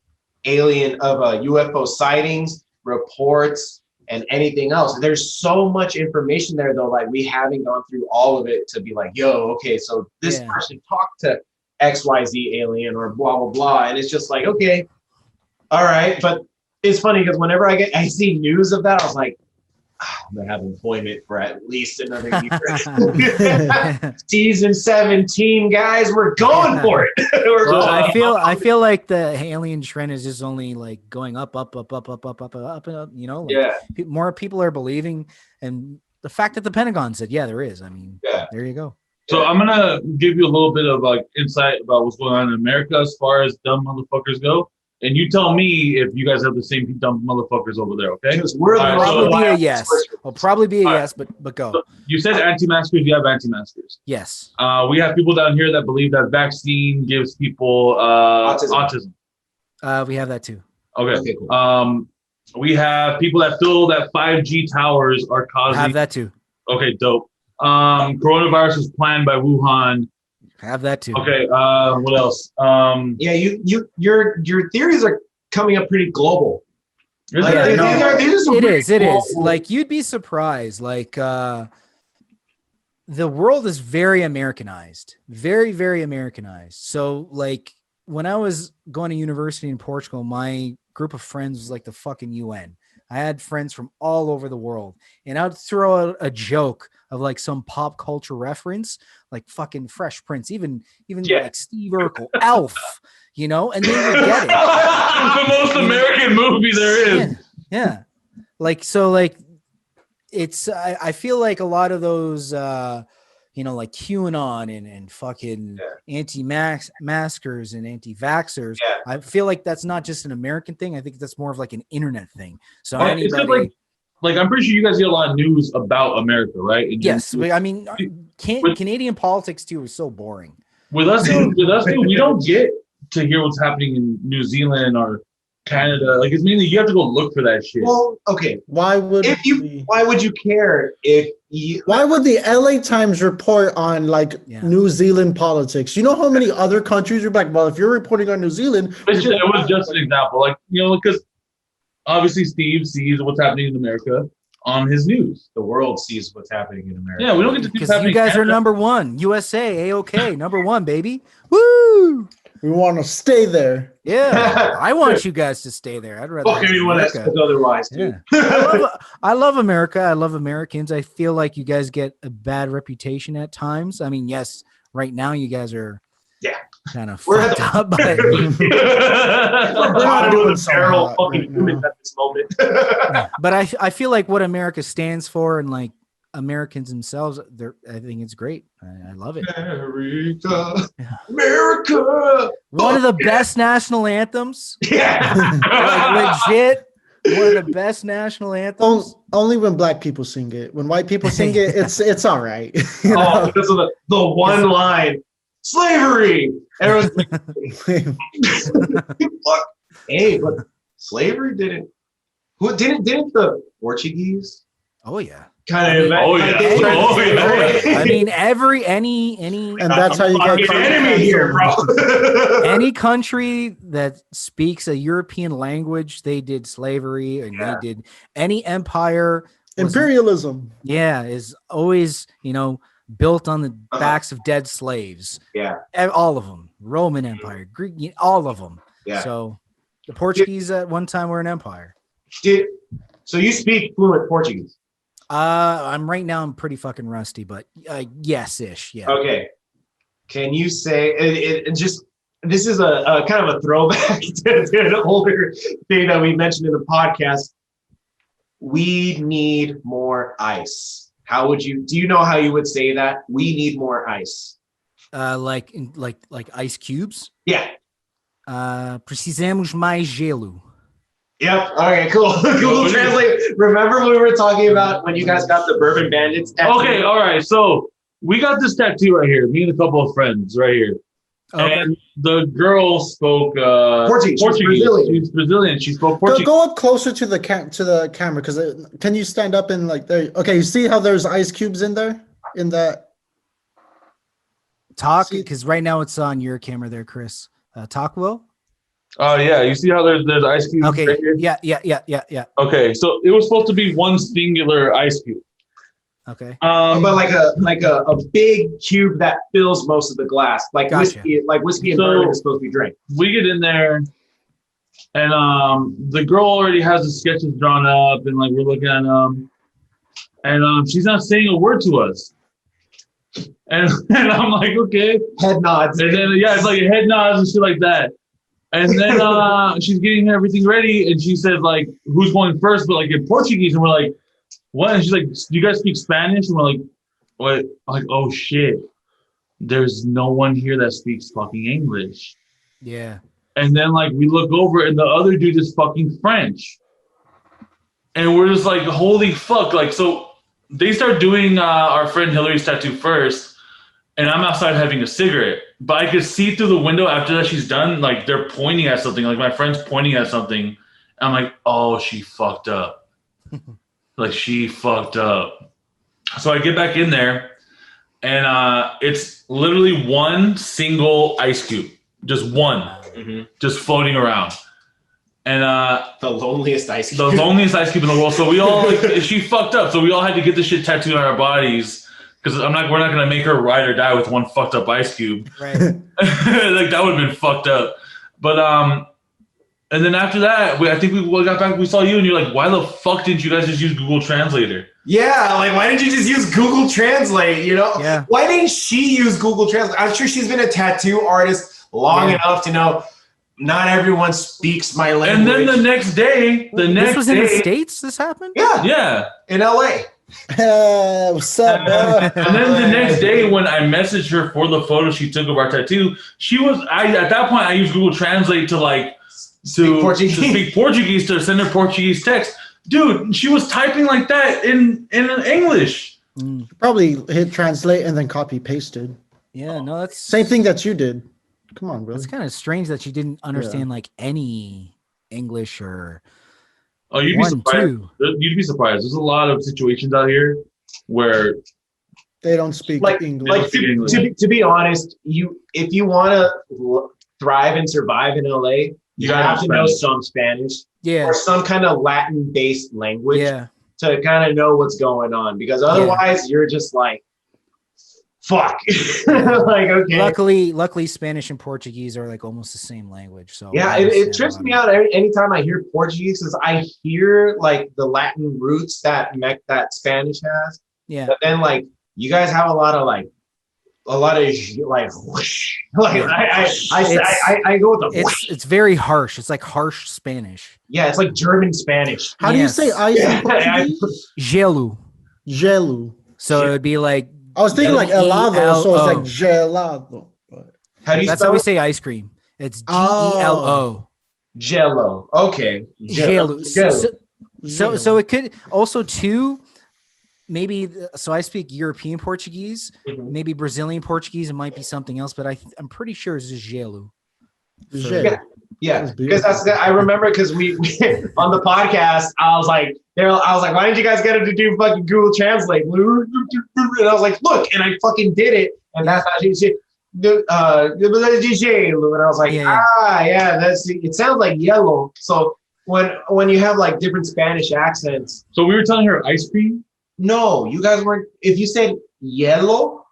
UFO sightings, reports, and anything else. There's so much information there, though. Like, we haven't gone through all of it to be like, yo, okay, so this person talked to XYZ alien or blah, blah, blah. And it's just like, okay, all right. But it's funny because whenever I see news of that, I was like, I'm gonna have employment for at least another year. Season 17, guys, we're going for it. Well, I feel like the alien trend is just only like going up, up, up, up, up, up, up, up, and up. You know, like more people are believing, and the fact that the Pentagon said, yeah, there is. I mean, there you go. So I'm gonna give you a little bit of like insight about what's going on in America as far as dumb motherfuckers go. And you tell me if you guys have the same dumb motherfuckers over there, okay? Because we're probably be a yes. Will probably be a yes, but go. So you said anti-maskers. You have anti-maskers. Yes. We have people down here that believe that vaccine gives people autism. We have that too. Okay. Cool. We have people that feel that 5G towers are causing. Have that too. Okay, dope. Coronavirus was planned by Wuhan. Have that too. Okay. What else? Yeah, your theories are coming up pretty global. Like, it is. Like, you'd be surprised. Like, the world is very Americanized, very, very Americanized. So, like, when I was going to university in Portugal, my group of friends was like the fucking UN. I had friends from all over the world, and I'd throw out a joke of like some pop culture reference, like fucking Fresh Prince, even like Steve Urkel, Elf, you know, and they would get it. The most American movie there is. Yeah. Like, so like it's, I feel like a lot of those, you know, like QAnon and fucking anti-maskers and anti-vaxxers. I feel like that's not just an American thing. I think that's more of like an internet thing. So anybody, like I'm pretty sure you guys get a lot of news about America, right? And yes, I mean, Canadian politics too is so boring. With us, we don't get to hear what's happening in New Zealand or Canada. Like, it's mainly you have to go look for that shit. Well, okay. Why would you care if you? Why would the LA Times report on like New Zealand politics? You know how many other countries are like, well, if you're reporting on New Zealand, it was just an example, like, you know, because obviously Steve sees what's happening in America on his news. The world sees what's happening in America. Yeah, we don't get to see because you guys are number one. USA, A-OK, number one, baby. Woo! We want to stay there. Yeah, I want you guys to stay there. I'd rather. Fuck anyone that says otherwise, dude. I love America. I love Americans. I feel like you guys get a bad reputation at times. I mean, yes, right now you guys are kind of fucked up. But we're not doing feral fucking humans at this moment. But I feel like what America stands for and like Americans themselves, I think it's great. I love it. America. One of the best national anthems. Yeah. Like, legit. One of the best national anthems. Only when black people sing it. When white people sing it, it's all right. Oh, because of the one line, slavery. Everyone's like, fuck. Hey, but slavery didn't the Portuguese? Oh yeah. Kind of. I mean, any, and that's how you get enemy here, bro. Any country that speaks a European language, they did slavery, and they did any empire. Imperialism. Is always, you know, built on the backs of dead slaves. Yeah. All of them. Roman Empire, Greek, all of them. Yeah. So the Portuguese at one time were an empire. So you speak fluent Portuguese? I'm pretty fucking rusty, but yes-ish. Yeah. Okay. Can you say it just? This is a kind of a throwback to an older thing that we mentioned in the podcast. We need more ice. How would you? Do you know how you would say that? We need more ice. Like ice cubes. Yeah. Precisamos mais gelo. Yep. Okay. Cool. Google Translate. Remember when we were talking about when you guys got the Bourbon Bandits tattoo? Okay. All right. So we got this tattoo right here. Me and a couple of friends right here. Okay. And the girl spoke Portuguese. She's Brazilian. She spoke Portuguese. Go up closer to the camera, because can you stand up and like there? Okay, you see how there's ice cubes in there in that. Talk, because right now it's on your camera there, Chris. Talk, Will. Oh yeah, you see how there's ice cubes. Okay. Right here? Yeah. Okay, so it was supposed to be one singular ice cube. Okay. But like a big cube that fills most of the glass, like whiskey and bourbon is supposed to be drank. We get in there, and the girl already has the sketches drawn up, and like we're looking at them, and she's not saying a word to us, and I'm like, okay, head nods, and then it's like head nods and shit like that, and then she's getting everything ready, and she said like, who's going first, but like in Portuguese, and we're like, what? And she's like, do you guys speak Spanish? And we're like, what? I'm like, oh shit, there's no one here that speaks fucking English. Yeah. And then like we look over and the other dude is fucking French. And we're just like, holy fuck. Like, so they start doing our friend Hillary's tattoo first, and I'm outside having a cigarette. But I could see through the window after that she's done, like they're pointing at something, like my friend's pointing at something. I'm like, oh, she fucked up. Like she fucked up. So I get back in there, and it's literally one single ice cube, just one, just floating around. And the loneliest ice cube. The loneliest ice cube in the world. So we all she fucked up. So we all had to get this shit tattooed on our bodies, because we're not gonna make her ride or die with one fucked up ice cube. Right. Like that would have been fucked up. But and then after that, I think we got back. We saw you, and you're like, "Why the fuck didn't you guys just use Google Translator?" Yeah, like why didn't you just use Google Translate? You know, yeah. Why didn't she use Google Translate? I'm sure she's been a tattoo artist long enough to know not everyone speaks my language. And then the next day, this was in the States. This happened. Yeah, in LA. What's up, bro? And then the next day, when I messaged her for the photo she took of our tattoo, at that point I used Google Translate to speak Portuguese, to send her Portuguese text. Dude, she was typing like that in English. Probably hit translate and then copy pasted. Yeah, no, that's same thing that you did. Come on, bro. It's kind of strange that she didn't understand like any English or. Oh, you'd be surprised. You'd be surprised. There's a lot of situations out here where they don't speak English. Like to be honest, if you want to thrive and survive in LA, you have to know some Spanish, or some kind of Latin-based language, to kind of know what's going on. Because otherwise, you're just like, fuck. Like, okay. Luckily, Spanish and Portuguese are like almost the same language. So yeah, it trips me out anytime I hear Portuguese, because I hear like the Latin roots that Spanish has. Yeah. But then like you guys have a lot of whoosh. Like I go with the whoosh. It's very harsh. It's like harsh Spanish. Yeah, it's like German Spanish. How do you say ice in Portuguese? Gelo. So it would be like. I was thinking like helado, so it's like gelado. That's how we say ice cream. It's Gelo. Jello. Okay. Jello. So it could also too. Maybe so. I speak European Portuguese, maybe Brazilian Portuguese. It might be something else, but I'm pretty sure it's just gelo. Yeah, because I remember because we on the podcast I was like, why didn't you guys get him to do fucking Google Translate? And I was like, look, and I fucking did it, and that's how she said. And I was like, it sounds like yellow. So when you have like different Spanish accents, so we were telling her ice cream. No, you guys weren't. If you said yellow.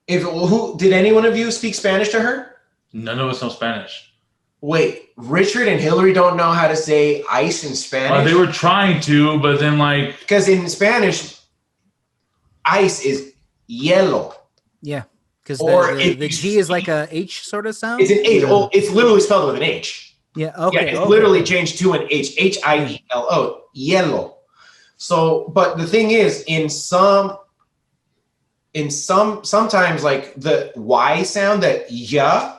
Who did anyone of you speak Spanish to her? None of us know Spanish. Wait, Richard and Hillary don't know how to say ice in Spanish? They were trying to, but then like... Because in Spanish, ice is yellow. Yeah, because the G is like a H sort of sound? It's an H. Yeah. Oh, it's literally spelled with an H. Yeah, okay. Yeah, it's literally changed to an H. H-I-E-L-O. Yellow. So, but the thing is, sometimes like the Y sound, that ya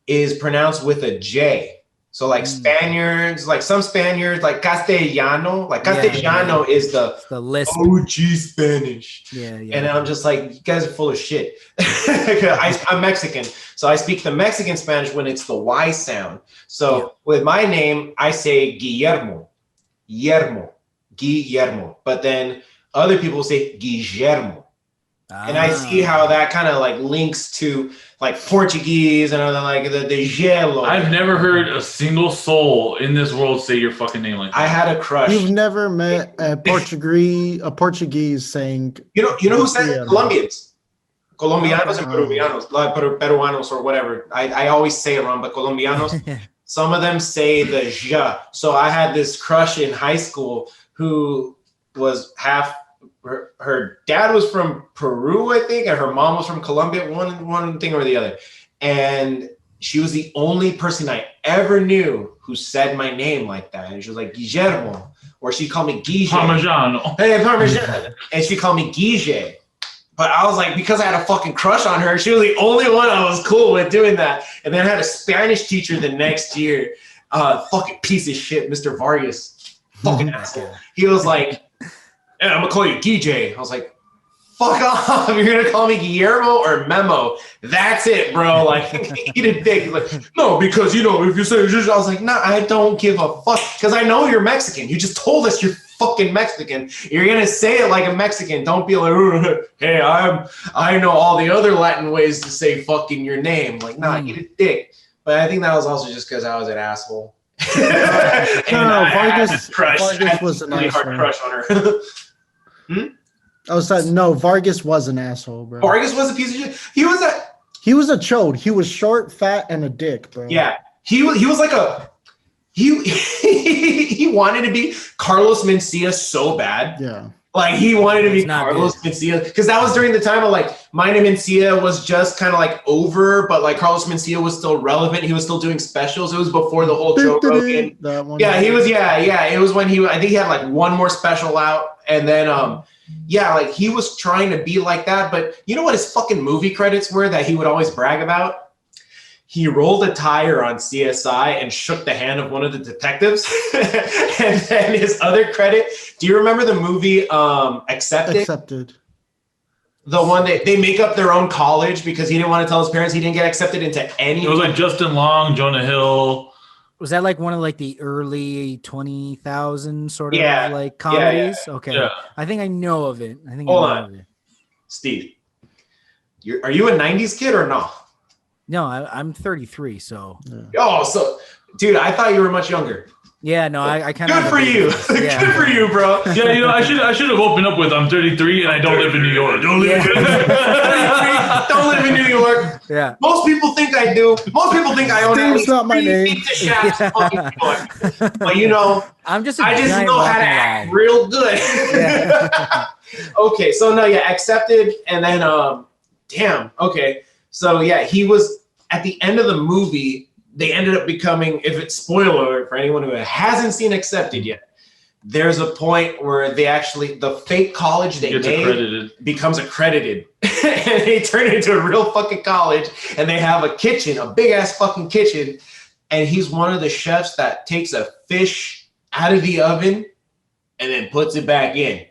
is pronounced with a J. So like Spaniards, like some Spaniards, like Castellano is the lisp. OG Spanish. Yeah. And I'm just like, you guys are full of shit. I'm Mexican, so I speak the Mexican Spanish when it's the Y sound. So with my name, I say Guillermo. But then other people say Guillermo. And I see how that kind of like links to like Portuguese and other like the gelo. I've never heard a single soul in this world say your fucking name like that. I had a crush. You've never met a Portuguese saying. You know who said it? Colombians and Peruanos or whatever. I always say it wrong, but Colombianos. Some of them say the ja. So I had this crush in high school who was half. Her dad was from Peru, I think, and her mom was from Colombia, one thing or the other. And she was the only person I ever knew who said my name like that. And she was like, Guillermo, or she called me Guille. Parmigiano. Hey, Parmigiano. And she called me Guille. But I was like, because I had a fucking crush on her, she was the only one I was cool with doing that. And then I had a Spanish teacher the next year, fucking piece of shit, Mr. Vargas. Fucking asshole. He was like, yeah, I'm gonna call you DJ. I was like, fuck off. You're gonna call me Guillermo or Memo. That's it, bro. Like, eat a dick. He's like, no, because if you say, I was like, nah, I don't give a fuck. Because I know you're Mexican. You just told us you're fucking Mexican. You're gonna say it like a Mexican. Don't be like, hey, I know all the other Latin ways to say fucking your name. Like, nah, eat a dick. But I think that was also just because I was an asshole. Vargas was an really hard crush on her. Vargas was an asshole, bro. Vargas was a piece of shit. He was a chode. He was short, fat, and a dick, bro. Yeah. He was like he wanted to be Carlos Mencia so bad. Yeah. Like he wanted to be Carlos Mencia, because that was during the time of like Mina Mencia was just kind of like over, but like Carlos Mencia was still relevant. He was still doing specials. It was before the whole Joe Rogan. Yeah, he was. Yeah. It was when I think he had like one more special out, and then like he was trying to be like that. But you know what his fucking movie credits were that he would always brag about? He rolled a tire on CSI and shook the hand of one of the detectives. And then his other credit, do you remember the movie Accepted? The one that they make up their own college because he didn't want to tell his parents he didn't get accepted into any. It was like Justin Long, Jonah Hill. Was that like one of like the early 20,000 sort of like comedies? Yeah. Okay. Yeah. I think I know of it. Hold on. Steve, are you a 90s kid or not? No, I'm 33, so. Oh, so, dude, I thought you were much younger. Yeah, no, I kind of. Good for you. Yeah. Good for you, bro. Yeah, I should have opened up with I'm 33 and I don't live in New York. Don't live in New York. Yeah. Most people think I do. Most people think I own Steve's not my name. But I just know how to act real good. Yeah. Okay, so no, Accepted, and then damn. Okay, so he was at the end of the movie. They ended up becoming, if it's spoiler alert for anyone who hasn't seen Accepted yet, there's a point where the fake college they made becomes accredited. And they turn it into a real fucking college, and they have a kitchen, a big ass fucking kitchen. And he's one of the chefs that takes a fish out of the oven and then puts it back in.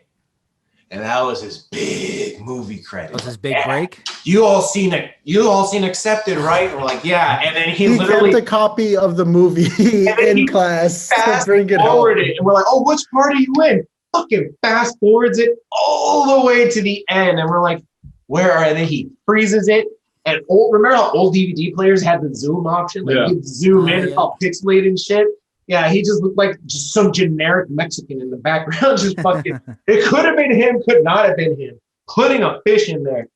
And that was his big movie credit. Was his big break? You all seen Accepted, right? We're like, yeah. And then he literally kept a copy of the movie in class to bring it home. And we're like, oh, which part are you in? Fucking fast forwards it all the way to the end. And we're like, where are they? He freezes it. And remember how old DVD players had the zoom option? Like you'd zoom in, it's all pixelated and shit. Yeah, he just looked like just some generic Mexican in the background. Just fucking, it could have been him, could not have been him. putting a fish in there.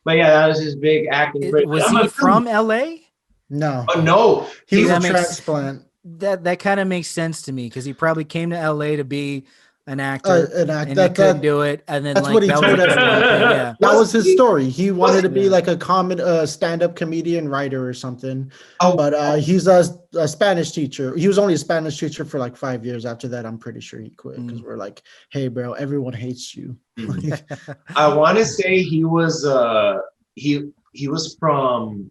But yeah, that was his big acting. Was he from LA? No. Oh no, He was that a makes- transplant. That kind of makes sense to me because he probably came to LA to be an actor and he That- couldn't do it, and then that's like what he that told was his everyone. one thing, yeah. That was his story. He wanted to be Yeah. like a stand-up comedian writer or something. Oh, But he's a Spanish teacher. He was only a Spanish teacher for like 5 years. After that, I'm pretty sure he quit because we're like, hey, bro, everyone hates you. I want to say he was from.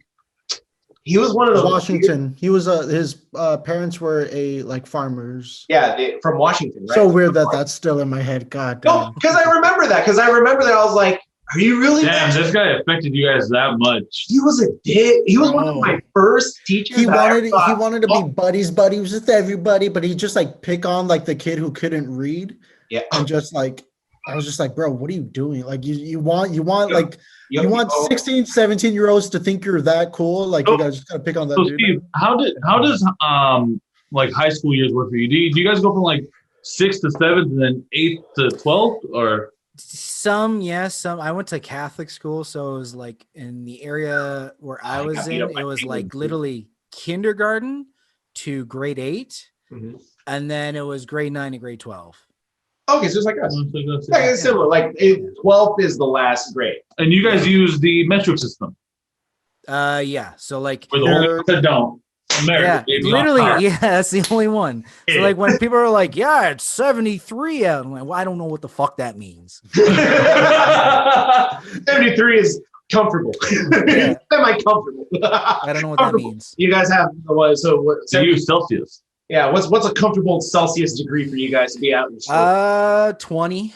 He was one of those Washington. He was his parents were like farmers. Yeah, from Washington, right? So weird that that's still in my head. God damn. No, because I remember that. I was like, "Are you really?" Damn, this guy affected you guys that much. He was a dick. He was one of my first teachers. He wanted to be buddies with everybody, but he just like pick on like the kid who couldn't read. Yeah, and just like I was just like, bro, what are you doing? Like you want like. You want 16, 17-year-olds to think you're that cool? Like you guys just gotta pick on that dude. Steve, how does like high school years work for you? Do you guys go from like 6th to 7th and then 8th to 12th, or some? I went to Catholic school, so it was like in the area where I was in, it was like literally kindergarten to grade 8, and then it was grade 9 to grade 12. Okay, so it's like us. Yeah, it's similar. Like 12th is the last grade. And you guys use the metric system? Yeah. So like for the only that don't. America, yeah, literally, yeah, that's the only one. So like when people are like, yeah, it's 73 out, I'm like, well, I don't know what the fuck that means. 73 is comfortable. Yeah. Semi-comfortable. I don't know what that means. You guys have what? So what? So you use Celsius. Yeah, what's a comfortable Celsius degree for you guys to be out in the store? 20.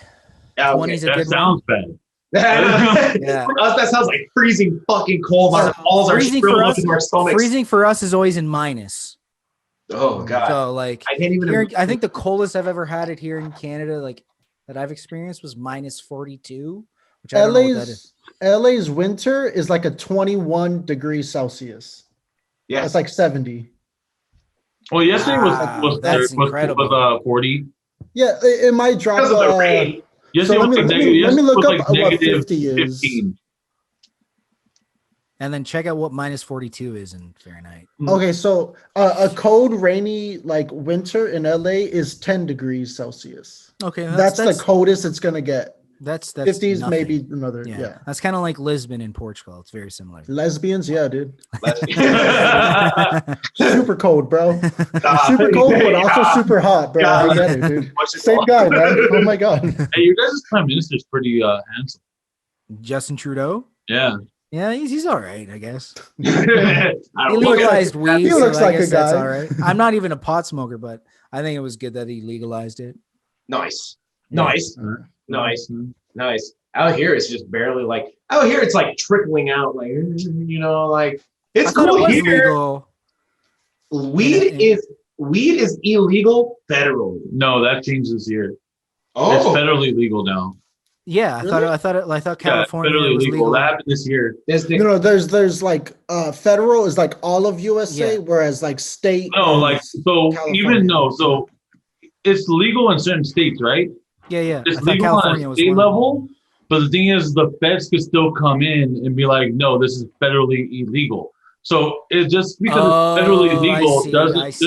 Yeah, 20 is a good sounds one. bad. Yeah. For us, that sounds like freezing fucking cold. Our balls are shriveled up into our stomachs. Freezing for us is always in minus. Oh god. So like I can't even. Here, I think the coldest I've ever had it here in Canada, like that I've experienced, was minus 42, which I don't know what that is. LA's winter is like a 21 degrees Celsius. Yeah, it's like 70. Well, yesterday was incredible. 40. Yeah, it might drop. Because of the rain. So let me look up what 50 is. 15. And then check out what minus 42 is in Fahrenheit. Okay, so a cold, rainy like winter in LA is 10 degrees Celsius. Okay, that's the coldest it's gonna get. That's 50s, nothing. maybe another. Yeah. That's kind of like Lisbon in Portugal. It's very similar. Lesbians, yeah, dude. Super cold, bro. Super cold, but also super hot, bro. I get it, dude. Same guy, man. Oh my god. Hey, your guys' prime minister's pretty handsome. Justin Trudeau. Yeah. Yeah, he's all right, I guess. He legalized weed. He looks like a guy. That's all right. I'm not even a pot smoker, but I think it was good that he legalized it. Nice. Out here, it's just barely like. Out here, it's like trickling out, like like it's cool here. Legal. Weed is illegal federally. No, that changed this year. Oh, it's federally legal now. Yeah, Really? I thought California federally was legal. That happened this year. There's like federal is like all of USA, whereas like state. No, like so California. so it's legal in certain states, right? Yeah. It's legal on a state level, but the thing is, the feds could still come in and be like, "No, this is federally illegal." So it just because it's federally legal it's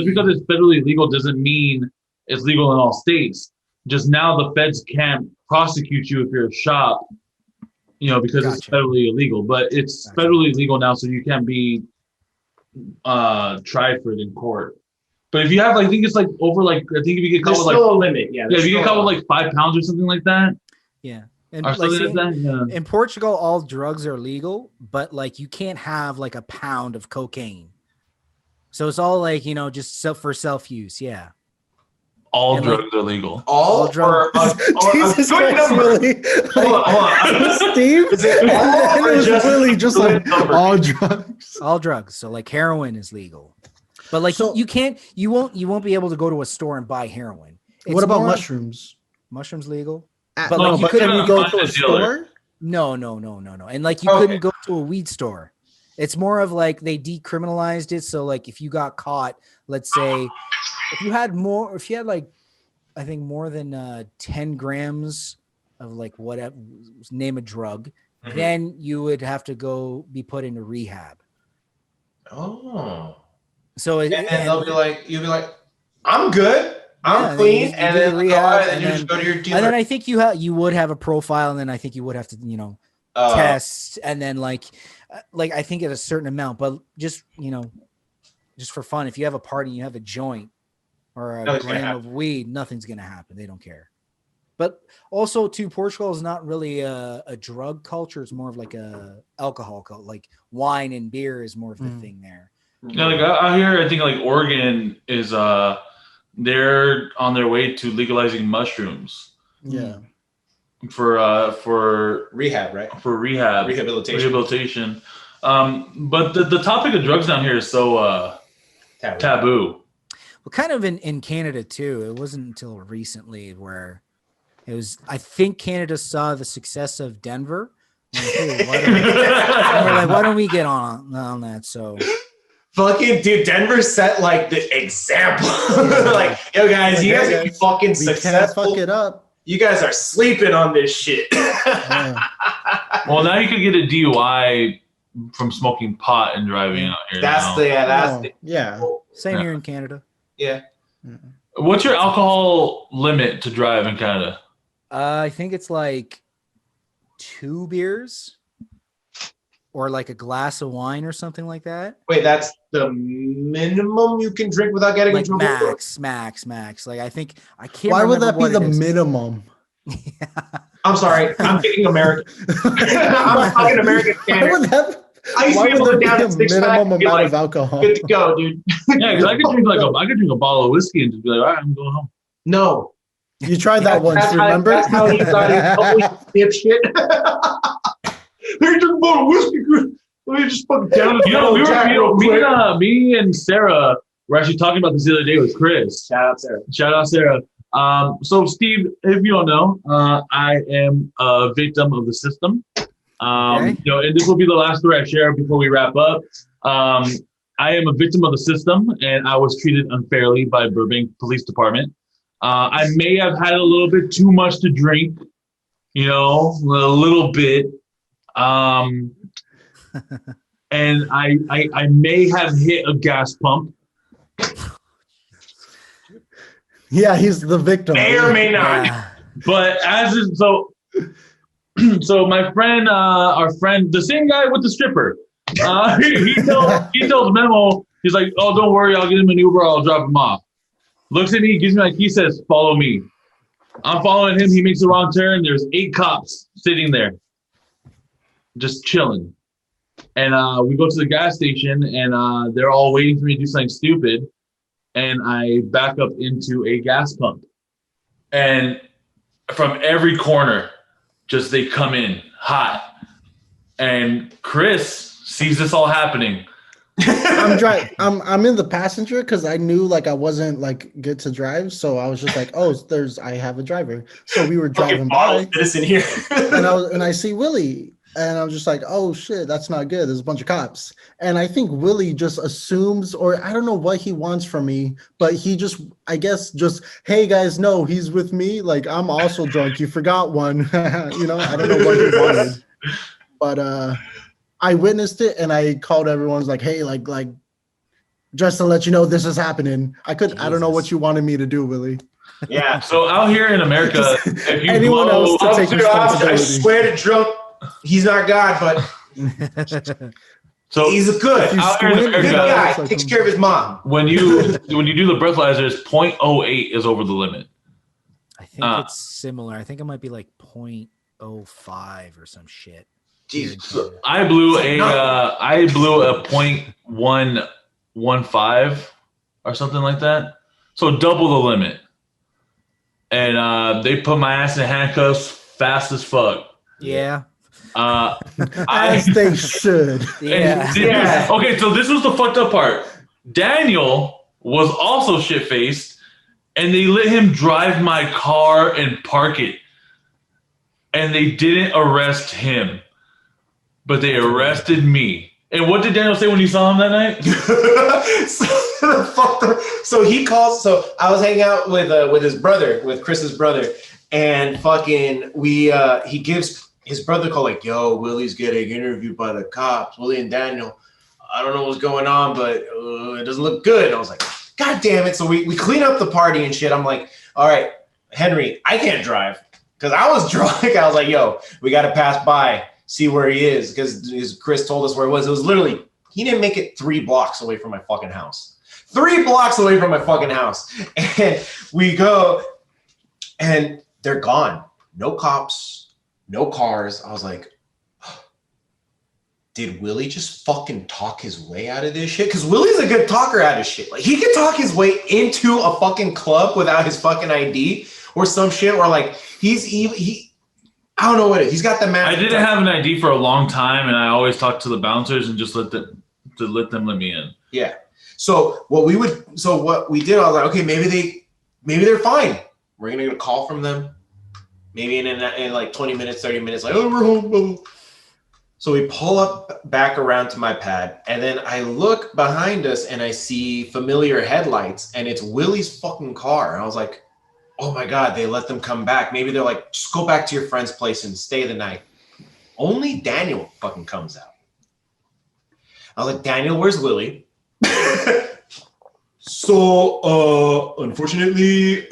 federally legal doesn't mean it's legal in all states. Just now, the feds can't prosecute you if you're a shop, because it's federally illegal. But it's federally legal now, so you can't be tried for it in court. But if you have, I think it's like over, like I think if you get caught with like a limit, if you get caught with like 5 pounds or something like that. Yeah. And or like something like that, in Portugal, all drugs are legal, but like you can't have like a pound of cocaine. So it's all like, just for self-use. Yeah. All and drugs are legal. All drugs. Jesus Christ, Willie. Hold on. Steve? Is it all or just really just like all drugs? All drugs. So like heroin is legal. But like you won't be able to go to a store and buy heroin. What about mushrooms? Mushrooms legal? But like can you go to a store? No. And like you couldn't go to a weed store. It's more of like they decriminalized it. So like if you got caught, let's say if you had like I think more than 10 grams of like whatever, name a drug, Mhm. then you would have to go be put into rehab. Oh. So And then you'll be like, I'm good. I'm yeah, clean. you And do then the like, rehab, and then and you then just go to your dealer. and then I think you would have a profile, and then I think you would have to test, and then like I think at a certain amount, but just just for fun, if you have a party and you have a joint or a Nothing's gonna gram of weed, nothing's gonna happen. They don't care. But also, too, Portugal is not really a drug culture. It's more of like a alcohol culture. Like wine and beer is more of the thing there. Yeah, like out here, I think like Oregon is they're on their way to legalizing mushrooms. Yeah. For rehab, right? For rehabilitation. But the topic of drugs down here is so taboo. Well, kind of in Canada too. It wasn't until recently where it was. I think Canada saw the success of Denver. Like, hey, why don't we get on that? So. Fucking dude, Denver set like the example. Like, yo guys, you guys are fucking successful. Fuck it up. You guys are sleeping on this shit. Well, now you could get a DUI from smoking pot and driving out here. Same here in Canada. Yeah. What's your alcohol limit to drive in Canada? I think it's like 2 beers. Or like a glass of wine or something like that. Wait, that's the minimum you can drink without getting in trouble? Max. Like I think I can't. Why would that be the is. minimum? I'm sorry, I'm thinking American. I'm talking American standard. I used to be able to go down to 6 pack and be like, of alcohol. good to go, dude. Yeah, because I could drink a bottle of whiskey and just be like, all right, I'm going home. No, you tried that once. Remember? That's how he got his dipshit. They just bought a whiskey. Let me just fucking down it. Me and Sarah were actually talking about this the other day with Chris. Shout out Sarah. So Steve, if you don't know, I am a victim of the system. And this will be the last story I share before we wrap up. I am a victim of the system, and I was treated unfairly by Burbank Police Department. I may have had a little bit too much to drink, a little bit. And I may have hit a gas pump. Yeah, he's the victim. May or may not. Yeah. But so my friend, our friend, the same guy with the stripper, he tells Memo, he's like, oh, don't worry, I'll get him an Uber, I'll drop him off. Looks at me, gives me my key, says, follow me. I'm following him, he makes a wrong turn, there's 8 cops sitting there, just chilling. And we go to the gas station, and they're all waiting for me to do something stupid. And I back up into a gas pump. And from every corner, just they come in hot. And Chris sees this all happening. I'm in the passenger because I knew like I wasn't like good to drive, so I was just like, oh, I have a driver. So we were driving by. Citizen here. and I see Willie. And I'm just like, oh shit, that's not good. There's a bunch of cops. And I think Willie just assumes, or I don't know what he wants from me, but he I guess, hey guys, no, he's with me. Like, I'm also drunk. You forgot one. I don't know what he wanted. But I witnessed it and I called everyone, like, hey, like just to let you know this is happening. I don't know what you wanted me to do, Willie. Yeah. So out here in America, if you anyone else to take responsibility. I swear to drunk. He's not God, but so he's a good guy. Takes care of his mom. When you do the breathalyzers, 0.08 is over the limit. I think it's similar. I think it might be like 0.05 or some shit. Jesus. So I blew a 0.115 or something like that. So double the limit. And they put my ass in handcuffs fast as fuck. Yeah. As they should. Yeah. Okay, so this was the fucked up part. Daniel was also shit-faced, and they let him drive my car and park it. And they didn't arrest him, but they arrested me. And what did Daniel say when you saw him that night? So he calls. So I was hanging out with his brother, with Chris's brother, And fucking he gives his brother call like, yo, Willie's getting interviewed by the cops. Willie and Daniel, I don't know what's going on, but it doesn't look good. And I was like, God damn it. So we clean up the party and shit. I'm like, all right, Henry, I can't drive because I was drunk. I was like, yo, we got to pass by, see where he is. Because Chris told us where it was. It was literally, he didn't make it 3 blocks away from my fucking house. 3 blocks away from my fucking house. And we go and they're gone. No cops, no cars. I was like, did Willie just fucking talk his way out of this shit? Because Willie's a good talker out of shit. Like, he could talk his way into a fucking club without his fucking ID or some shit. Or like, I don't know what it is. He's got the magic. I didn't have an ID for a long time, and I always talked to the bouncers and just let them let me in. Yeah. So what we did, I was like, okay, maybe they're fine. We're gonna get a call from them. Maybe in like 20 minutes, 30 minutes, like, oh, we're home. So we pull up back around to my pad, and then I look behind us and I see familiar headlights, and it's Willie's fucking car. And I was like, oh my God, they let them come back. Maybe they're like, just go back to your friend's place and stay the night. Only Daniel fucking comes out. I was like, Daniel, where's Willie? So, unfortunately,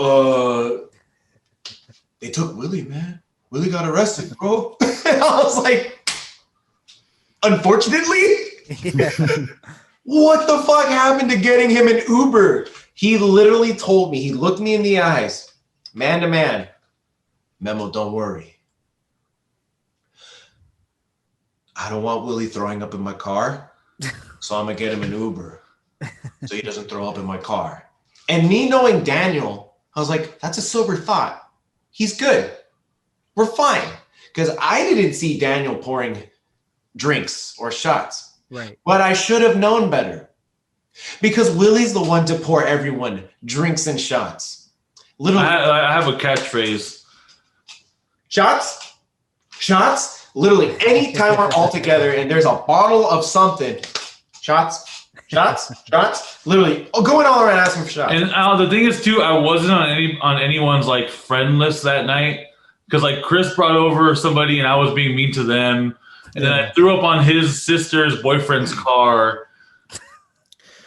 they took Willie, man. Willie got arrested, bro. I was like, unfortunately? What the fuck happened to getting him an Uber? He literally told me, he looked me in the eyes, man to man, Memo, don't worry. I don't want Willie throwing up in my car, so I'm gonna get him an Uber so he doesn't throw up in my car. And me knowing Daniel, I was like, that's a sober thought. He's good. We're fine. Because I didn't see Daniel pouring drinks or shots. Right. But I should have known better. Because Willie's the one to pour everyone drinks and shots. Literally. I have a catchphrase. Shots? Shots? Literally, anytime we're all together and there's a bottle of something, shots, shots, shots. Literally, going all around asking for shots. And the thing is, too, I wasn't on anyone's like friend list that night because like Chris brought over somebody and I was being mean to them, and then I threw up on his sister's boyfriend's car.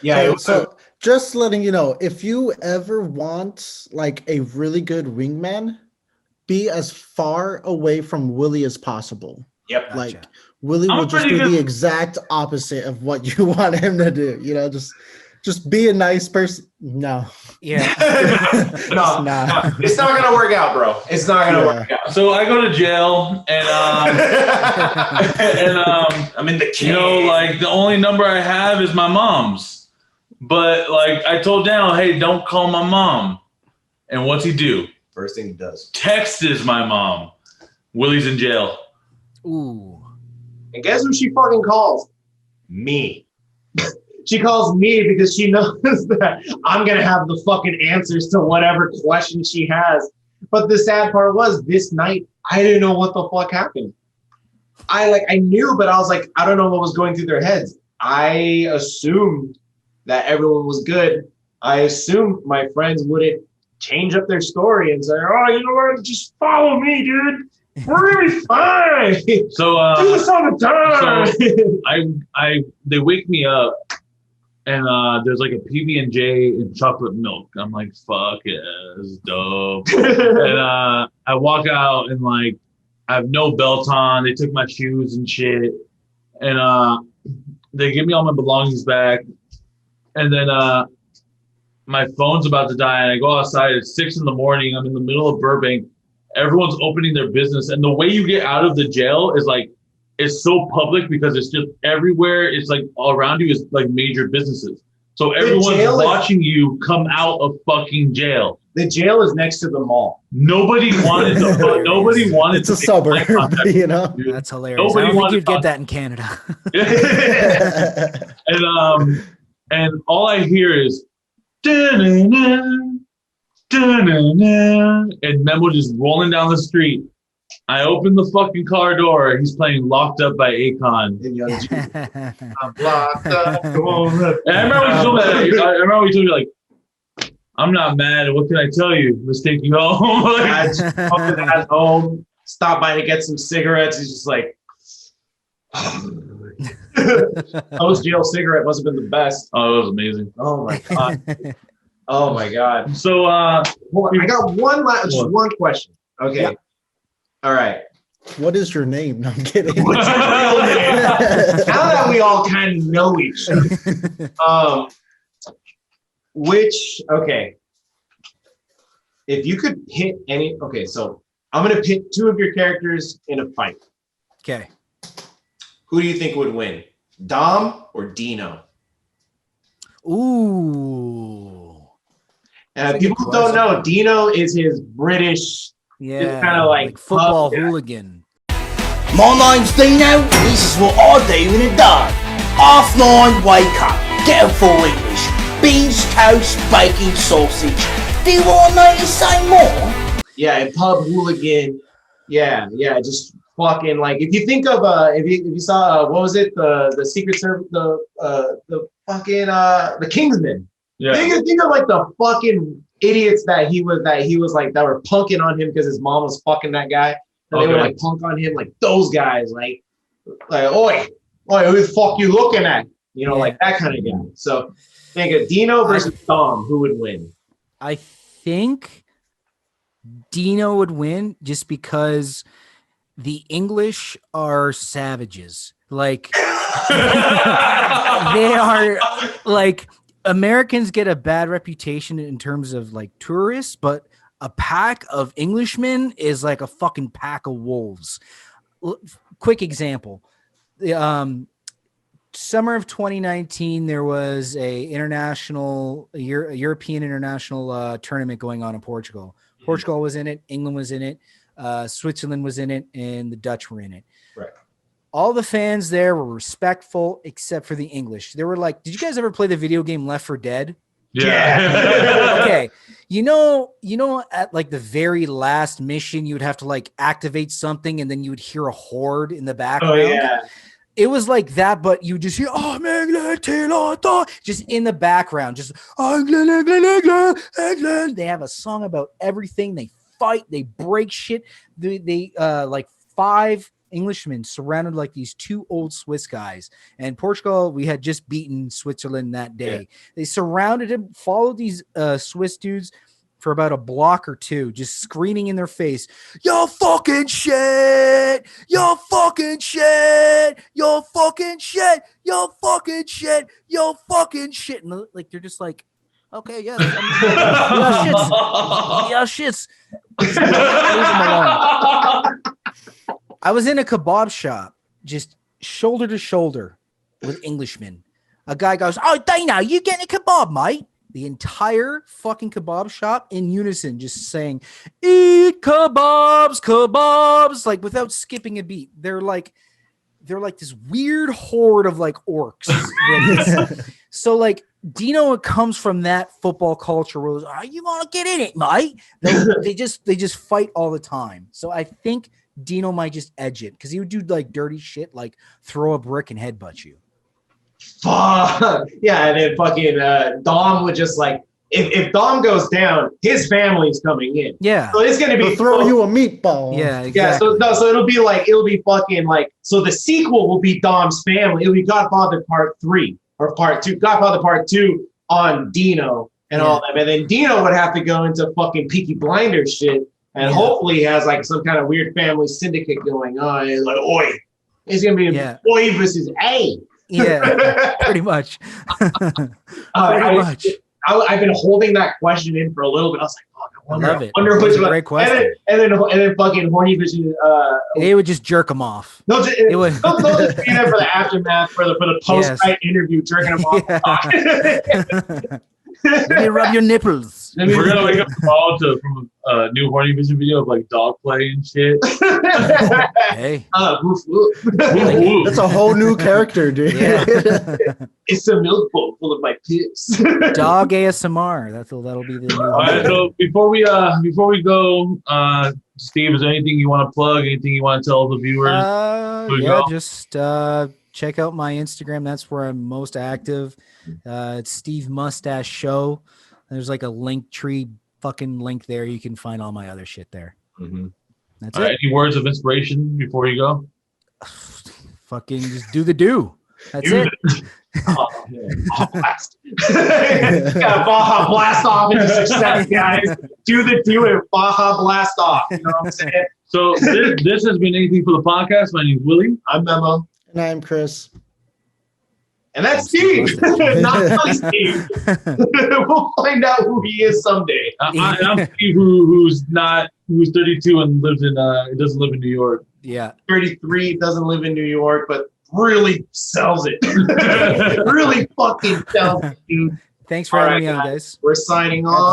Yeah. So just letting you know, if you ever want like a really good wingman, be as far away from Willie as possible. Yep. Like Willie will just do the exact opposite of what you want him to do. You know, just be a nice person. No. Yeah. No. It's not gonna work out, bro. It's not gonna work out. So I go to jail and I'm in the cage. You know, like the only number I have is my mom's. But like I told Daniel, hey, don't call my mom. And what's he do? First thing he does. Text is my mom. Willie's in jail. Ooh. And guess who she fucking calls? Me. She calls me because she knows that I'm going to have the fucking answers to whatever question she has. But the sad part was this night, I didn't know what the fuck happened. I knew, but I was like, I don't know what was going through their heads. I assumed that everyone was good. I assumed my friends wouldn't change up their story and say, oh, you know what? Just follow me, dude. We're really fine. So do this all the time. So they wake me up and there's like a PB&J and chocolate milk. I'm like, fuck yeah, this is dope. And I walk out and like I have no belt on. They took my shoes and shit. And they give me all my belongings back. And then my phone's about to die, and I go outside. It's 6 a.m. I'm in the middle of Burbank. Everyone's opening their business, and the way you get out of the jail is like it's so public because it's just everywhere. It's like all around you is like major businesses. So everyone's watching you come out of fucking jail. The jail is next to the mall. Nobody wanted to. Nobody wanted. It's a suburb, you know. That's hilarious. I don't think you'd get that in Canada. And all I hear is. Da-na-na, da-na-na, and Memo just rolling down the street. I open the fucking car door. He's playing Locked Up by Akon. I'm locked up. And I remember when he told me like, I'm not mad. What can I tell you? Let's take you home. I just up to that home, stop by to get some cigarettes. He's just like, post jail cigarette must have been the best. Oh, it was amazing. Oh my god. Oh my god. So Hold on, I got just one question. Okay. Yeah. All right. What is your name? No, I'm kidding. What's your real name? Now that we all kind of know each other. Okay. If you could pit any, okay, so I'm going to pit two of your characters in a fight. Okay. Who do you think would win? Dom or Dino? Ooh. And people don't know, Dino is his British, Yeah. kind of like football guy. hooligan. My name's Dino, this is what I do in a day. 9:30, wake up, get a full English. Beans, toast, bacon, sausage. Do you want me to say more? Yeah, and pub hooligan. Yeah, just fucking like if you think of if you saw what was it, the Secret Service, the fucking the Kingsman. yeah. Think of like the fucking idiots that he was like that were punking on him because his mom was fucking that guy. And they would like punk on him, like those guys, like oi, who the fuck you looking at? You know, like that kind of guy. So think of Dino versus Dom, who would win? I think Dino would win just because the English are savages. Like they are like Americans get a bad reputation in terms of like tourists, but a pack of Englishmen is like a fucking pack of wolves. Quick example. The summer of 2019, there was a European international tournament going on in Portugal. Portugal was in it. England was in it. Switzerland was in it, and the Dutch were in it. Right. All the fans there were respectful, except for the English. They were like, "Did you guys ever play the video game Left 4 Dead?" Yeah. Okay. You know, at like the very last mission, you would have to like activate something, and then you would hear a horde in the background. Oh yeah. It was like that, but you just hear, just in the background, just they have a song about everything. They fight, they break shit. They like 5 Englishmen surrounded like these 2 old Swiss guys. And Portugal, we had just beaten Switzerland that day. Yeah. They surrounded him, followed these Swiss dudes for about a block or 2, just screaming in their face, "You're fucking shit! You're fucking shit! You're fucking shit! You're fucking shit! You're fucking shit!" And like they're just like, "Okay, yeah, yeah, shits." Leave them alone. I was in a kebab shop, just shoulder to shoulder with Englishmen. A guy goes, "Oh, Dino, you getting a kebab, mate?" The entire fucking kebab shop in unison just saying, "Eat kebabs, kebabs," like without skipping a beat. They're like this weird horde of like orcs. So like Dino comes from that football culture where it was, you want to get in it, mate? They just fight all the time. So I think Dino might just edge it because he would do like dirty shit, like throw a brick and headbutt you. Fuck. Yeah, and then fucking Dom would just like if Dom goes down, his family's coming in. Yeah. So it's gonna be They'll throw you a meatball. Yeah, exactly. Yeah, so it'll be fucking like so the sequel will be Dom's family. It'll be Godfather Part 3 or Part 2. Godfather Part 2 on Dino and all that. And then Dino would have to go into fucking Peaky Blinders shit. And hopefully he has like some kind of weird family syndicate going on. And like, oi. It's gonna be Oi versus A. Yeah, pretty much. I've been holding that question in for a little bit. I was like, oh, I wonder which one. Great question. And then fucking horny versus. They would just jerk them off. They'll just be there for the aftermath, for the post-fight interview, jerking them off. Let me rub your nipples. We're gonna wake up tomorrow from a new horny vision video of like dog play and shit. Hey, that's a whole new character, dude. Yeah. It's a milk bowl full of my piss. Dog ASMR. That'll be the new. All right, so before we go, Steve, is there anything you want to plug? Anything you want to tell the viewers? Just check out my Instagram. That's where I'm most active. It's Steve Mustache Show. There's like a link tree fucking link there. You can find all my other shit there. Mm-hmm. That's All it. right, any words of inspiration before you go? Fucking just do the do. That's Do it. Oh, man. Blast. Got Baja Blast off into success, guys. Do it. Baja Blast off. You know what I'm saying? So this has been anything for the podcast. My name's Willie. I'm Memo. And I'm Chris. And that's Steve. Not really Steve. We'll find out who he is someday. I'm Steve, who's 32 and doesn't live in New York. Yeah. 33, doesn't live in New York, but really sells it. Really fucking sells it, dude. Thanks for All having right, me on, guys. guys. We're signing off.